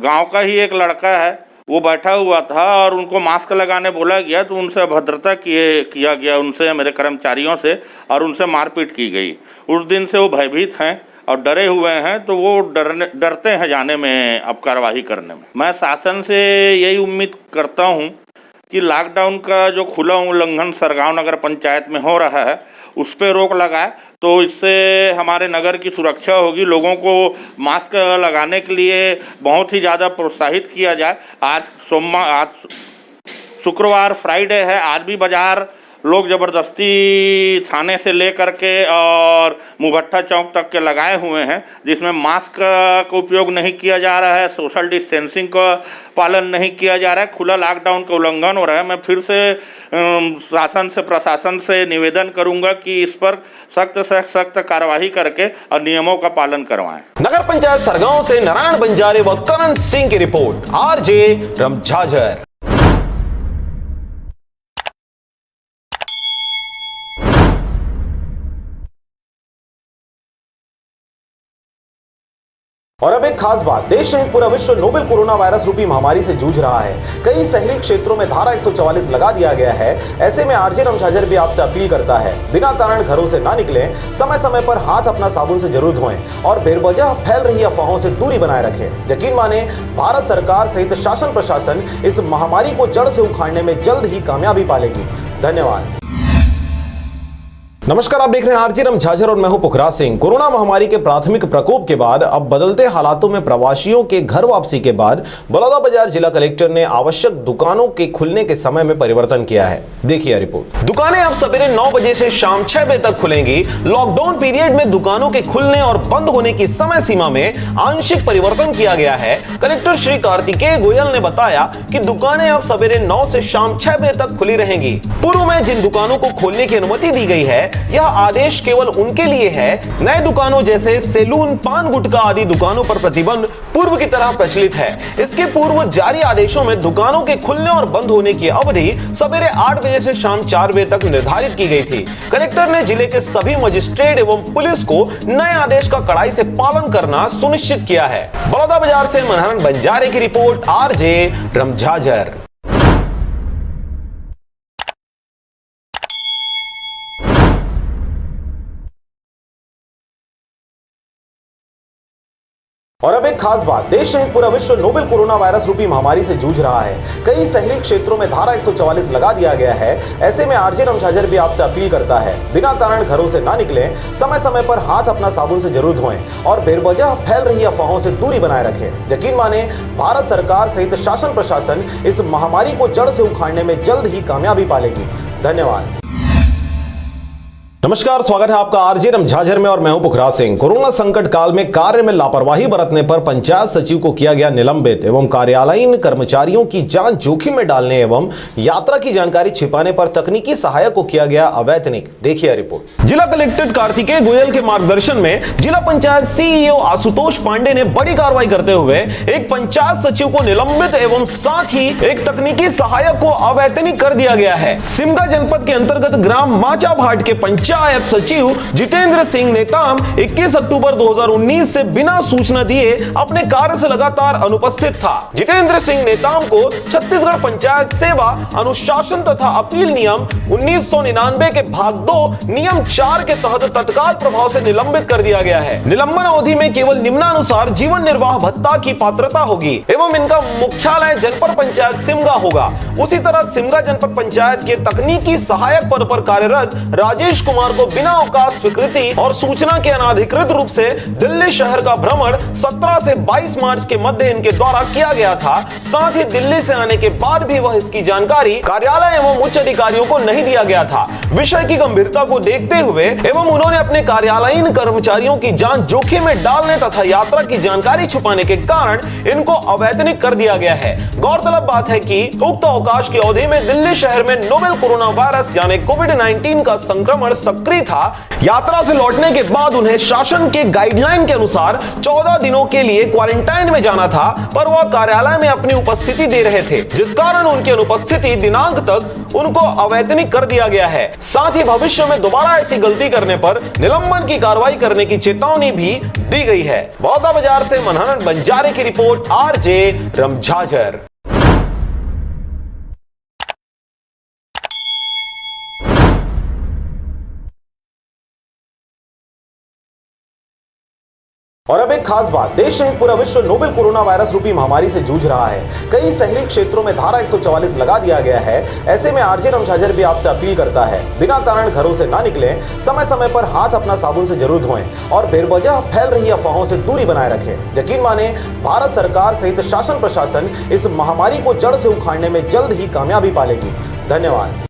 गांव का ही एक लड़का है वो बैठा हुआ था और उनको मास्क लगाने बोला गया तो उनसे अभद्रता किया गया, उनसे, मेरे कर्मचारियों से, और उनसे मारपीट की गई। उस दिन से वो भयभीत हैं और डरे हुए हैं, तो वो डरते हैं जाने में, अब कार्रवाई करने में। मैं शासन से यही उम्मीद करता हूँ कि लॉकडाउन का जो खुला उल्लंघन सरगांव नगर पंचायत में हो रहा है उस पर रोक लगाए, तो इससे हमारे नगर की सुरक्षा होगी। लोगों को मास्क लगाने के लिए बहुत ही ज़्यादा प्रोत्साहित किया जाए। आज शुक्रवार फ्राइडे है, आज भी बाज़ार लोग ज़बरदस्ती थाने से ले करके और मुभट्टा चौक तक के लगाए हुए हैं, जिसमें मास्क का उपयोग नहीं किया जा रहा है, सोशल डिस्टेंसिंग का पालन नहीं किया जा रहा है, खुला लॉकडाउन का उल्लंघन हो रहा है। मैं फिर से शासन से, प्रशासन से निवेदन करूंगा कि इस पर सख्त से सख्त कार्रवाई करके और नियमों का पालन करवाएं। नगर पंचायत सरगांव से नारायण बंजारे व करण सिंह की रिपोर्ट, आरजे रमझाझर। और अब एक खास बात, देश सहित पूरा विश्व नोवेल कोरोना वायरस रूपी महामारी से जूझ रहा है। कई शहरी क्षेत्रों में धारा 144 लगा दिया गया है। ऐसे में आरजे रमझाझर भी आपसे अपील करता है, बिना कारण घरों से ना निकलें, समय समय पर हाथ अपना साबुन से जरूर धोएं और बेवजह फैल रही अफवाहों से दूरी बनाए रखें। यकीन माने, भारत सरकार सहित शासन प्रशासन इस महामारी को जड़ से उखाड़ने में जल्द ही कामयाबी पालेगी। धन्यवाद। नमस्कार, आप देख रहे हैं आरजे रमझाझर और मैं हूं पुखराज सिंह। कोरोना महामारी के प्राथमिक प्रकोप के बाद अब बदलते हालातों में प्रवासियों के घर वापसी के बाद बलौदाबाजार जिला कलेक्टर ने आवश्यक दुकानों के खुलने के समय में परिवर्तन किया है। देखिए रिपोर्ट। दुकानें अब सवेरे 9 बजे से शाम 6 बजे तक खुलेंगी। लॉकडाउन पीरियड में दुकानों के खुलने और बंद होने की समय सीमा में आंशिक परिवर्तन किया गया है। कलेक्टर श्री कार्तिकेय गोयल ने बताया कि दुकानें अब सवेरे 9 से शाम 6 बजे तक खुली रहेंगी। पूर्व में जिन दुकानों को खोलने की अनुमति दी गई है, यह आदेश केवल उनके लिए है। नए दुकानों जैसे सैलून, पान गुटखा आदि दुकानों पर प्रतिबंध पूर्व की तरह प्रचलित है। इसके पूर्व जारी आदेशों में दुकानों के खुलने और बंद होने की अवधि सवेरे 8 बजे से शाम 4 बजे तक निर्धारित की गई थी। कलेक्टर ने जिले के सभी मजिस्ट्रेट एवं पुलिस को नए आदेश का कड़ाई से पालन करना सुनिश्चित किया है। बलौदाबाजार से नारायण बंजारे की रिपोर्ट, आरजे रमझाझर। और अब एक खास बात, देश सहित पूरा विश्व नोवेल कोरोना वायरस रूपी महामारी से जूझ रहा है। कई शहरी क्षेत्रों में धारा 144 लगा दिया गया है। ऐसे में आरजे रमझाझर भी आपसे अपील करता है, बिना कारण घरों से ना निकलें, समय समय पर हाथ अपना साबुन से जरूर धोएं और बेवजह फैल रही अफवाहों से दूरी बनाए रखें। यकीन माने, भारत सरकार सहित शासन प्रशासन इस महामारी को जड़ से उखाड़ने में जल्द ही कामयाबी पालेगी। धन्यवाद। नमस्कार, स्वागत है आपका आरजे रमझाझर में और मैं हूं पुखराज सिंह। कोरोना संकट काल में कार्य में लापरवाही बरतने पर पंचायत सचिव को किया गया निलंबित एवं कार्यालयीन कर्मचारियों की जान जोखिम में डालने एवं यात्रा की जानकारी छिपाने पर तकनीकी सहायक को किया गया अवैतनिक। देखिए रिपोर्ट। जिला कलेक्टर कार्तिकेय गोयल के मार्गदर्शन में जिला पंचायत सीईओ आशुतोष पांडे ने बड़ी कार्रवाई करते हुए एक पंचायत सचिव को निलंबित एवं साथ ही एक तकनीकी सहायक को अवैतनिक कर दिया गया है। सिमगा जनपद के अंतर्गत ग्राम माचा भाट के पंचायत सचिव जितेंद्र सिंह नेताम 21 अक्टूबर 2019 से बिना सूचना दिए अपने कार्य से लगातार अनुपस्थित था। जितेंद्र सिंह नेताम को छत्तीसगढ़ पंचायत सेवा अनुशासन तथा अपील नियम 1999 के भाग 2 नियम 4 के तहत तत्काल प्रभाव से निलंबित कर दिया गया है। निलंबन अवधि में केवल निम्नानुसार जीवन निर्वाह भत्ता की पात्रता होगी एवं इनका मुख्यालय जनपद पंचायत सिमगा होगा। उसी तरह सिमगा जनपद पंचायत के तकनीकी सहायक पद पर कार्यरत राजेश कुमार कुमार को बिना अवकाश स्वीकृति और सूचना के अनाधिकृत रूप से दिल्ली शहर का भ्रमण 17 से 22 मार्च के मध्य इनके द्वारा किया गया था। साथ ही दिल्ली से आने के बाद भी वह इसकी जानकारी कार्यालय एवं उच्च अधिकारियों को नहीं दिया गया था। विषय की गंभीरता को देखते हुए एवं उन्होंने अपने कार्यालयीन कर्मचारियों की जान जोखिम में डालने तथा यात्रा की जानकारी छुपाने के कारण इनको अवैतनिक कर दिया गया है। गौरतलब बात है कि उक्त अवकाश की अवधि में दिल्ली शहर में नोवेल कोरोना वायरस यानी कोविड-19 का संक्रमण सक्रिय था। यात्रा से लौटने के बाद उन्हें शासन के गाइडलाइन के अनुसार 14 दिनों के लिए क्वारंटाइन में जाना था, पर वह कार्यालय में अपनी उपस्थिति दे रहे थे, जिस कारण उनकी अनुपस्थिति दिनांक तक उनको अवैतनिक कर दिया गया है। साथ ही भविष्य में दोबारा ऐसी गलती करने पर निलंबन की कार्रवाई करने की चेतावनी भी दी गई है। बड़ौदा बाजार से मनहरन बंजारे की रिपोर्ट, आरजे रमझाझर। और अब एक खास बात, देश सहित पूरा विश्व नोवेल कोरोना वायरस रूपी महामारी से जूझ रहा है। कई शहरी क्षेत्रों में धारा 144 लगा दिया गया है। ऐसे में आरजे रमझाझर भी आपसे अपील करता है, बिना कारण घरों से ना निकलें, समय समय पर हाथ अपना साबुन से जरूर धोएं और बेवजह फैल रही अफवाहों से दूरी बनाए रखें। यकीन माने, भारत सरकार सहित शासन प्रशासन इस महामारी को जड़ से उखाड़ने में जल्द ही कामयाबी पालेगी। धन्यवाद।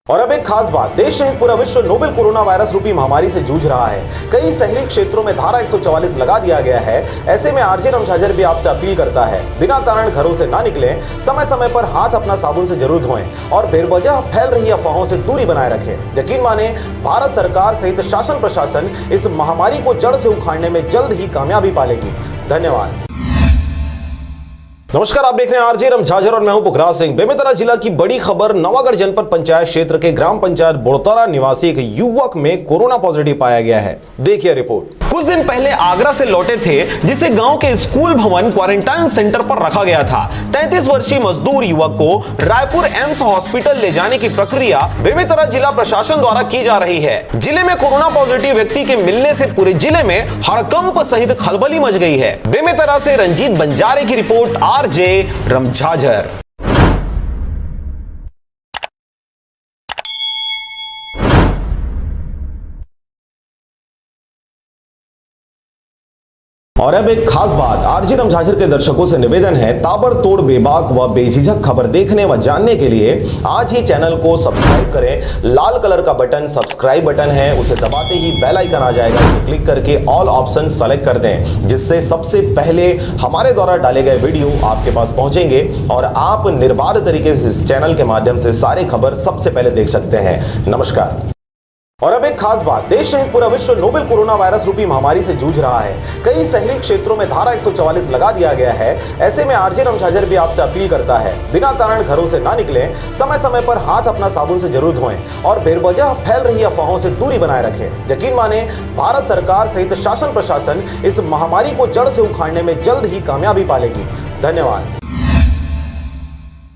और अब एक खास बात, देश सहित पूरा विश्व नोवेल कोरोना वायरस रूपी महामारी से जूझ रहा है। कई शहरी क्षेत्रों में धारा 144 लगा दिया गया है। ऐसे में आरजे रमझाझर भी आपसे अपील करता है, बिना कारण घरों से ना निकलें, समय समय पर हाथ अपना साबुन से जरूर धोएं और बेवजह फैल रही अफवाहों से दूरी बनाए रखें। यकीन माने, भारत सरकार सहित शासन प्रशासन इस महामारी को जड़ से उखाड़ने में जल्द ही कामयाबी पालेगी। धन्यवाद। नमस्कार, आप देख रहे हैं आरजे रमझाझर और मैं हूं पुखराज सिंह। बेमेतरा जिला की बड़ी खबर, नवागढ़ जनपद पंचायत क्षेत्र के ग्राम पंचायत बोड़तारा निवासी एक युवक में कोरोना पॉजिटिव पाया गया है। देखिए रिपोर्ट। कुछ दिन पहले आगरा से लौटे थे, जिसे गांव के स्कूल भवन क्वारंटाइन सेंटर पर रखा गया था। 33 वर्षीय मजदूर युवक को रायपुर एम्स हॉस्पिटल ले जाने की प्रक्रिया बेमेतरा जिला प्रशासन द्वारा की जा रही है। जिले में कोरोना पॉजिटिव व्यक्ति के मिलने से पूरे जिले में हड़कंप सहित खलबली मच गई है। बेमेतरा से रंजीत बंजारे की रिपोर्ट, आरजे रमझाझर। और अब एक खास बात, आरजे रमझाझर के दर्शकों से निवेदन है, ताबड़तोड़ बेबाक व बेझिझक खबर देखने व जानने के लिए आज ही चैनल को सब्सक्राइब करें। लाल कलर का बटन सब्सक्राइब बटन है, उसे दबाते ही बेल आइकन आ जाएगा, उसे क्लिक करके ऑल ऑप्शन सेलेक्ट कर दें, जिससे सबसे पहले हमारे द्वारा डाले गए वीडियो आपके पास पहुंचेंगे और आप निर्बाध तरीके से इस चैनल के माध्यम से सारी खबर सबसे पहले देख सकते हैं। नमस्कार। और अब एक खास बात, देश सहित पूरा विश्व नोवेल कोरोना वायरस रूपी महामारी से जूझ रहा है। कई शहरी क्षेत्रों में धारा 144 लगा दिया गया है। ऐसे में आरजे रमझाझर भी आपसे अपील करता है, बिना कारण घरों से ना निकलें, समय समय पर हाथ अपना साबुन से जरूर धोएं और बेवजह फैल रही अफवाहों से दूरी बनाए रखें। यकीन माने, भारत सरकार सहित शासन प्रशासन इस महामारी को जड़ से उखाड़ने में जल्द ही कामयाबी पालेगी। धन्यवाद।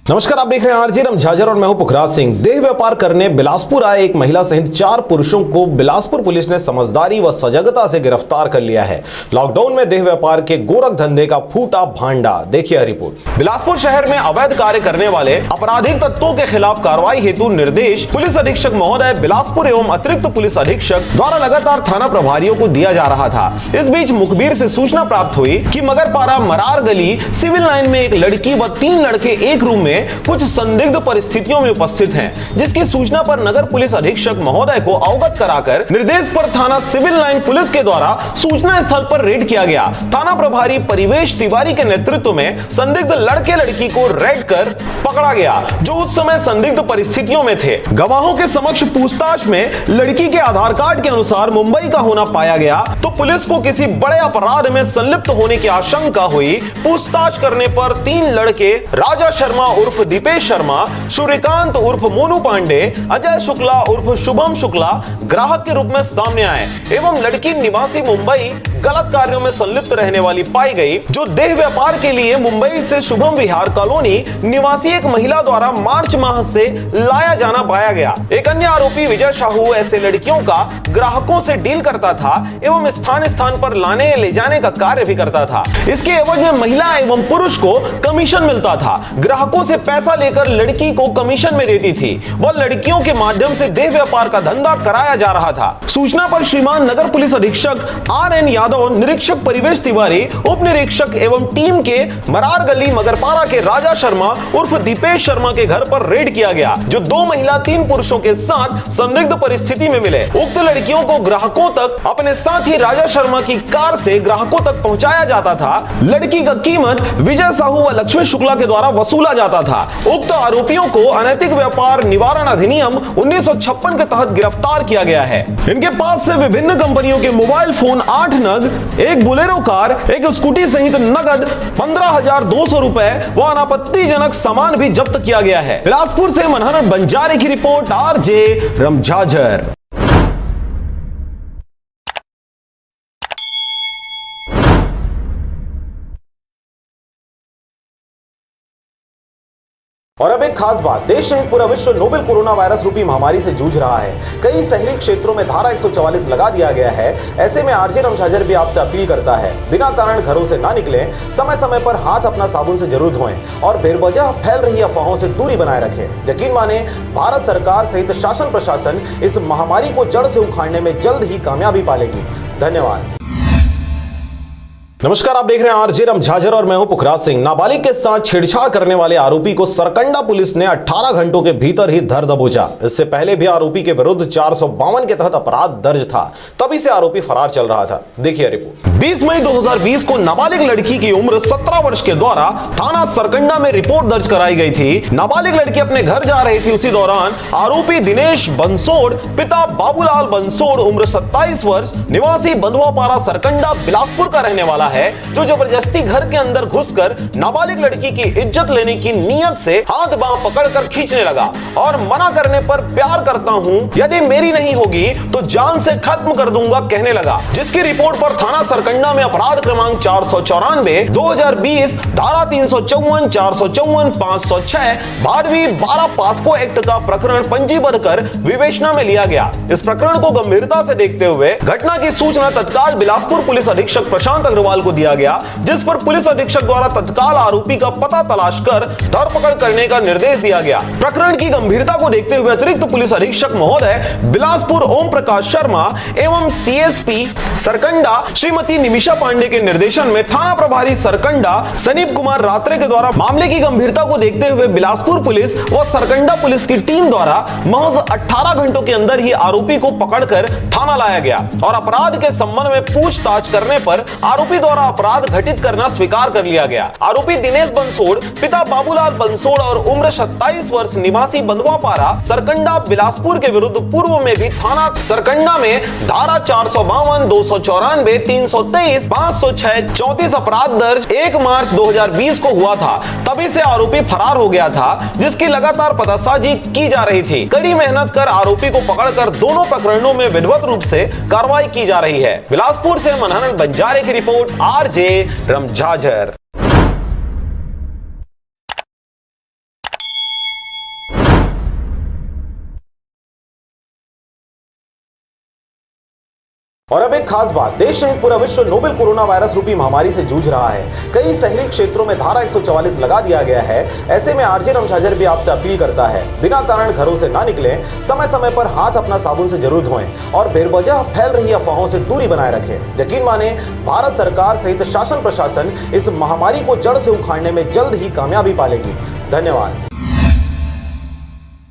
नमस्कार, आप देख रहे हैं आरजे रमझाझर और मैं हूं पुखराज सिंह। देह व्यापार करने बिलासपुर आए एक महिला सहित 4 पुरुषों को बिलासपुर पुलिस ने समझदारी व सजगता से गिरफ्तार कर लिया है। लॉकडाउन में देह व्यापार के गोरख धंधे का फूटा भांडा, देखिए रिपोर्ट। बिलासपुर शहर में अवैध कार्य करने वाले आपराधिक तत्वों के खिलाफ कार्रवाई हेतु निर्देश पुलिस अधीक्षक महोदय बिलासपुर एवं अतिरिक्त पुलिस अधीक्षक द्वारा लगातार थाना प्रभारियों को दिया जा रहा था। इस बीच मुखबिर से सूचना प्राप्त हुई कि मगरपारा मरार गली सिविल लाइन में एक लड़की व 3 लड़के एक रूम में कुछ संदिग्ध परिस्थितियों में उपस्थित हैं, जिसकी सूचना पर नगर पुलिस अधीक्षक महोदय को अवगत कराकर निर्देश पर थाना सिविल लाइन पुलिस के द्वारा सूचना स्थल पर रेड किया गया। थाना प्रभारी परिवेश तिवारी के नेतृत्व में संदिग्ध लड़के लड़की को रेड कर पकड़ा गया, जो उस समय संदिग्ध परिस्थितियों में थे। गवाहों के समक्ष पूछताछ में लड़की के आधार कार्ड के अनुसार मुंबई का होना पाया गया, तो पुलिस को किसी बड़े अपराध में संलिप्त होने की आशंका हुई। पूछताछ करने पर 3 लड़के राजा शर्मा उर्फ दीपेश शर्मा, सूर्यकांत उर्फ मोनू पांडे, अजय शुक्ला उर्फ शुभम शुक्ला ग्राहक के रूप में सामने आए एवं लड़की निवासी मुंबई गलत कार्यों में संलिप्त रहने वाली पाई गई, जो देह व्यापार के लिए मुंबई से शुभम विहार कॉलोनी निवासी एक महिला द्वारा मार्च माह से लाया जाना पाया गया। एक अन्य आरोपी विजय साहू ऐसे लड़कियों का ग्राहकों से डील करता था एवं स्थान स्थान पर लाने ले जाने का कार्य भी करता था। इसके एवज में महिला एवं पुरुष को कमीशन मिलता था। ग्राहकों से पैसा लेकर लड़की को कमीशन में देती थी। वह लड़कियों के माध्यम से देह व्यापार का धंधा कराया जा रहा था। सूचना पर श्रीमान नगर पुलिस अधीक्षक RN यादव, निरीक्षक परिवेश तिवारी, उप निरीक्षक एवं टीम के मरार गली मगरपाड़ा के राजा शर्मा उर्फ दीपेश शर्मा के घर पर रेड किया गया, जो 2 महिला 3 पुरुषों के साथ संदिग्ध परिस्थिति में मिले। उक्त लड़कियों को ग्राहकों तक अपने साथ ही राजा शर्मा की कार से ग्राहकों तक पहुंचाया जाता था। लड़की का कीमत विजय साहू व लक्ष्मी शुक्ला के द्वारा वसूला जाता था। उक्त आरोपियों को अनैतिक व्यापार निवारण अधिनियम 1956 के तहत गिरफ्तार किया गया है। इनके पास से विभिन्न कंपनियों के मोबाइल फोन 8 नग, एक बोलेरो कार, एक स्कूटी सहित नगद 15,200 रुपए व अनापत्तिजनक सामान भी जब्त किया गया है। बिलासपुर से मनहर बंजारे की रिपोर्ट, RJ रमझाझर। और अब एक खास बात, देश सहित पूरा विश्व नोवेल कोरोना वायरस रूपी महामारी से जूझ रहा है। कई शहरी क्षेत्रों में धारा 144 लगा दिया गया है। ऐसे में RJ रमझाझर भी आपसे अपील करता है, बिना कारण घरों से ना निकलें, समय समय पर हाथ अपना साबुन से जरूर धोएं और बेवजह फैल रही अफवाहों से दूरी बनाए रखें। यकीन माने, भारत सरकार सहित शासन प्रशासन इस महामारी को जड़ से उखाड़ने में जल्द ही कामयाबी पालेगी। धन्यवाद। नमस्कार, आप देख रहे हैं RJ रमझाझर और मैं हूं पुखराज सिंह। नाबालिग के साथ छेड़छाड़ करने वाले आरोपी को सरकंडा पुलिस ने 18 घंटों के भीतर ही धर दबोचा। इससे पहले भी आरोपी के विरुद्ध 452 के तहत अपराध दर्ज था, तभी से आरोपी फरार चल रहा था। देखिए रिपोर्ट। 20 मई 2020 को नाबालिग लड़की की उम्र 17 वर्ष के द्वारा थाना सरकंडा में रिपोर्ट दर्ज कराई गई थी। नाबालिग लड़की अपने घर जा रही थी। उसी दौरान आरोपी दिनेश बंसोड़, पिता बाबूलाल बंसोड़, उम्र 27 वर्ष, निवासी बंधुआपारा सरकंडा बिलासपुर का रहने वाला है, जो जबरदस्ती घर के अंदर घुसकर नाबालिग लड़की की इज्जत लेने की नियत से हाथ बांह पकड़कर खींचने लगा और मना करने पर प्यार करता हूं, यदि मेरी नहीं होगी तो जान से खत्म कर दूंगा कहने लगा। जिसकी रिपोर्ट पर थाना सरकंडा में अपराध क्रमांक 494 2020 धारा 354 454 506 12वीं 12 पास्को एक्ट का प्रकरण पंजीबद्ध कर विवेचना में लिया गया। इस प्रकरण को गंभीरता से देखते हुए घटना की सूचना तत्काल बिलासपुर पुलिस अधीक्षक प्रशांत अग्रवाल को दिया गया, जिस पर पुलिस अधीक्षक द्वारा तत्काल आरोपी का पता तलाश कर धरपकड़ करने का निर्देश दिया गया। प्रकरण की गंभीरता को देखते हुए अतिरिक्त पुलिस अधीक्षक महोदय बिलासपुर ओम प्रकाश शर्मा एवं CSP सरकंडा श्रीमती निमिषा पांडे के निर्देशन में थाना प्रभारी सरकंडा सनीप कुमार रात्रे के द्वारा मामले की गंभीरता को देखते हुए बिलासपुर पुलिस व सरकंडा पुलिस की टीम द्वारा महज 18 घंटों के अंदर ही आरोपी को पकड़कर थाना लाया गया और अपराध के संबंध में पूछताछ करने पर आरोपी द्वारा अपराध घटित करना स्वीकार कर लिया गया। आरोपी दिनेश बंसोड़, पिता बाबूलाल बंसोड़ और उम्र 27 वर्ष, निवासी बंधुआपारा सरकंडा बिलासपुर के विरुद्ध पूर्व में भी थाना सरकंडा में धारा 452 294 323 506 34 अपराध दर्ज 1 मार्च 2020 को हुआ था। तभी से आरोपी फरार हो गया था, जिसकी लगातार पतासाजी की जा रही थी। कड़ी मेहनत कर आरोपी को पकड़कर दोनों प्रकरणों में विधिवत रूप से कार्रवाई की जा रही है। बिलासपुर से मनहर बंजारे की रिपोर्ट, RJ रमझाझर। और अब एक खास बात, देश सहित पूरा विश्व नोवेल कोरोना वायरस रूपी महामारी से जूझ रहा है। कई शहरी क्षेत्रों में धारा 144 लगा दिया गया है। ऐसे में RJ रमझाझर भी आपसे अपील करता है, बिना कारण घरों से ना निकलें, समय समय पर हाथ अपना साबुन से जरूर धोएं और बेवजह फैल रही अफवाहों से दूरी बनाए रखें। यकीन माने, भारत सरकार सहित शासन प्रशासन इस महामारी को जड़ से उखाड़ने में जल्द ही कामयाबी पालेगी। धन्यवाद।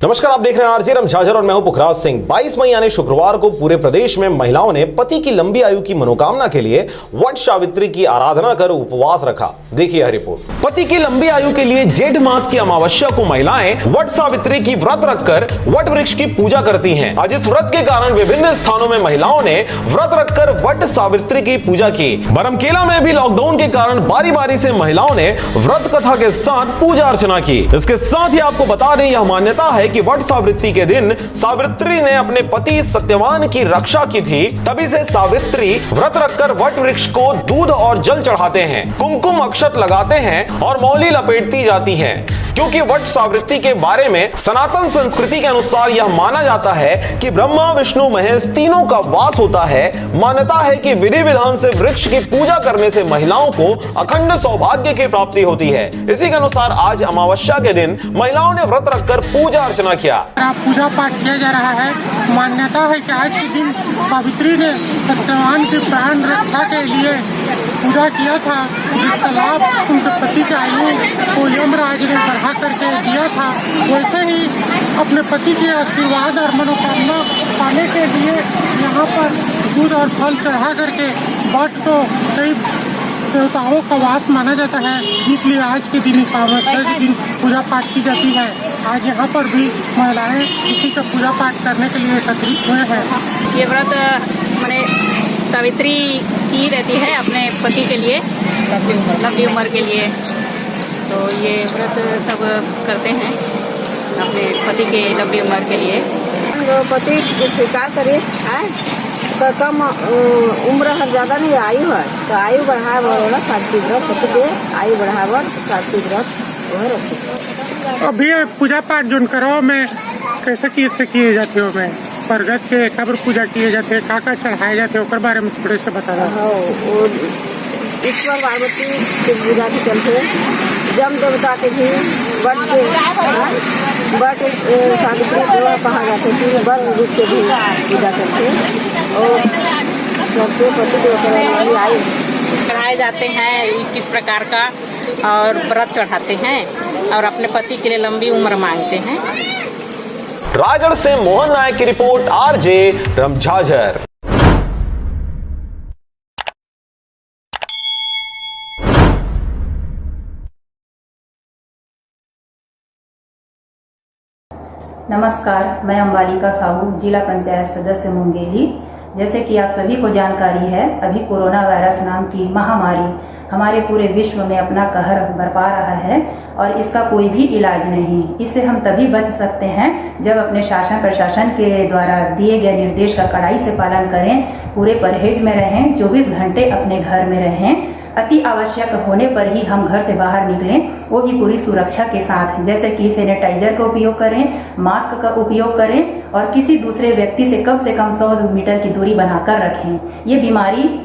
नमस्कार, आप देख रहे हैं RJ रमझाझर और मैं हूं पुखराज सिंह। 22 मई यानी शुक्रवार को पूरे प्रदेश में महिलाओं ने पति की लंबी आयु की मनोकामना के लिए वट सावित्री की आराधना कर उपवास रखा। देखिए यह रिपोर्ट। पति की लंबी आयु के लिए जेठ मास की अमावस्या को महिलाएं वट सावित्री की व्रत रखकर वट वृक्ष की पूजा करती हैं। आज इस व्रत के कारण विभिन्न स्थानों में महिलाओं ने व्रत रखकर वट सावित्री की पूजा की। बरमकेला में भी लॉकडाउन के कारण बारी बारी से महिलाओं ने व्रत कथा के साथ पूजा अर्चना की। इसके साथ ही आपको बता दें, यह मान्यता है है कि वट सावित्री के दिन सावित्री ने अपने पति सत्यवान की रक्षा की थी। तभी से सावित्री व्रत रखकर वट वृक्ष को दूध और जल चढ़ाते हैं, कुमकुम अक्षत लगाते हैं और मौली लपेटती जाती हैं। क्योंकि वट सावित्री के बारे में सनातन संस्कृति के अनुसार यह माना जाता है कि ब्रह्मा विष्णु महेश तीनों का वास होता है। मान्यता है कि विधि विधान से वृक्ष की पूजा करने से महिलाओं को अखंड सौभाग्य की प्राप्ति होती है। इसी के अनुसार आज अमावस्या के दिन महिलाओं ने व्रत रखकर पूजा अर्चना किया। पूजा पाठ किया जा रहा है। मान्यता है कि आज के दिन सावित्री ने सत्यवान की प्राण रक्षा के लिए पूजा किया था, जिसका लाभ उनके पति के आयु को यमराज ने बढ़ा करके दिया था। वैसे ही अपने पति के आशीर्वाद और मनोकामना पाने के लिए यहाँ पर दूध और फल चढ़ा करके वट को कई देवताओं का वास माना जाता है, इसलिए आज के दिन अमावस्या के दिन पूजा पाठ की जाती है। आज यहाँ पर भी महिलाएं इसी का पूजा पाठ करने के लिए एकत्रित हुए हैं। ये व्रत मैंने सावित्री की रहती है अपने पति के लिए, लंबी उम्र के लिए, तो ये व्रत सब करते हैं अपने पति के लंबी उम्र के लिए। पति स्वीकार करे तो कम उम्र है, ज़्यादा नहीं आयु है, तो आयु बढ़ाए वाला सात्विक व्रत, पति के आयु बढ़ावर सात्विक व्रत। अभी पूजा पाठ जो करो में कैसे किए जाते हो? मैं परगत के कब्र पूजा किए जाते हैं, का चढ़ाए जाते हैं, उसके बारे में थोड़े से बता दो। ईश्वर पार्वती की पूजा भी चलते, जम देवता के भी बट सावित्री कहा जाते हैं, बर रूप के भी पूजा करते और सबसे पति देव आयु चढ़ाए जाते हैं 21 प्रकार का और व्रत चढ़ाते हैं और अपने पति के लिए लंबी उम्र मांगते हैं। रायगढ़ से मोहन नायक की रिपोर्ट, आरजे रमझाझर। नमस्कार, मैं अंबालिका साहू, जिला पंचायत सदस्य मुंगेली। जैसे कि आप सभी को जानकारी है, अभी कोरोना वायरस नाम की महामारी हमारे पूरे विश्व में अपना कहर बरपा रहा है और इसका कोई भी इलाज नहीं। इससे हम तभी बच सकते हैं जब अपने शासन प्रशासन के द्वारा दिए गए निर्देश का कड़ाई से पालन करें, पूरे परहेज में रहें, 24 घंटे अपने घर में रहें। अति आवश्यक होने पर ही हम घर से बाहर निकलें, वो भी पूरी सुरक्षा के साथ, जैसे कि सैनिटाइजर का उपयोग करें, मास्क का उपयोग करें और किसी दूसरे व्यक्ति से कम 100 मीटर की दूरी बनाकर रखें। ये बीमारी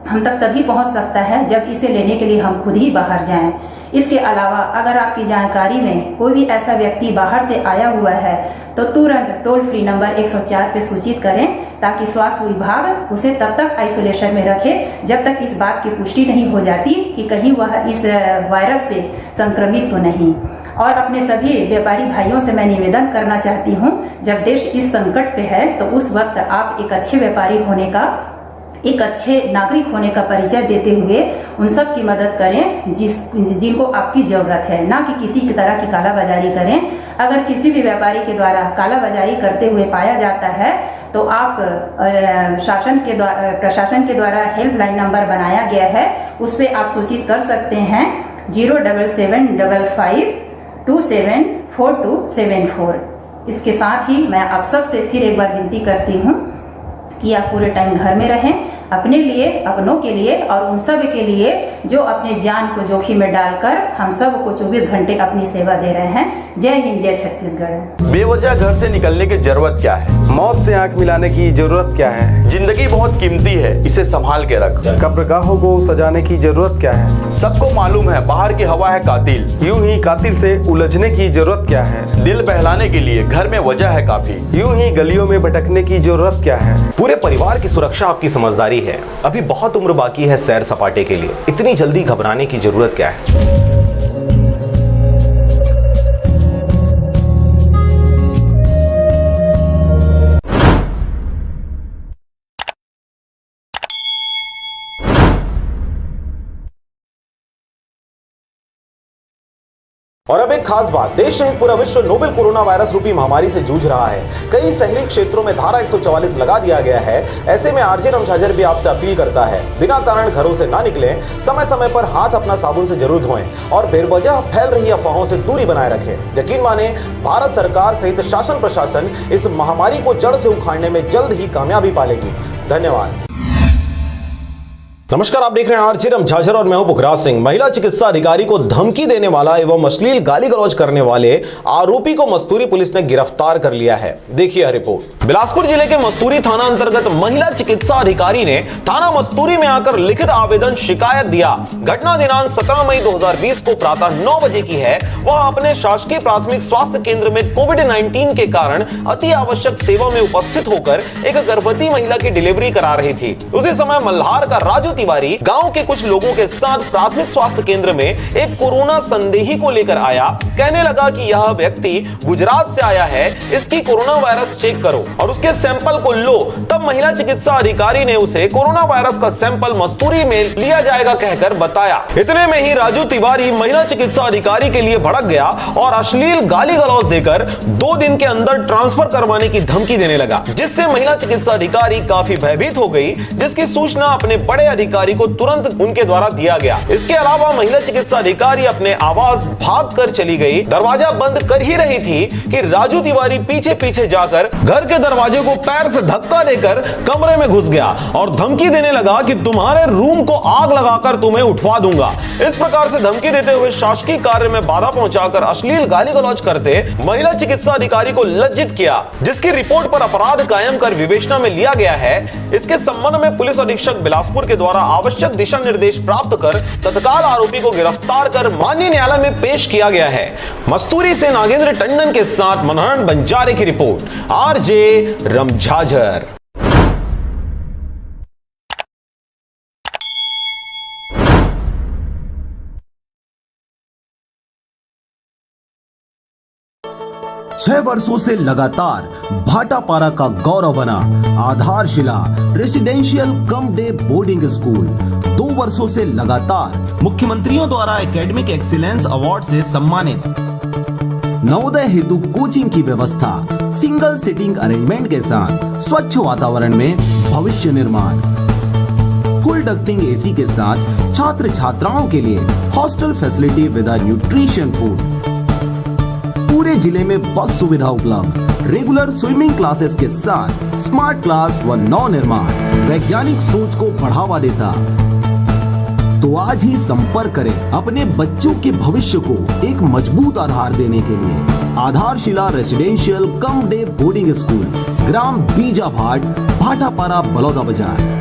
हम तक तभी पहुंच सकता है जब इसे लेने के लिए हम खुद ही बाहर जाएं। इसके अलावा अगर आपकी जानकारी में कोई भी ऐसा व्यक्ति बाहर से आया हुआ है तो तुरंत टोल फ्री नंबर 104 पे सूचित करें, ताकि स्वास्थ्य विभाग उसे तब तक आइसोलेशन में रखे जब तक इस बात की पुष्टि नहीं हो जाती कि कहीं वह इस वायरस से संक्रमित तो नहीं। और अपने सभी व्यापारी भाइयों से मैं निवेदन करना चाहती हूँ, जब देश इस संकट पे है तो उस वक्त आप एक अच्छे व्यापारी होने का, एक अच्छे नागरिक होने का परिचय देते हुए उन सब की मदद करें जिनको आपकी जरूरत है, ना कि किसी की तरह की कालाबाजारी करें। अगर किसी भी व्यापारी के द्वारा कालाबाजारी करते हुए पाया जाता है तो आप प्रशासन के द्वारा हेल्पलाइन नंबर बनाया गया है, उस पर आप सूचित कर सकते हैं 07755274274। इसके साथ ही मैं आप सब से फिर एक बार विनती करती हूँ कि आप पूरे टाइम घर में रहें, अपने लिए, अपनों के लिए और उन सब के लिए जो अपने जान को जोखिम में डालकर हम सब को 24 घंटे अपनी सेवा दे रहे हैं। जय हिंद, जय छत्तीसगढ़। बेवजह घर से निकलने की जरूरत क्या है? मौत से आंख मिलाने की जरूरत क्या है? जिंदगी बहुत कीमती है, इसे संभाल के रख। कब्रगाहों को सजाने की जरूरत क्या है? सबको मालूम है बाहर की हवा है कातिल। यूं ही कातिल से उलझने की जरूरत क्या है? दिल बहलाने के लिए घर में वजह है काफी। यूं ही गलियों में भटकने की जरूरत क्या है? पूरे परिवार की सुरक्षा आपकी समझदारी है। अभी बहुत उम्र बाकी है सैर सपाटे के लिए, इतनी जल्दी घबराने की जरूरत क्या है? और अब एक खास बात, देश सहित पूरा विश्व नोवेल कोरोना वायरस रूपी महामारी से जूझ रहा है। कई शहरी क्षेत्रों में धारा 144 लगा दिया गया है। ऐसे में आरजे रमझाझर भी आपसे अपील करता है, बिना कारण घरों से ना निकलें, समय समय पर हाथ अपना साबुन से जरूर धोएं और बेवजह फैल रही अफवाहों से दूरी बनाए रखें। यकीन माने, भारत सरकार सहित शासन प्रशासन इस महामारी को जड़ से उखाड़ने में जल्द ही कामयाबी पालेगी। धन्यवाद। नमस्कार, आप देख रहे हैं आरजे रमझाझर और मैं हूं पुखराज सिंह। महिला चिकित्सा अधिकारी को धमकी देने वाला एवं अश्लील गाली गलौज करने वाले आरोपी को मस्तूरी पुलिस ने गिरफ्तार कर लिया है। देखिए रिपोर्ट। बिलासपुर जिले के मस्तूरी थाना अंतर्गत महिला चिकित्सा अधिकारी ने थाना मस्तूरी में आकर लिखित आवेदन शिकायत दिया। घटना दिनांक 17 मई 2020 को प्रातः 9 बजे की है। वह अपने शासकीय प्राथमिक स्वास्थ्य केंद्र में कोविड-19 के कारण अति आवश्यक सेवा में उपस्थित होकर एक गर्भवती महिला की डिलीवरी करा रही थी। उसी समय मल्हार का राजू तिवारी गांव के कुछ लोगों के साथ प्राथमिक स्वास्थ्य केंद्र में एक कोरोना संदेही को लेकर आया। कहने लगा कि यह व्यक्ति गुजरात से आया है, इसकी कोरोना वायरस चेक करो और उसके सैंपल को लो। तब महिला चिकित्सा अधिकारी ने उसे कोरोना वायरस का सैंपल मस्तूरी में लिया जाएगा कहकर बताया। इतने में ही राजू तिवारी महिला चिकित्सा अधिकारी के लिए भड़क गया और अश्लील गाली गलौज देकर 2 दिन के अंदर ट्रांसफर करवाने की धमकी देने लगा, जिससे महिला चिकित्सा अधिकारी काफी भयभीत हो गई, जिसकी सूचना अपने बड़े अधिकारी को तुरंत उनके द्वारा दिया गया। इसके अलावा महिला चिकित्सा अधिकारी अपने आवास भाग कर चली गई। दरवाजा बंद कर ही रही थी कि राजू तिवारी पीछे पीछे जाकर घर के दरवाजे को पैर से धक्का देकर कमरे में घुस गया और धमकी देने लगा कि तुम्हारे रूम को आग लगाकर तुम्हें उठवा दूंगा। इस प्रकार से धमकी देते हुए शासकीय कार्य में बाधा पहुंचाकर अश्लील गाली गलौज करते महिला चिकित्सा अधिकारी को लज्जित किया, जिसकी रिपोर्ट पर अपराध कायम कर विवेचना में लिया गया है। इसके संबंध में पुलिस अधीक्षक बिलासपुर के द्वारा आवश्यक दिशा निर्देश प्राप्त कर तत्काल आरोपी को गिरफ्तार कर माननीय न्यायालय में पेश किया गया है। मस्तूरी से नागेंद्र टंडन के साथ मनोहर बंजारे की रिपोर्ट, आरजे रमझाझर। छह वर्षों से लगातार भाटापारा का गौरव बना आधारशिला residential cum day boarding school 2 वर्षों से लगातार मुख्यमंत्रियों द्वारा एकेडमिक एक्सीलेंस अवार्ड से सम्मानित। नवोदय हेतु कोचिंग की व्यवस्था, सिंगल सिटिंग अरेंजमेंट के साथ स्वच्छ वातावरण में भविष्य निर्माण, फुल डक्टिंग एसी के साथ छात्र छात्राओं के लिए hostel facility with nutrition food, पूरे जिले में बस सुविधा उपलब्ध, रेगुलर स्विमिंग क्लासेस के साथ स्मार्ट क्लास व नव निर्माण वैज्ञानिक सोच को बढ़ावा देता। तो आज ही संपर्क करें अपने बच्चों के भविष्य को एक मजबूत आधार देने के लिए। Adharshila residential cum day boarding school, ग्राम बीजाभाट, भाटापारा, बलौदा बाजार।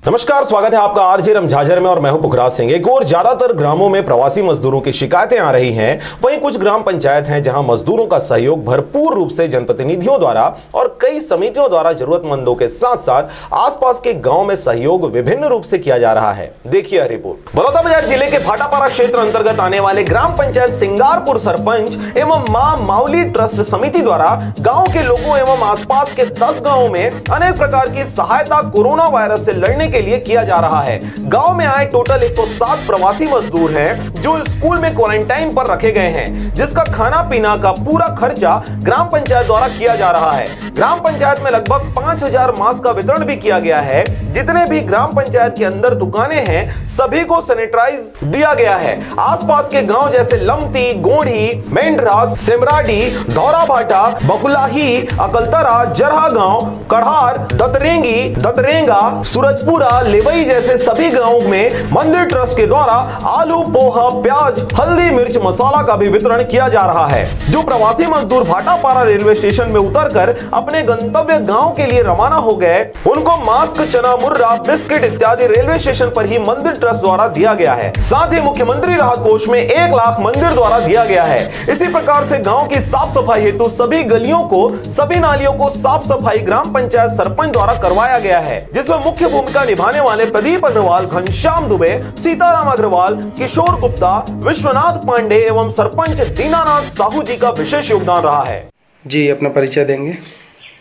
नमस्कार, स्वागत है आपका आरजे रमझाझर में और मैं हूं पुखराज सिंह। एक और ज्यादातर ग्रामों में प्रवासी मजदूरों की शिकायतें आ रही हैं। वहीं कुछ ग्राम पंचायत हैं जहां मजदूरों का सहयोग भरपूर रूप से जनप्रतिनिधियों द्वारा और कई समितियों द्वारा जरूरतमंदों के साथ साथ आसपास के गांव में सहयोग विभिन्न रूप से किया जा रहा है। देखिए रिपोर्ट। बलौदाबाजार जिले के भाटापारा क्षेत्र अंतर्गत आने वाले ग्राम पंचायत सिंगारपुर सरपंच एवं मां माउली ट्रस्ट समिति द्वारा गाँव के लोगों एवं आसपास के 10 गाँव में अनेक प्रकार की सहायता कोरोना वायरस से लड़ने के लिए किया जा रहा है। गांव में आए टोटल 107 प्रवासी मजदूर हैं जो स्कूल में क्वारंटाइन पर रखे गए हैं, जिसका खाना पीना का पूरा खर्चा ग्राम पंचायत द्वारा किया जा रहा है। ग्राम पंचायत में लगभग 5000 मास्क का वितरण भी किया गया है। जितने भी ग्राम पंचायत के अंदर दुकानें हैं सभी को सैनिटाइज दिया गया है। आसपास के गांव जैसे लमती, गोढ़ी, मेंढरास, सेमराडी, धौराभाटा, बकुलाही, अकलतरा, जरहा गांव, कढ़ार, दतरेंगी, दतरेंगा, सूरजपुरा, लेवई जैसे सभी गांवों में मंदिर ट्रस्ट के द्वारा आलू, पोहा, प्याज, हल्दी, मिर्च, मसाला का भी वितरण किया जा रहा है। जो प्रवासी मजदूर भाटापारा रेलवे स्टेशन में उतरकर अपने गंतव्य गांव के लिए रवाना हो गए, उनको मास्क, चना, मुर्रा, बिस्किट इत्यादि रेलवे स्टेशन पर ही मंदिर ट्रस्ट द्वारा दिया गया है। साथ ही मुख्यमंत्री राहत कोष में 1 लाख मंदिर द्वारा दिया गया है। इसी प्रकार से गांव की साफ सफाई हेतु सभी गलियों को, सभी नालियों को साफ सफाई ग्राम पंचायत सरपंच द्वारा करवाया गया है, जिसमें मुख्य भूमिका निभाने वाले प्रदीप अग्रवाल, घनश्याम दुबे, सीताराम अग्रवाल, किशोर गुप्ता, विश्वनाथ पांडे एवं सरपंच दीनानाथ साहू जी का विशेष योगदान रहा है। जी, अपना परिचय देंगे।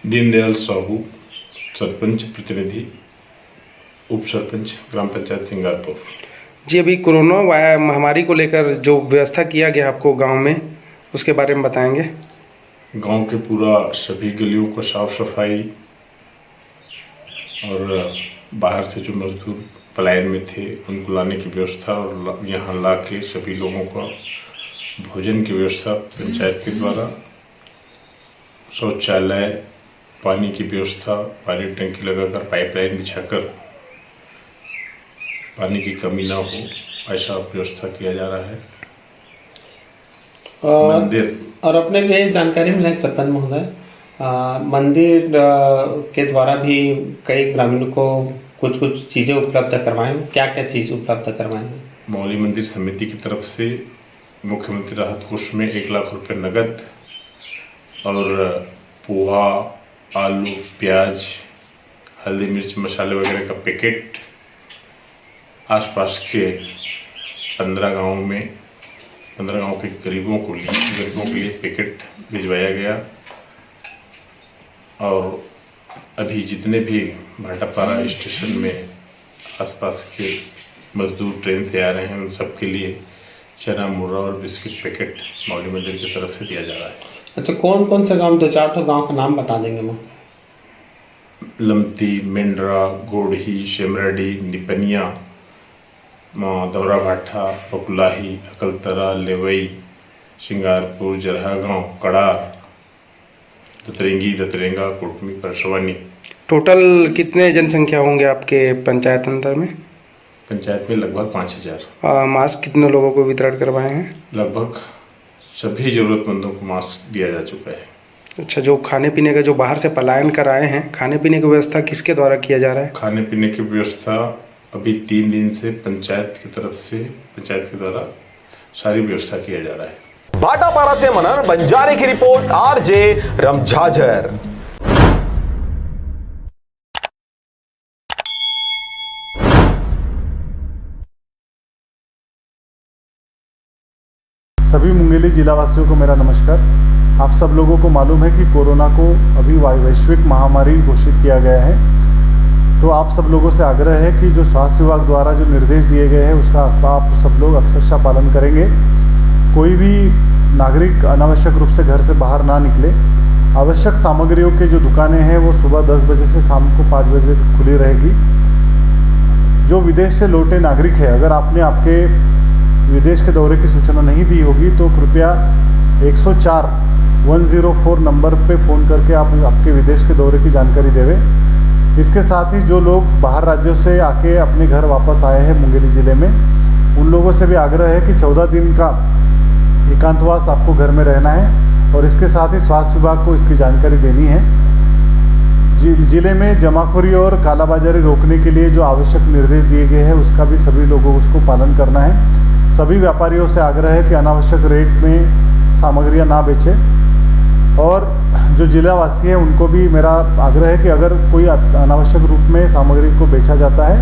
दीनदयाल साहू, सरपंच प्रतिनिधि उप सरपंच ग्राम पंचायत सिंगारपुर। जी, अभी कोरोना महामारी को लेकर जो व्यवस्था किया गया आपको गांव में, उसके बारे में बताएंगे। गांव के पूरा सभी गलियों को साफ सफाई और बाहर से जो मजदूर पलायन में थे उनको लाने की व्यवस्था और यहाँ ला के सभी लोगों का भोजन की व्यवस्था पंचायत के द्वारा, शौचालय, पानी की व्यवस्था, पानी टंकी लगाकर पाइपलाइन बिछाकर पानी की कमी ना हो ऐसा व्यवस्था किया जा रहा है। मंदिर और अपने को ये जानकारी मिला है सरपंच महोदय, मंदिर के द्वारा भी कई ग्रामीणों को कुछ कुछ चीजें उपलब्ध करवाएं। क्या क्या चीज उपलब्ध करवाएं? मौली मंदिर समिति की तरफ से मुख्यमंत्री राहत कोष में 1 लाख रुपए नगद और पोहा, आलू, प्याज, हल्दी, मिर्च, मसाले वगैरह का पैकेट आसपास के 15 गांव के गरीबों के लिए पैकेट भिजवाया गया। और अभी जितने भी भाटापारा स्टेशन में आसपास के मजदूर ट्रेन से आ रहे हैं उन सबके लिए चना, मुर्रा और बिस्किट पैकेट मौली मंदिर की तरफ से दिया जा रहा है। अच्छा, कौन कौन से गांव, 2-4 गांव का नाम बता देंगे? मैं लमती, मेंढरा, गोढ़ी, शेमराडी, निपनिया, दौरा भाठा, पकुलाही, अकलतरा, लेवई, सिंगारपुर, जरहा गांव, कड़ार, दतरेंगा, कुटमी, परसवानी। टोटल कितने जनसंख्या होंगे आपके पंचायत अंतर में? पंचायत में लगभग 5000। मास्क कितने लोगों को वितरण करवाए हैं? लगभग सभी जरूरतमंदों को मास्क दिया जा चुका है। अच्छा, जो खाने पीने का, जो बाहर से पलायन कर आए हैं, खाने पीने की व्यवस्था किसके द्वारा किया जा रहा है? खाने पीने की व्यवस्था अभी 3 दिन से पंचायत की तरफ से, पंचायत के द्वारा सारी व्यवस्था किया जा रहा है। भाटापारा से मनन बंजारे की रिपोर्ट, आरजे रमझाझर। सभी मुंगेली जिलावासियों को मेरा नमस्कार। आप सब लोगों को मालूम है कि कोरोना को अभी वैश्विक महामारी घोषित किया गया है, तो आप सब लोगों से आग्रह है कि जो स्वास्थ्य विभाग द्वारा जो निर्देश दिए गए हैं उसका आप सब लोग अक्षरशः पालन करेंगे। कोई भी नागरिक अनावश्यक रूप से घर से बाहर ना निकले। आवश्यक सामग्रियों के जो दुकानें हैं वो सुबह 10 बजे से शाम को 5 बजे तक खुली रहेगी। जो विदेश से लौटे नागरिक है, अगर आपने आपके विदेश के दौरे की सूचना नहीं दी होगी तो कृपया 104 नंबर पे फ़ोन करके आप आपके विदेश के दौरे की जानकारी देवें। इसके साथ ही जो लोग बाहर राज्यों से आके अपने घर वापस आए हैं मुंगेली ज़िले में, उन लोगों से भी आग्रह है कि 14 दिन का एकांतवास आपको घर में रहना है और इसके साथ ही स्वास्थ्य विभाग को इसकी जानकारी देनी है। ज़िले में जमाखोरी और कालाबाजारी रोकने के लिए जो आवश्यक निर्देश दिए गए हैं उसका भी सभी लोगों को उसको पालन करना है। सभी व्यापारियों से आग्रह है कि अनावश्यक रेट में सामग्रियां ना बेचें और जो जिलावासी हैं उनको भी मेरा आग्रह है कि अगर कोई अनावश्यक रूप में सामग्री को बेचा जाता है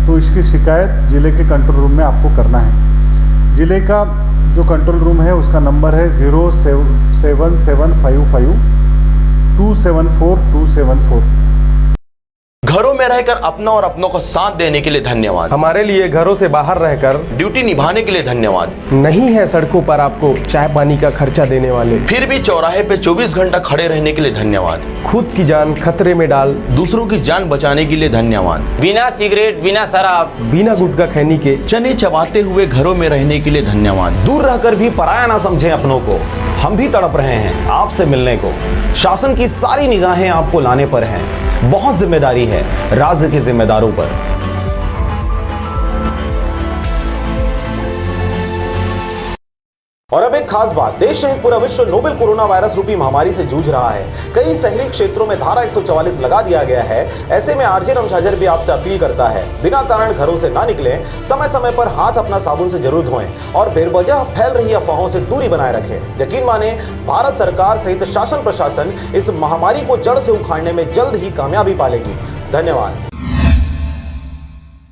तो इसकी शिकायत जिले के कंट्रोल रूम में आपको करना है। जिले का जो कंट्रोल रूम है उसका नंबर है 07755 274274। घरों में रहकर अपना और अपनों को साथ देने के लिए धन्यवाद। हमारे लिए घरों से बाहर रहकर ड्यूटी निभाने के लिए धन्यवाद। नहीं है सड़कों पर आपको चाय पानी का खर्चा देने वाले, फिर भी चौराहे पे 24 घंटा खड़े रहने के लिए धन्यवाद। खुद की जान खतरे में डाल दूसरों की जान बचाने के लिए धन्यवाद। बिना सिगरेट, बिना शराब, बिना गुटखा खैनी के चने चबाते हुए घरों में रहने के लिए धन्यवाद। दूर रहकर भी पराया ना समझें अपनों को। हम भी तड़प रहे हैं आपसे मिलने को। शासन की सारी निगाहें आपको लाने पर हैं। बहुत जिम्मेदारी है राज्य के जिम्मेदारों पर। और अब एक खास बात, देश सहित पूरा विश्व नोवेल कोरोना वायरस रूपी महामारी से जूझ रहा है। कई शहरी क्षेत्रों में धारा 144 लगा दिया गया है। ऐसे में आरजे रमझाझर भी आपसे अपील करता है, बिना कारण घरों से ना निकलें, समय समय पर हाथ अपना साबुन से जरूर धोएं और बेवजह फैल रही अफवाहों से दूरी बनाए रखें। यकीन माने, भारत सरकार सहित शासन प्रशासन इस महामारी को जड़ से उखाड़ने में जल्द ही कामयाबी पालेगी। धन्यवाद।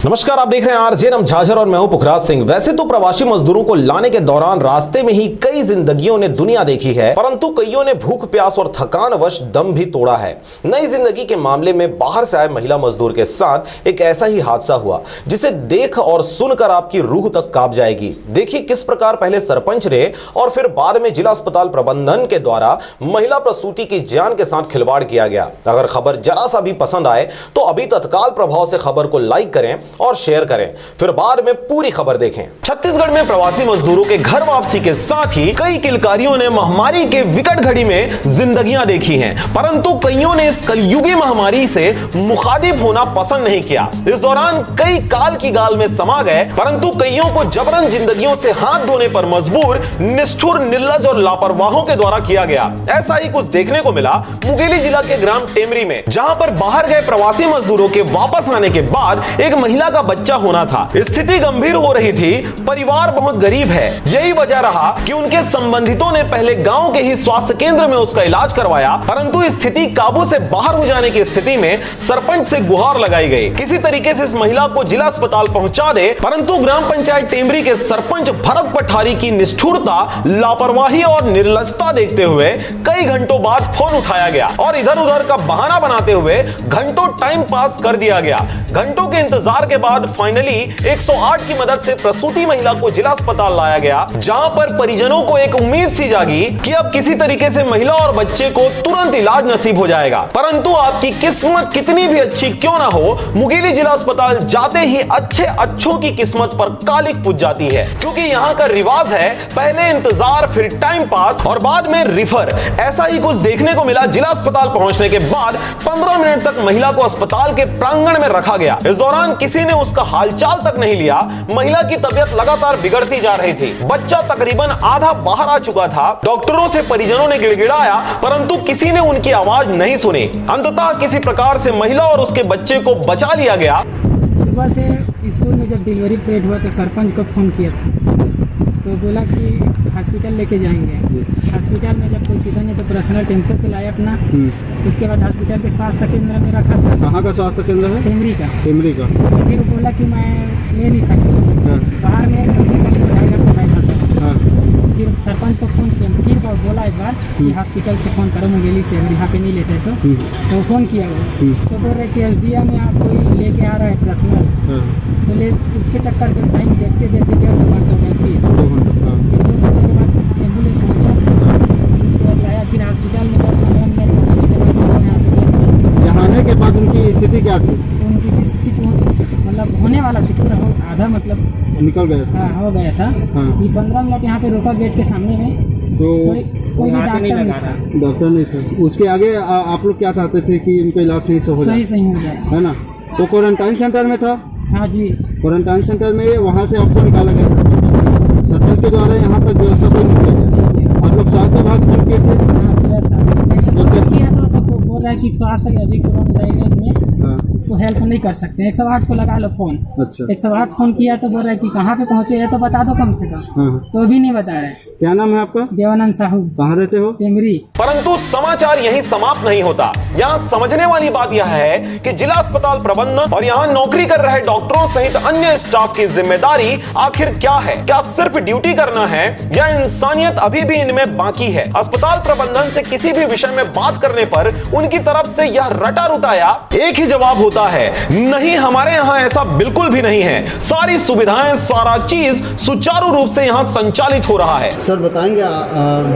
नमस्कार, आप देख रहे हैं आरजे नम झाझर और मैं हूं पुखराज सिंह। वैसे तो प्रवासी मजदूरों को लाने के दौरान रास्ते में ही कई जिंदगियों ने दुनिया देखी है, परंतु कईयों ने भूख प्यास और थकानवश दम भी तोड़ा है। नई जिंदगी के मामले में बाहर से आए महिला मजदूर के साथ एक ऐसा ही हादसा हुआ जिसे देख और सुनकर आपकी रूह तक कांप जाएगी। देखिए किस प्रकार पहले सरपंच ने और फिर बाद में जिला अस्पताल प्रबंधन के द्वारा महिला प्रसूति की जान के साथ खिलवाड़ किया गया। अगर खबर जरा सा भी पसंद आए तो अभी तत्काल प्रभाव से खबर को लाइक करें और शेयर करें, फिर बाद में पूरी खबर देखें। छत्तीसगढ़ में प्रवासी मजदूरों के घर वापसी के साथ ही कई किलकारियों ने महामारी के विकट घड़ी में जिंदगियां देखी हैं, परंतु कईयों ने इस कलयुगी महामारी से मुखातिब होना पसंद नहीं किया। इस दौरान कई काल की गाल में समा गए, परंतु कईयों को जबरन जिंदगियों से हाथ धोने पर मजबूर, निष्ठुर, निर्लज और लापरवाहों के द्वारा किया गया। ऐसा ही कुछ देखने को मिला मुंगेली जिला के ग्राम टेमरी में, जहां पर बाहर गए प्रवासी मजदूरों के वापस आने के बाद एक महिला का बच्चा होना था। स्थिति गंभीर हो रही थी, परिवार बहुत गरीब है। यही वजह रहा कि उनके संबंधितों ने पहले गांव के ही स्वास्थ्य केंद्र में उसका इलाज करवाया, परंतु स्थिति काबू से बाहर हो जाने की स्थिति में सरपंच से गुहार लगाई गई किसी तरीके से इस महिला को जिला अस्पताल पहुंचा दे, परंतु ग्राम पंचायत टेमरी के सरपंच भरत पठारी की निष्ठुरता, लापरवाही और निर्लजता देखते हुए कई घंटों बाद फोन उठाया गया और इधर उधर का बहाना बनाते हुए घंटों टाइम पास कर दिया गया। घंटों के इंतजार के बाद फाइनली 108 की मदद से प्रसूति महिला को जिला अस्पताल लाया गया, जहां पर परिजनों को एक उम्मीद सी जागी कि अब किसी तरीके से महिला और बच्चे को तुरंत इलाज नसीब हो जाएगा। परंतु आपकी किस्मत कितनी भी अच्छी क्यों ना हो, मुंगेली जिला अस्पताल जाते ही अच्छों की किस्मत पर कालिक पूज जाती है, क्योंकि यहाँ का रिवाज है पहले इंतजार, फिर टाइम पास और बाद में रिफर। ऐसा ही कुछ देखने को मिला। जिला अस्पताल पहुंचने के बाद 15 मिनट तक महिला को अस्पताल के प्रांगण में रखा गया। इस दौरान किसी ने उसका हालचाल तक नहीं लिया। महिला की तबीयत लगातार बिगड़ती जा रही थी। बच्चा तकरीबन आधा बाहर आ चुका था। डॉक्टरों से परिजनों ने गिड़गिड़ाया, परंतु किसी ने उनकी आवाज नहीं सुनी। अंततः किसी प्रकार से महिला और उसके बच्चे को बचा लिया गया। सुबह से स्कूल में जब डिलीवरी पीरियड हुआ तो सरपंच को फोन किया था, तो बोला कि हॉस्पिटल लेके जाएंगे। हॉस्पिटल में जब कोई सीधा नहीं तो पर्सनल टेम्पो पे लाया अपना। उसके बाद हॉस्पिटल के स्वास्थ्य केंद्र में रखा था। कहाँ का स्वास्थ्य केंद्र है? टेमरी का। टेमरी का। तो फिर बोला कि मैं ले नहीं सकती, बाहर में फिर सरपंच को फोन किया। फिर बोला एक बार कि हॉस्पिटल से फोन करो मुंगेली से, अगर यहाँ पे नहीं लेते तो फोन किया वो। तो बोल रहे कि एसडीएम में आप कोई लेके आ रहा है पर्सनल, तो ले उसके चक्कर में टाइम देखते देखते 1.5 घंटा हो गया। फिर 2 घंटे के बाद एम्बुलेंस पहुँचा, उसके बाद लाया। फिर हॉस्पिटल में 10-15 मिनट पहुँचने के बाद यहाँ आने के बाद उनकी स्थिति क्या थी? उनकी स्थिति मतलब होने वाला थी, पूरा आधा मतलब निकल गया था। हाँ, हो गया था। ये 15 मिनट यहाँ पे रोका गेट के सामने में, तो कोई भी डॉक्टर नहीं था। उसके आगे आप लोग क्या चाहते थे कि उनका इलाज सही से हो जाए? सही हो जाए, है ना? वो क्वारंटाइन सेंटर में था? हाँ जी, क्वारंटाइन सेंटर में। वहाँ से आपको निकाला गया सरपंच के द्वारा, यहाँ तक व्यवस्था कोई नहीं किया गया। आप लोग स्वास्थ्य विभाग फोन किए थे? तो बोल रहा है कि स्वास्थ्य अभी कोरोना में उसको हेल्प नहीं कर सकते। 108 को लगा लो फोन। अच्छा। 108 फोन किया तो बोल रहा है कि कहाँ पे पहुँचे है तो बता दो कम से कम। तो भी नहीं बता रहे। क्या नाम है आपका? देवानंद साहू। कहाँ रहते हो? टेमरी। परंतु समाचार यहीं समाप्त नहीं होता। यहाँ समझने वाली बात यह है कि जिला अस्पताल प्रबंधन और यहाँ नौकरी कर रहे डॉक्टरों सहित अन्य स्टाफ की जिम्मेदारी आखिर क्या है? क्या सिर्फ ड्यूटी करना है या इंसानियत अभी भी इनमें बाकी है? अस्पताल प्रबंधन से किसी भी विषय में बात करने पर उनकी तरफ से यह रटा रुटाया एक ही जवाब होता है, नहीं, हमारे यहाँ ऐसा बिल्कुल भी नहीं है। सारी सुविधाएं, सारा चीज सुचारू रूप से यहाँ संचालित हो रहा है। सर बताएंगे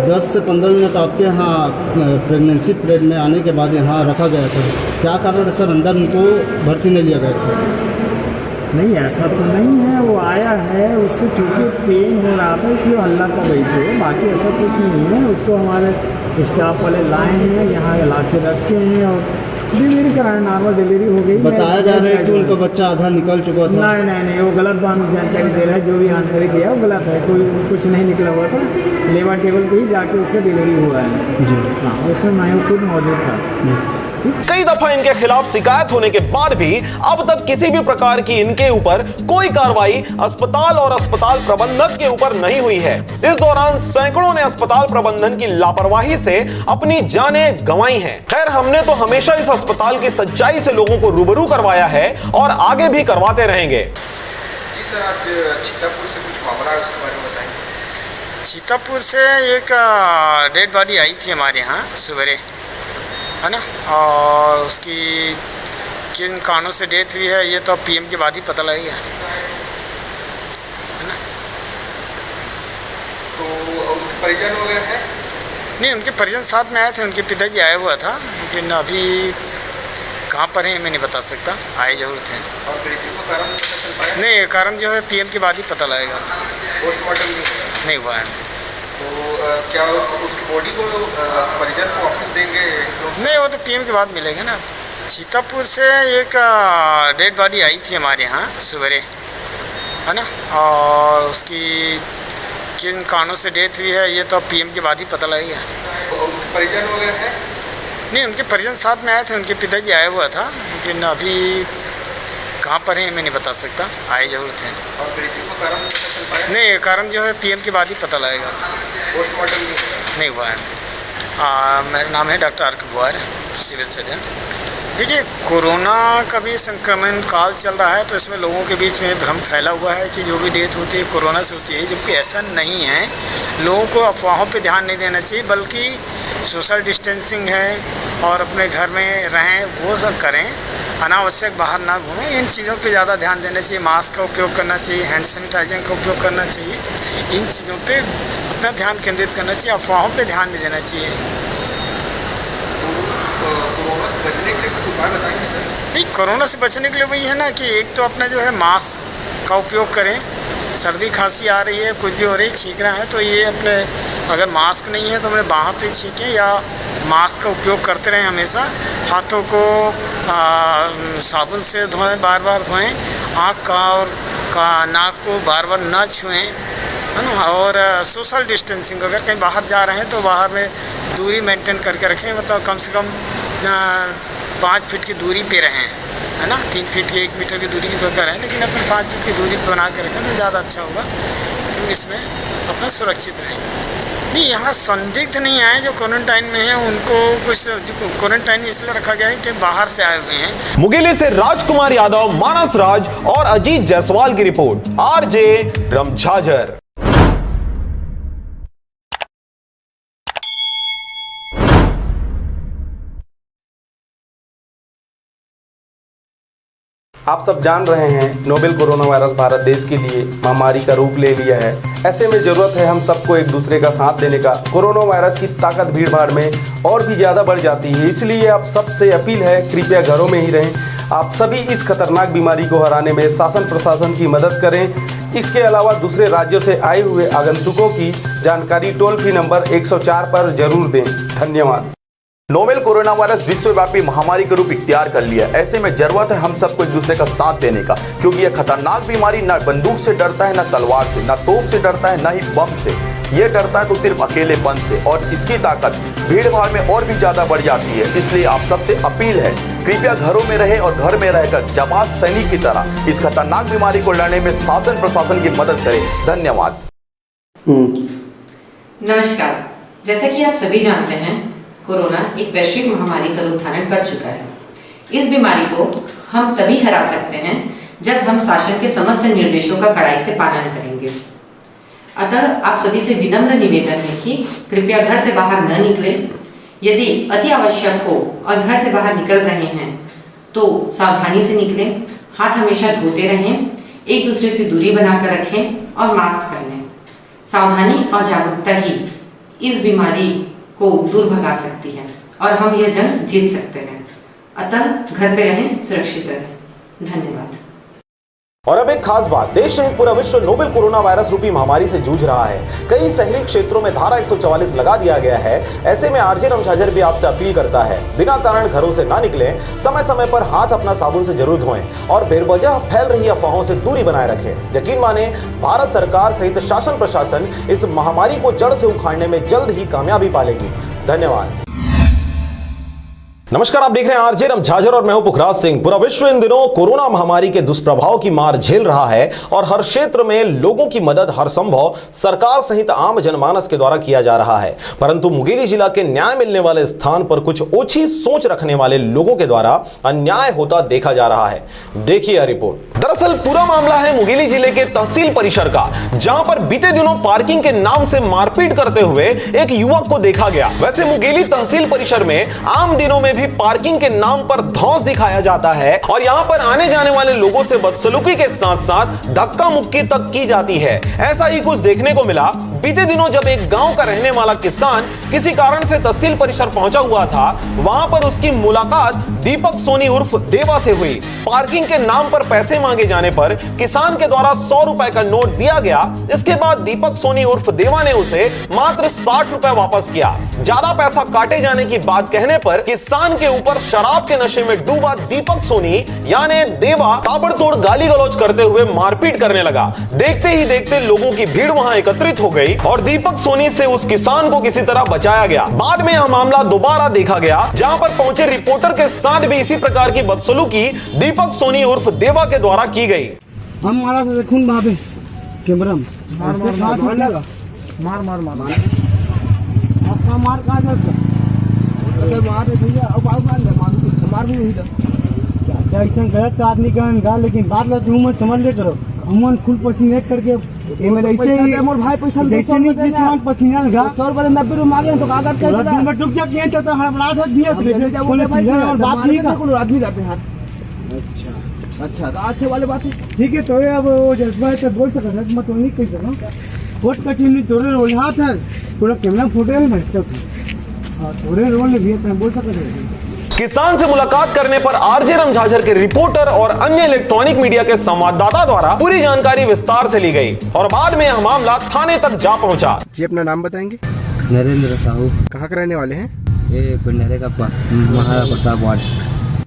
10 से 15 मिनट आपके यहाँ प्रेगनेंसी पीरियड में आने के बाद यहाँ रखा गया था, क्या कारण है सर अंदर उनको भर्ती नहीं लिया गया था? नहीं, ऐसा तो नहीं है। वो आया है, उसको चूँकि पेन हो रहा था इसलिए हल्ला कर रही थी, बाकी ऐसा कुछ नहीं है। उसको हमारे स्टाफ वाले लाए हैं, यहाँ ला के रखे हैं और डिलीवरी कराए, नॉर्मल डिलीवरी हो गई। बताया जा रहा है कि उनका बच्चा आधा निकल चुका था। नहीं, वो गलत बात जानकारी दे रहा है। जो भी जानकारी दिया वो गलत है, कोई कुछ नहीं निकला हुआ था। लेबर टेबल पे ही जाके उससे डिलीवरी हुआ है जी। हाँ, उसमें मैं खुद मौजूद था। कई दफा इनके खिलाफ शिकायत होने के बाद भी अब तक किसी भी प्रकार की इनके ऊपर कोई कार्रवाई अस्पताल और अस्पताल प्रबंधक के ऊपर नहीं हुई है। इस दौरान सैकड़ों ने अस्पताल प्रबंधन की लापरवाही से अपनी जानें गंवाई हैं। खैर, हमने तो हमेशा इस अस्पताल की सच्चाई से लोगों को रूबरू करवाया है और आगे भी करवाते रहेंगे। जी सर, आज सीतापुर से कुछ मामला है, उसके बारे में बताएंगे। सीतापुर से एक डेड बॉडी आई थी हमारे यहाँ सवेरे, है ना, और उसकी किन कारणों से डेथ हुई है ये तो अब पीएम के बाद ही पता लगेगा, है ना। तो उनके परिजन वगैरह हैं? नहीं, उनके परिजन साथ में आए थे, उनके पिताजी आया हुआ था, लेकिन अभी कहाँ पर हैं मैं नहीं बता सकता, आए जरूर थे। और मृत्यु का कारण पता चल पाया? नहीं, कारण जो है पीएम के बाद ही पता लगेगा। पोस्टमार्टम नहीं हुआ है। तो क्या उसकी बॉडी को परिजन को वापस देंगे? नहीं, वो तो पीएम के बाद मिलेगा ना। सीतापुर से एक डेड बॉडी आई थी हमारे यहाँ सवेरे, है ना, और उसकी किन कारणों से डेथ हुई है ये तो अब पीएम के बाद ही पता लगेगा। तो उनके परिजन वगैरह हैं? नहीं, उनके परिजन साथ में आए थे, उनके पिताजी आया हुआ था, लेकिन अभी कहाँ पर हैं मैं नहीं बता सकता, आए जरूर थे। और मृत्यु का कारण पता चल पाया? नहीं, कारण जो है पीएम के बाद ही पता लगेगा। पोस्टमार्टम नहीं हुआ है। मेरा नाम है डॉक्टर आर.के. बुआर, सिविल सर्जन। देखिए, कोरोना का भी संक्रमण काल चल रहा है, तो इसमें लोगों के बीच में भ्रम फैला हुआ है कि जो भी डेथ होती है कोरोना से होती है, जबकि ऐसा नहीं है। लोगों को अफवाहों पे ध्यान नहीं देना चाहिए, बल्कि सोशल डिस्टेंसिंग है और अपने घर में रहें, वो सब करें, अनावश्यक बाहर ना घूमें। इन चीज़ों पे ज़्यादा ध्यान देना चाहिए, मास्क का उपयोग करना चाहिए, हैंड सैनिटाइजर का उपयोग करना चाहिए, इन चीज़ों पे अपना ध्यान केंद्रित करना चाहिए, अफवाहों पे ध्यान नहीं देना चाहिए। कोरोना से बचने के लिए कुछ उपाय बताएंगे सर? नहीं, कोरोना से बचने के लिए वही है ना कि एक तो अपना जो है मास्क का उपयोग करें। सर्दी खांसी आ रही है, कुछ भी हो रही है, छींक रहा है, तो ये अपने अगर मास्क नहीं है तो अपने बाहों पे छींकें, या मास्क का उपयोग करते रहें हमेशा। हाथों को साबुन से धोएं, बार बार धोएं, आँख का और नाक को बार बार ना छुएं, है ना। और सोशल डिस्टेंसिंग, अगर कहीं बाहर जा रहे हैं तो बाहर में दूरी मेंटेन करके रखें, मतलब कम से कम 5 फीट की दूरी पे रहें, है ना। 3 फीट की 1 मीटर की दूरी की तो रहें, लेकिन अपने 5 फीट की दूरी बना के रखें तो ज़्यादा अच्छा होगा, क्योंकि इसमें अपना सुरक्षित रहें। नहीं, यहाँ संदिग्ध नहीं आए जो क्वारंटाइन में हैं, उनको कुछ क्वारंटाइन में इसलिए रखा गया है कि बाहर से आए हुए हैं। मुंगेली से राजकुमार यादव, मानस राज और अजीत जायसवाल की रिपोर्ट, आरजे रमझाझर। आप सब जान रहे हैं, नोवेल कोरोना वायरस भारत देश के लिए महामारी का रूप ले लिया है। ऐसे में जरूरत है हम सबको एक दूसरे का साथ देने का। कोरोना वायरस की ताकत भीड़ भाड़ में और भी ज़्यादा बढ़ जाती है, इसलिए आप सबसे अपील है, कृपया घरों में ही रहें। आप सभी इस खतरनाक बीमारी को हराने में शासन प्रशासन की मदद करें। इसके अलावा दूसरे राज्यों से आए हुए आगंतुकों की जानकारी टोल फ्री नंबर 104 पर जरूर दें। धन्यवाद। नोवेल कोरोना वायरस विश्वव्यापी महामारी का रूप इख्तियार कर लिया। ऐसे में जरूरत है हम सबको एक दूसरे का साथ देने का, क्योंकि यह खतरनाक बीमारी न बंदूक से डरता है, न तलवार से, न तोप से डरता है, न ही बम से। ये डरता है तो सिर्फ अकेलेपन से, और इसकी ताकत भीड़ भाड़ में और भी ज्यादा बढ़ जाती है। इसलिए आप सबसे अपील है, कृपया घरों में रहे और घर में रहकर जाबाज सैनिक की तरह इस खतरनाक बीमारी को लड़ने में शासन प्रशासन की मदद करें। धन्यवाद। नमस्कार। जैसा कि आप सभी जानते हैं, कोरोना एक वैश्विक महामारी का रूप धारण कर चुका है। इस बीमारी को हम तभी हरा सकते हैं जब हम शासन के समस्त निर्देशों का कड़ाई से पालन करेंगे। अतः आप सभी से विनम्र निवेदन है कि कृपया घर से बाहर न निकलें। यदि अति आवश्यक हो और घर से बाहर निकल रहे हैं तो सावधानी से निकलें, हाथ हमेशा धोते रहें, एक दूसरे से दूरी बनाकर रखें और मास्क पहनें। सावधानी और जागरूकता ही इस बीमारी को दूर भगा सकती है और हम यह जंग जीत सकते हैं। अतः घर पे रहें, सुरक्षित रहें। धन्यवाद। और अब एक खास बात, देश सहित पूरा विश्व नोवेल कोरोना वायरस रूपी महामारी से जूझ रहा है। कई शहरी क्षेत्रों में धारा 144 लगा दिया गया है। ऐसे में आरजे रमझाझर भी आपसे अपील करता है, बिना कारण घरों से ना निकलें, समय समय पर हाथ अपना साबुन से जरूर धोएं और बेवजह फैल रही अफवाहों से दूरी बनाए रखें। यकीन माने, भारत सरकार सहित शासन प्रशासन इस महामारी को जड़ से उखाड़ने में जल्द ही कामयाबी पालेगी। धन्यवाद। नमस्कार, आप देख रहे हैं आरजे रम झाझर और मैं हूं पुखराज सिंह। पूरा विश्व इन दिनों कोरोना महामारी के दुष्प्रभाव की मार झेल रहा है और हर क्षेत्र में लोगों की मदद हर संभव सरकार सहित आम जनमानस के द्वारा किया जा रहा है। परंतु मुंगेली जिला के न्याय मिलने वाले स्थान पर कुछ ओछी सोच रखने वाले लोगों के द्वारा अन्याय होता देखा जा रहा है। देखिए रिपोर्ट। दरअसल पूरा मामला है मुंगेली जिले के तहसील परिसर का, जहां पर बीते दिनों पार्किंग के नाम से मारपीट करते हुए एक युवक को देखा गया। वैसे मुंगेली तहसील परिसर में आम दिनों में भी पार्किंग के नाम पर धौंस दिखाया जाता है और यहां पर आने जाने वाले लोगों से बदसलूकी के साथ साथ धक्का मुक्की तक की जाती है। ऐसा ही कुछ देखने को मिला बीते दिनों जब एक गांव का रहने वाला किसान किसी कारण से तहसील परिसर पहुंचा हुआ था। वहां पर उसकी मुलाकात दीपक सोनी उर्फ देवा से हुई। पार्किंग के नाम पर पैसे मांगे जाने पर किसान के द्वारा 100 रुपए का नोट दिया गया। इसके बाद दीपक सोनी उर्फ देवा ने उसे मात्र 60 रुपए वापस किया। ज्यादा पैसा काटे जाने की बात कहने पर किसान के ऊपर शराब के नशे में डूबा दीपक सोनी यानी देवा ताबड़तोड़ गाली गलौज करते हुए मारपीट करने लगा। देखते ही देखते लोगों की भीड़ वहां एकत्रित हो गई और दीपक सोनी से उस किसान को किसी तरह बचाया गया। बाद में यह मामला दोबारा देखा गया, जहां पर पहुंचे रिपोर्टर के साथ भी इसी प्रकार की बदसलूकी दीपक सोनी उर्फ देवा के द्वारा की गई। हम मारा तो देखूं वहां पे कैमरा में मार आपका मार कहां जाता अगर मार भैया अब मार भी नहीं था क्या ऐसा गलत आदमी का निकाल, लेकिन बात ला तुम समझ ले करो। हम खुद पसीने करके ऐसे मोर भाई पैसा जैसे नहीं तुम पसीना लगा 100 रुपए 90 रुपए मांगे तो का करते हैं दिन में टुक जा किए तो हड़बड़ाहट होती है और बात नहीं का कोई आदमी जाते हैं। अच्छा तो अच्छे वाले बात है, ठीक है। तो अब वो जज्बा है तो बोल सकता है, मत नहीं कह सकता कोर्ट कचहरी तोड़े रोल हाथ है पूरा कैमरा फोटो है मैं तोड़े रोल ने भी बोल सकते हैं। किसान से मुलाकात करने पर आरजे रम झाझर के रिपोर्टर और अन्य इलेक्ट्रॉनिक मीडिया के संवाददाता द्वारा पूरी जानकारी विस्तार से ली गई और बाद में यह मामला थाने तक जा पहुंचा। जी अपना नाम बताएंगे? नरेंद्र साहू। कहाँ के रहने वाले हैं? ये पिंडरे का महाराणा प्रताप वार्ड।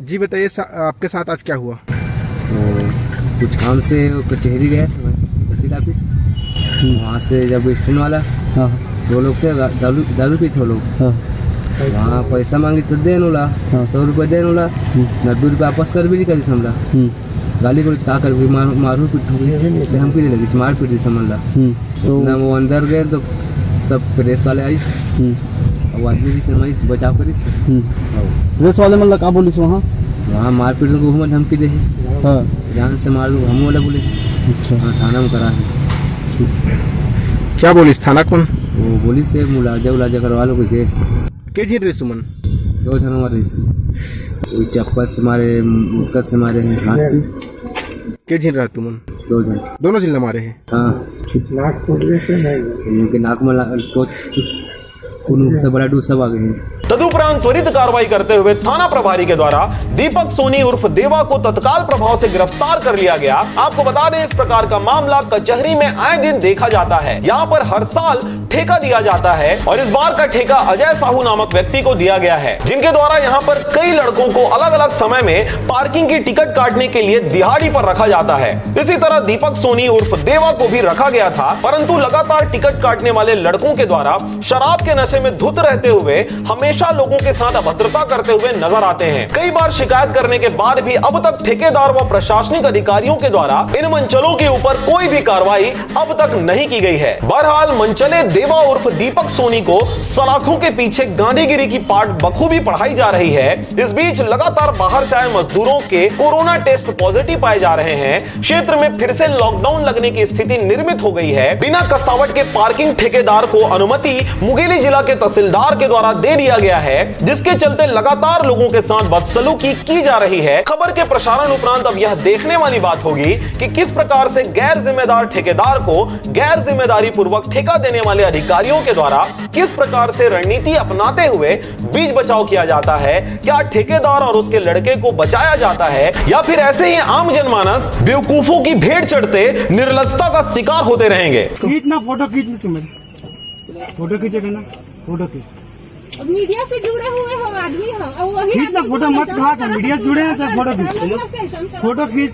जी बताइए आपके साथ आज क्या हुआ? कुछ काम से कचहरी गए थे तहसील ऑफिस, वहाँ से जब स्टैंड वाला दो लोग थे दारू पी थे लोग, वहाँ पैसा मांगी तो दे नोला 100 रुपये दे नोला 90 रुपये वापस कर भी नहीं करी समझला। गाली को का कर मारू पीट हम पीने लगी मार पीटी समझला। ना वो अंदर गए तो सब प्रेस वाले आई और आदमी जी बचाव करी प्रेस वाले मतलब का बोली वहाँ मार पीट को हम धमकी दे जान से मार दो हम वाला बोले। अच्छा थाना में करा है। क्या बोली थाना कौन? वो बोली से मुलाजा करवा लो कोई के जी रे सुमन 2 जन मारे कोई चप्पल से मारे मुक्कर से मारे हैं हाथ से। के जिन रहा तुमन? 2 जन दोनों जिला मारे हैं। हाँ नाक फूट गए नाक में से बड़ा डूब सब आ गए हैं। तदुपरांत त्वरित कार्रवाई करते हुए थाना प्रभारी के द्वारा दीपक सोनी उर्फ देवा को तत्काल प्रभाव से गिरफ्तार कर लिया गया। आपको बता दें इस प्रकार का मामला कचहरी में आए दिन देखा जाता है। यहाँ पर हर साल ठेका दिया जाता है और इस बार का ठेका अजय साहू नामक व्यक्ति को दिया गया है, जिनके द्वारा यहाँ पर कई लड़कों को अलग अलग समय में पार्किंग की टिकट काटने के लिए दिहाड़ी पर रखा जाता है। इसी तरह दीपक सोनी उर्फ देवा को भी रखा गया था, परंतु लगातार टिकट काटने वाले लड़कों के द्वारा शराब के नशे में धुत रहते हुए हमेशा लोगों के साथ अभद्रता करते हुए नजर आते हैं। कई बार शिकायत करने के बाद भी अब तक ठेकेदार व प्रशासनिक अधिकारियों के द्वारा इन मंचलों के ऊपर कोई भी कार्रवाई अब तक नहीं की गई है। बहरहाल मंचले देवा उर्फ दीपक सोनी को सलाखों के पीछे गांधीगिरी की पाठ बखूबी पढ़ाई जा रही है। इस बीच लगातार बाहर से आए मजदूरों के कोरोना टेस्ट पॉजिटिव पाए जा रहे हैं। क्षेत्र में फिर से लॉकडाउन लगने की स्थिति निर्मित हो गई है। बिना कसावट के पार्किंग ठेकेदार को अनुमति मुंगेली जिला के तहसीलदार के द्वारा दे दिया गया है, जिसके चलते लगातार लोगों के साथ बदसलूकी की जा रही है। खबर के प्रसारण उपरांत अब यह देखने वाली बात होगी कि किस प्रकार से गैर जिम्मेदार ठेकेदार को गैर जिम्मेदारी पूर्वक ठेका देने वाले अधिकारियों के द्वारा किस प्रकार से रणनीति अपनाते हुए बीच बचाव किया जाता है। क्या ठेकेदार और उसके लड़के को बचाया जाता है या फिर ऐसे ही आम जनमानस बेवकूफों की भेंट चढ़ते निर्लजता का शिकार होते रहेंगे? फोटो खींचेगा ना फोटो खींच मीडिया से जुड़े हुए हो आदमी हो खींच ना फोटो मत कहा था मीडिया से जुड़े हैं सर फोटो खींच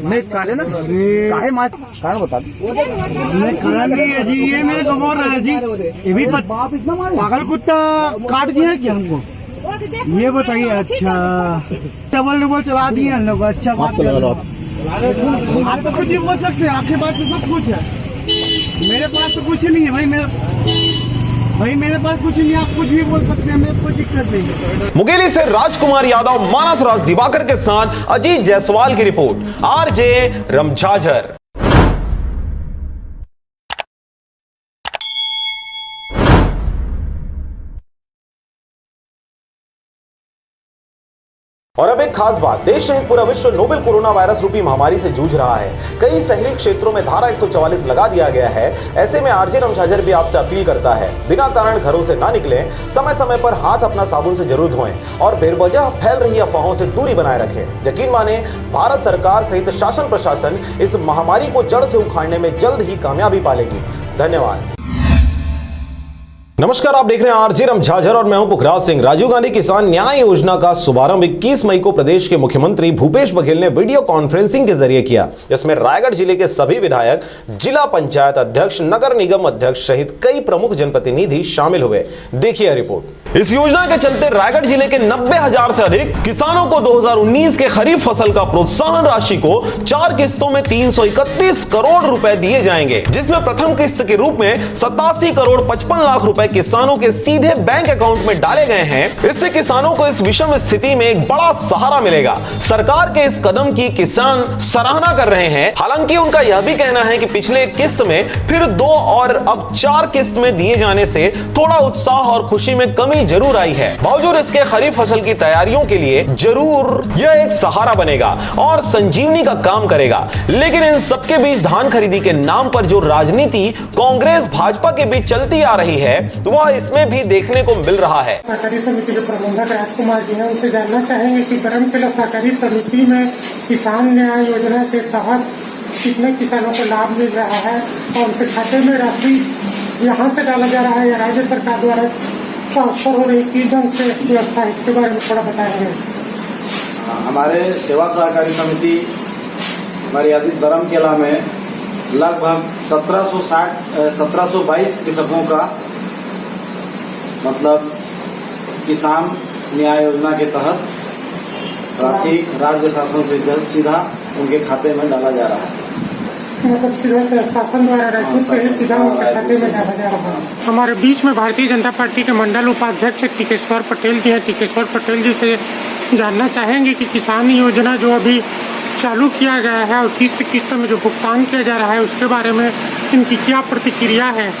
नहीं काले ना काहे मार कारण बता नहीं खड़ा नहीं है जी। ये मेरे को बोल रहा है जी ये भी पागल कुत्ता काट दिया है क्या हमको ये बताइए। अच्छा डबल चला दिए हम लोग। अच्छा बात कर रहे हो आप तो कुछ ही बोल सकते हैं, आपके पास तो सब कुछ है, मेरे पास तो कुछ नहीं है भाई मेरे पास कुछ नहीं, आप कुछ भी बोल सकते हैं, मेरे कोई दिक्कत नहीं है। मुंगेली से राजकुमार यादव, मानस राज दिवाकर के साथ अजीत जायसवाल की रिपोर्ट, आरजे रमझाझर। और अब एक खास बात, देश सहित पूरा विश्व नोवेल कोरोना वायरस रूपी महामारी से जूझ रहा है। कई शहरी क्षेत्रों में धारा 144 लगा दिया गया है। ऐसे में आरजे रमझाझर भी आपसे अपील करता है, बिना कारण घरों से ना निकलें, समय समय पर हाथ अपना साबुन से जरूर धोएं और बेवजह फैल रही अफवाहों से दूरी बनाए रखें। यकीन माने, भारत सरकार सहित शासन प्रशासन इस महामारी को जड़ से उखाड़ने में जल्द ही कामयाबी पालेगी। धन्यवाद। नमस्कार, आप देख रहे हैं आरजे रमझाझर और मैं हूं पुखराज सिंह। राजीव गांधी किसान न्याय योजना का शुभारंभ 21 मई को प्रदेश के मुख्यमंत्री भूपेश बघेल ने वीडियो कॉन्फ्रेंसिंग के जरिए किया। इसमें रायगढ़ जिले के सभी विधायक, जिला पंचायत अध्यक्ष, नगर निगम अध्यक्ष सहित कई प्रमुख जनप्रतिनिधि शामिल हुए। देखिए रिपोर्ट। इस योजना के चलते रायगढ़ जिले के 90,000 से अधिक किसानों को 2019 के खरीफ फसल का प्रोत्साहन राशि को 4 किस्तों में 331 करोड़ रुपए दिए जाएंगे, जिसमें प्रथम किस्त के रूप में 87 करोड़ 55 लाख रुपए किसानों के सीधे बैंक अकाउंट में डाले गए हैं। इससे किसानों को इस विषम स्थिति में एक बड़ा सहारा मिलेगा। सरकार के इस कदम की किसान सराहना कर रहे हैं। हालांकि उनका यह भी कहना है कि पिछले किस्त में फिर 2 और अब 4 किस्त में दिए जाने से थोड़ा उत्साह और खुशी में कमी जरूर आई है। बावजूद इसके खरीफ फसल की तैयारियों के लिए जरूर यह एक सहारा बनेगा और संजीवनी का काम करेगा। लेकिन इन सबके बीच धान खरीदी के नाम पर जो राजनीति कांग्रेस भाजपा के बीच चलती आ रही है, वह इसमें भी देखने को मिल रहा है। सहकारी समिति के प्रबंधक राजकुमार जी हैं, उनसे जानना चाहेंगे कि बरमकेला सहकारी समिति में किसान न्याय योजना के तहत कितने किसानों को लाभ मिल रहा है और उनके खाते में राशि यहाँ से डाला जा रहा है या राज्य सरकार द्वारा ट्रांसफर हो रही, किस ढंग से व्यवस्था है, इसके बारे में थोड़ा बताएंगे। हमारे सेवा सहकारी समिति मर्यादित बरमकेला में लगभग 1722 कृषकों का मतलब किसान न्याय योजना के तहत राशि राज्य शासन से जल्द सीधा उनके खाते में डाला जा रहा है। मतलब सीधा शासन द्वारा राशि सीधा उनके खाते में डाला जा रहा है। हमारे बीच में भारतीय जनता पार्टी के मंडल उपाध्यक्ष टिकेश्वर पटेल जी हैं। टिकेश्वर पटेल जी से जानना चाहेंगे कि किसान योजना जो अभी चालू किया गया है और किस्त में जो भुगतान किया जा रहा है, उसके बारे में इनकी क्या प्रतिक्रिया है।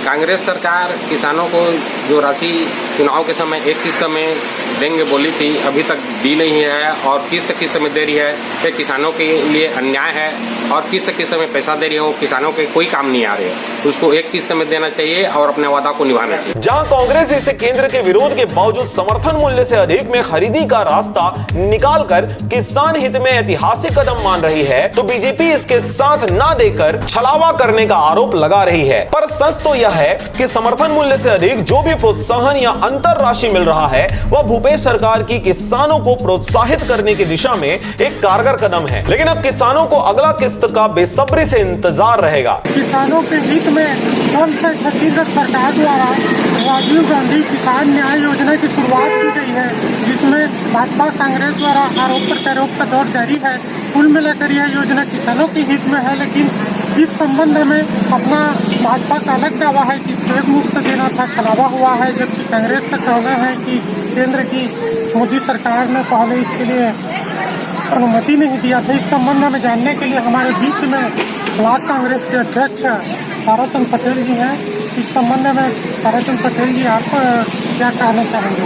कांग्रेस सरकार किसानों को जो राशि चुनाव के समय एक किस्त में देंगे बोली थी, अभी तक दी नहीं है और किस्त में दे रही है। ये किसानों के लिए अन्याय है और किस्त में पैसा दे रही है, वो किसानों के कोई काम नहीं आ रहे हैं। उसको एक किस्त में देना चाहिए और अपने वादा को निभाना चाहिए। जहां कांग्रेस इसे केंद्र के विरोध के बावजूद समर्थन मूल्य से अधिक में खरीदी का रास्ता निकालकर किसान हित में ऐतिहासिक कदम मान रही है, तो बीजेपी इसके साथ ना देकर छलावा करने का आरोप लगा रही है। पर सच तो यह है कि समर्थन मूल्य से अधिक जो भी प्रोत्साहन या अंतर राशि मिल रहा है, वह भूपेश सरकार की किसानों को प्रोत्साहित करने की दिशा में एक कारगर कदम है। लेकिन अब किसानों को अगला किस्त का बेसब्री से इंतजार रहेगा। किसानों के हित में कल से छत्तीसगढ़ सरकार द्वारा राजीव गांधी किसान न्याय योजना की शुरुआत की गई है, जिसमें भाजपा कांग्रेस द्वारा आरोप प्रत्यारोप का दौर जारी है। कुल मिलाकर यह योजना किसानों के हित में है, लेकिन इस संबंध में अपना भाजपा का अलग दावा है कि सेब मुफ्त देना था, छलावा हुआ है, जबकि कांग्रेस का कहना है कि केंद्र की मोदी सरकार ने पहले इसके लिए अनुमति नहीं दिया था। इस संबंध में जानने के लिए हमारे बीच में ब्लॉक कांग्रेस के अध्यक्ष ताराचंद पटेल जी हैं। इस संबंध में ताराचंद पटेल जी, आप क्या कहना चाहेंगे।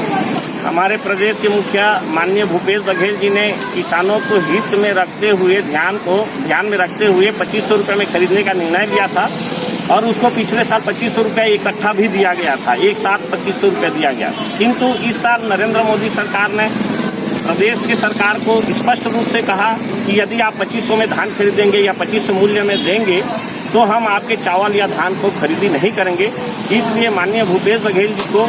हमारे प्रदेश के मुखिया माननीय भूपेश बघेल जी ने किसानों को हित में रखते हुए ध्यान में रखते हुए 2500 रुपये में खरीदने का निर्णय लिया था और उसको पिछले साल 2500 रुपये इकट्ठा भी दिया गया था, एक साथ 2500 रुपये दिया गया। किंतु इस साल नरेंद्र मोदी सरकार ने प्रदेश की सरकार को स्पष्ट रूप से कहा कि यदि आप 2500 में धान खरीदेंगे या 2500 मूल्य में देंगे तो हम आपके चावल या धान को खरीदी नहीं करेंगे। इसलिए माननीय भूपेश बघेल जी को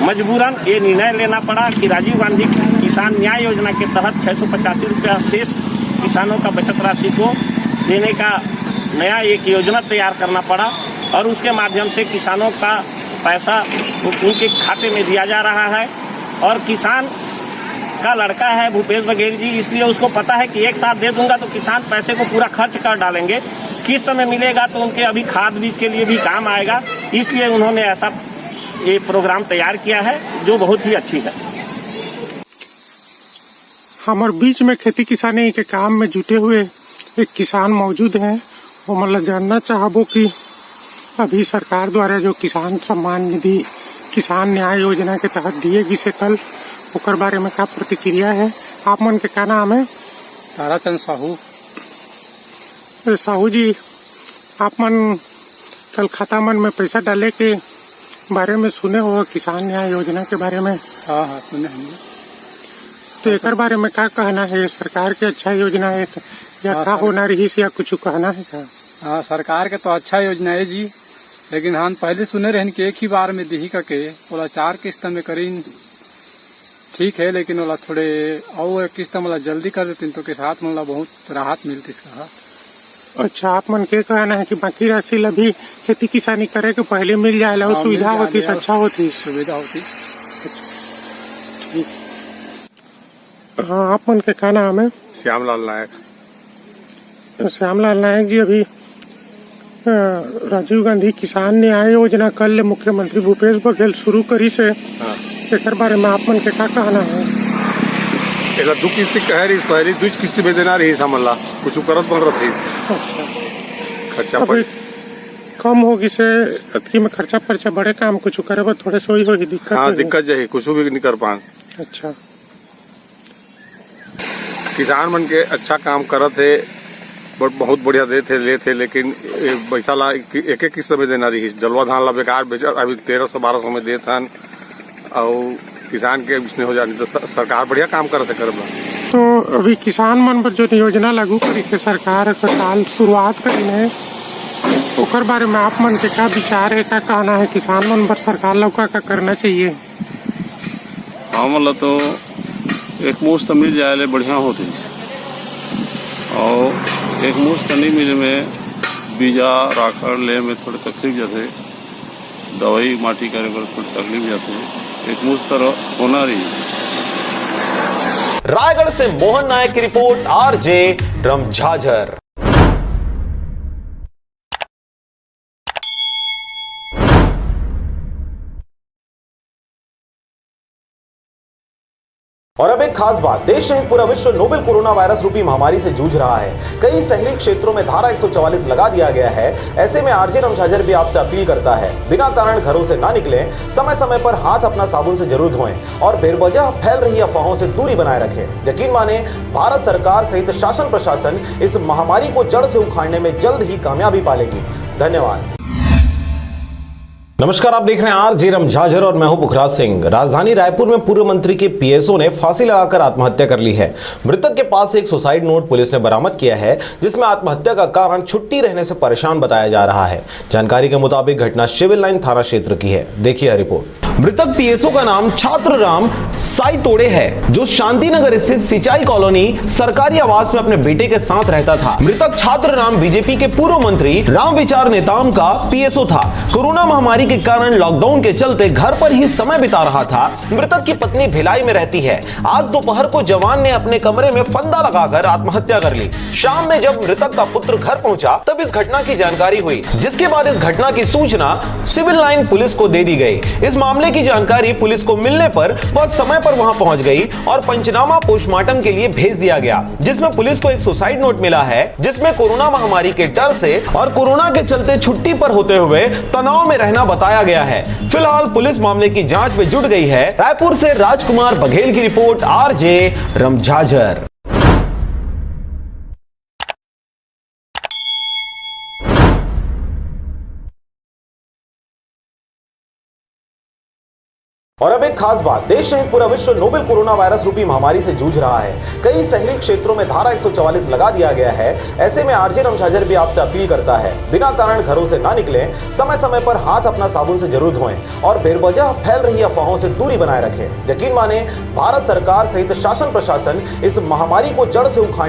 मजबूरन ये निर्णय लेना पड़ा कि राजीव गांधी किसान न्याय योजना के तहत 685 रुपया शेष किसानों का बचत राशि को देने का नया एक योजना तैयार करना पड़ा और उसके माध्यम से किसानों का पैसा उनके खाते में दिया जा रहा है। और किसान का लड़का है भूपेश बघेल जी, इसलिए उसको पता है कि एक साथ दे दूंगा तो किसान पैसे को पूरा खर्च कर डालेंगे, किस्त में मिलेगा तो उनके अभी खाद बीज के लिए भी काम आएगा, इसलिए उन्होंने ऐसा ये प्रोग्राम तैयार किया है जो बहुत ही अच्छी है। हमारे बीच में खेती किसानी के काम में जुटे हुए एक किसान मौजूद हैं। वो मतलब जानना चाहबो कि अभी सरकार द्वारा जो किसान सम्मान निधि किसान न्याय योजना के तहत दिए गई से कल ओकर बारे में क्या प्रतिक्रिया है? आप मन के क्या नाम है? ताराचंद साहू। साहू जी, आप मन कल खाता मन में पैसा डाले के बारे में सुने हो किसान न्याय योजना के बारे में? हाँ सुने हम। तो एक बारे में क्या कहना है? सरकार की अच्छा योजना है या क्या होना रही या कुछ कहना है क्या? हाँ, सरकार के तो अच्छा योजना है जी, लेकिन हम पहले सुने रहन कि एक ही बार में दी करके बोला 4 किस्त में करीन ठीक है, लेकिन बोला थोड़े और एक किस्त मतलब जल्दी कर देती तो के साथ मतलब बहुत राहत मिलती इसका। अच्छा, आप मन के कहना है कि बाकी राशि अभी खेती किसानी करे के पहले मिल जाए और सुविधा होती अच्छा होती सुविधा होती। ठीक। हाँ, आप मन के क्या नाम है? श्यामलाल नायक। श्यामलाल नायक जी, अभी राजीव गांधी किसान न्याय योजना कल मुख्यमंत्री भूपेश बघेल शुरू करी से एक बारे में आप मन के क्या कहना है? एक 2 किस्त कह रही, पहली 2 किस्त में देना रही समझला कुछ करत बन रही। खर्चा अभी कम होगी से अति में खर्चा पर्चा बड़े काम कुछ करे पर थोड़े सोई होगी दिक्कत। हाँ, दिक्कत जाए कुछ भी नहीं कर पाए। अच्छा, किसान मन के अच्छा काम करत है, बहुत बढ़िया देते लेते, लेकिन पैसा ला एक किस्त में देना रही। जलवा धान ला बेकार बेचा अभी 1300-1200 में देते हैं और किसान के इसमें हो जाने तो सरकार बढ़िया काम करते करबला। तो अभी किसान मन पर जो योजना लागू करी से सरकार साल शुरुआत करी है, ओकर बारे में आप मन के क्या विचार है, क्या कहना है? किसान मन पर सरकार लौका का करना चाहिए? हमला तो एक मुश्त मिल जाए बढ़िया होती, और एक मुश्त नहीं मिले में बीजा राखड़ ले में थोड़ी तकलीफ जाते, दवाई माटी करे पर थोड़ी तकलीफ जाती, एक मुश्त होना रही। रायगढ़ से मोहन नायक की रिपोर्ट, आरजे रमझाझर। और अब एक खास बात, देश सहित पूरा विश्व नोवेल कोरोना वायरस रूपी महामारी से जूझ रहा है। कई शहरी क्षेत्रों में धारा 144 लगा दिया गया है। ऐसे में आरजे रमझाझर भी आपसे अपील करता है, बिना कारण घरों से ना निकलें, समय समय पर हाथ अपना साबुन से जरूर धोएं और बेवजह फैल रही अफवाहों से दूरी बनाए रखें। यकीन माने, भारत सरकार सहित शासन प्रशासन इस महामारी को जड़ से उखाड़ने में जल्द ही कामयाबी पालेगी। धन्यवाद। नमस्कार, आप देख रहे हैं आरजे रमझाझर और मैं हूं पुखराज सिंह। राजधानी रायपुर में पूर्व मंत्री के पीएसओ ने फांसी लगाकर आत्महत्या कर ली है। मृतक के पास से एक सुसाइड नोट पुलिस ने बरामद किया है, जिसमें आत्महत्या का कारण छुट्टी रहने से परेशान बताया जा रहा है। जानकारी के मुताबिक घटना सिविल लाइन थाना क्षेत्र की है। देखिए रिपोर्ट। मृतक पीएसओ का नाम छात्र राम साईतोड़े है, जो शांतिनगर स्थित सिंचाई कॉलोनी सरकारी आवास में अपने बेटे के साथ रहता था। मृतक छात्र राम बीजेपी के पूर्व मंत्री राम विचार नेताम का पीएसओ था। कोरोना महामारी के कारण लॉकडाउन के चलते घर पर ही समय बिता रहा था। मृतक की पत्नी भिलाई में रहती है। आज दोपहर को जवान ने अपने कमरे में फंदा लगाकर आत्महत्या कर ली। शाम में जब मृतक का पुत्र घर पहुंचा तब इस घटना की जानकारी हुई, जिसके बाद इस घटना की सूचना सिविल लाइन पुलिस को दे दी गई। इस मामले की जानकारी पुलिस को मिलने पर वह समय पर वहां पहुंच गई और पंचनामा पोस्टमार्टम के लिए भेज दिया गया, जिसमें पुलिस को एक सुसाइड नोट मिला है, जिसमें कोरोना महामारी के डर से और कोरोना के चलते छुट्टी पर होते हुए तनाव में रहना बताया गया है। फिलहाल पुलिस मामले की जांच में जुट गई है। रायपुर से राजकुमार बघेल की रिपोर्ट, आरजे रमझाझर। और अब एक खास बात, देश सहित पूरा विश्व नोवेल कोरोना वायरस रूपी महामारी से जूझ रहा है। कई शहरी क्षेत्रों में धारा 144 लगा दिया गया है। ऐसे में आरजे रमझाझर भी आपसे अपील करता है, बिना कारण घरों से ना निकलें, समय समय पर हाथ अपना साबुन से जरूर धोएं और बेवजह फैल रही अफवाहों से दूरी बनाए रखें। यकीन माने, भारत सरकार सहित शासन प्रशासन इस महामारी को जड़ से उखाड़ने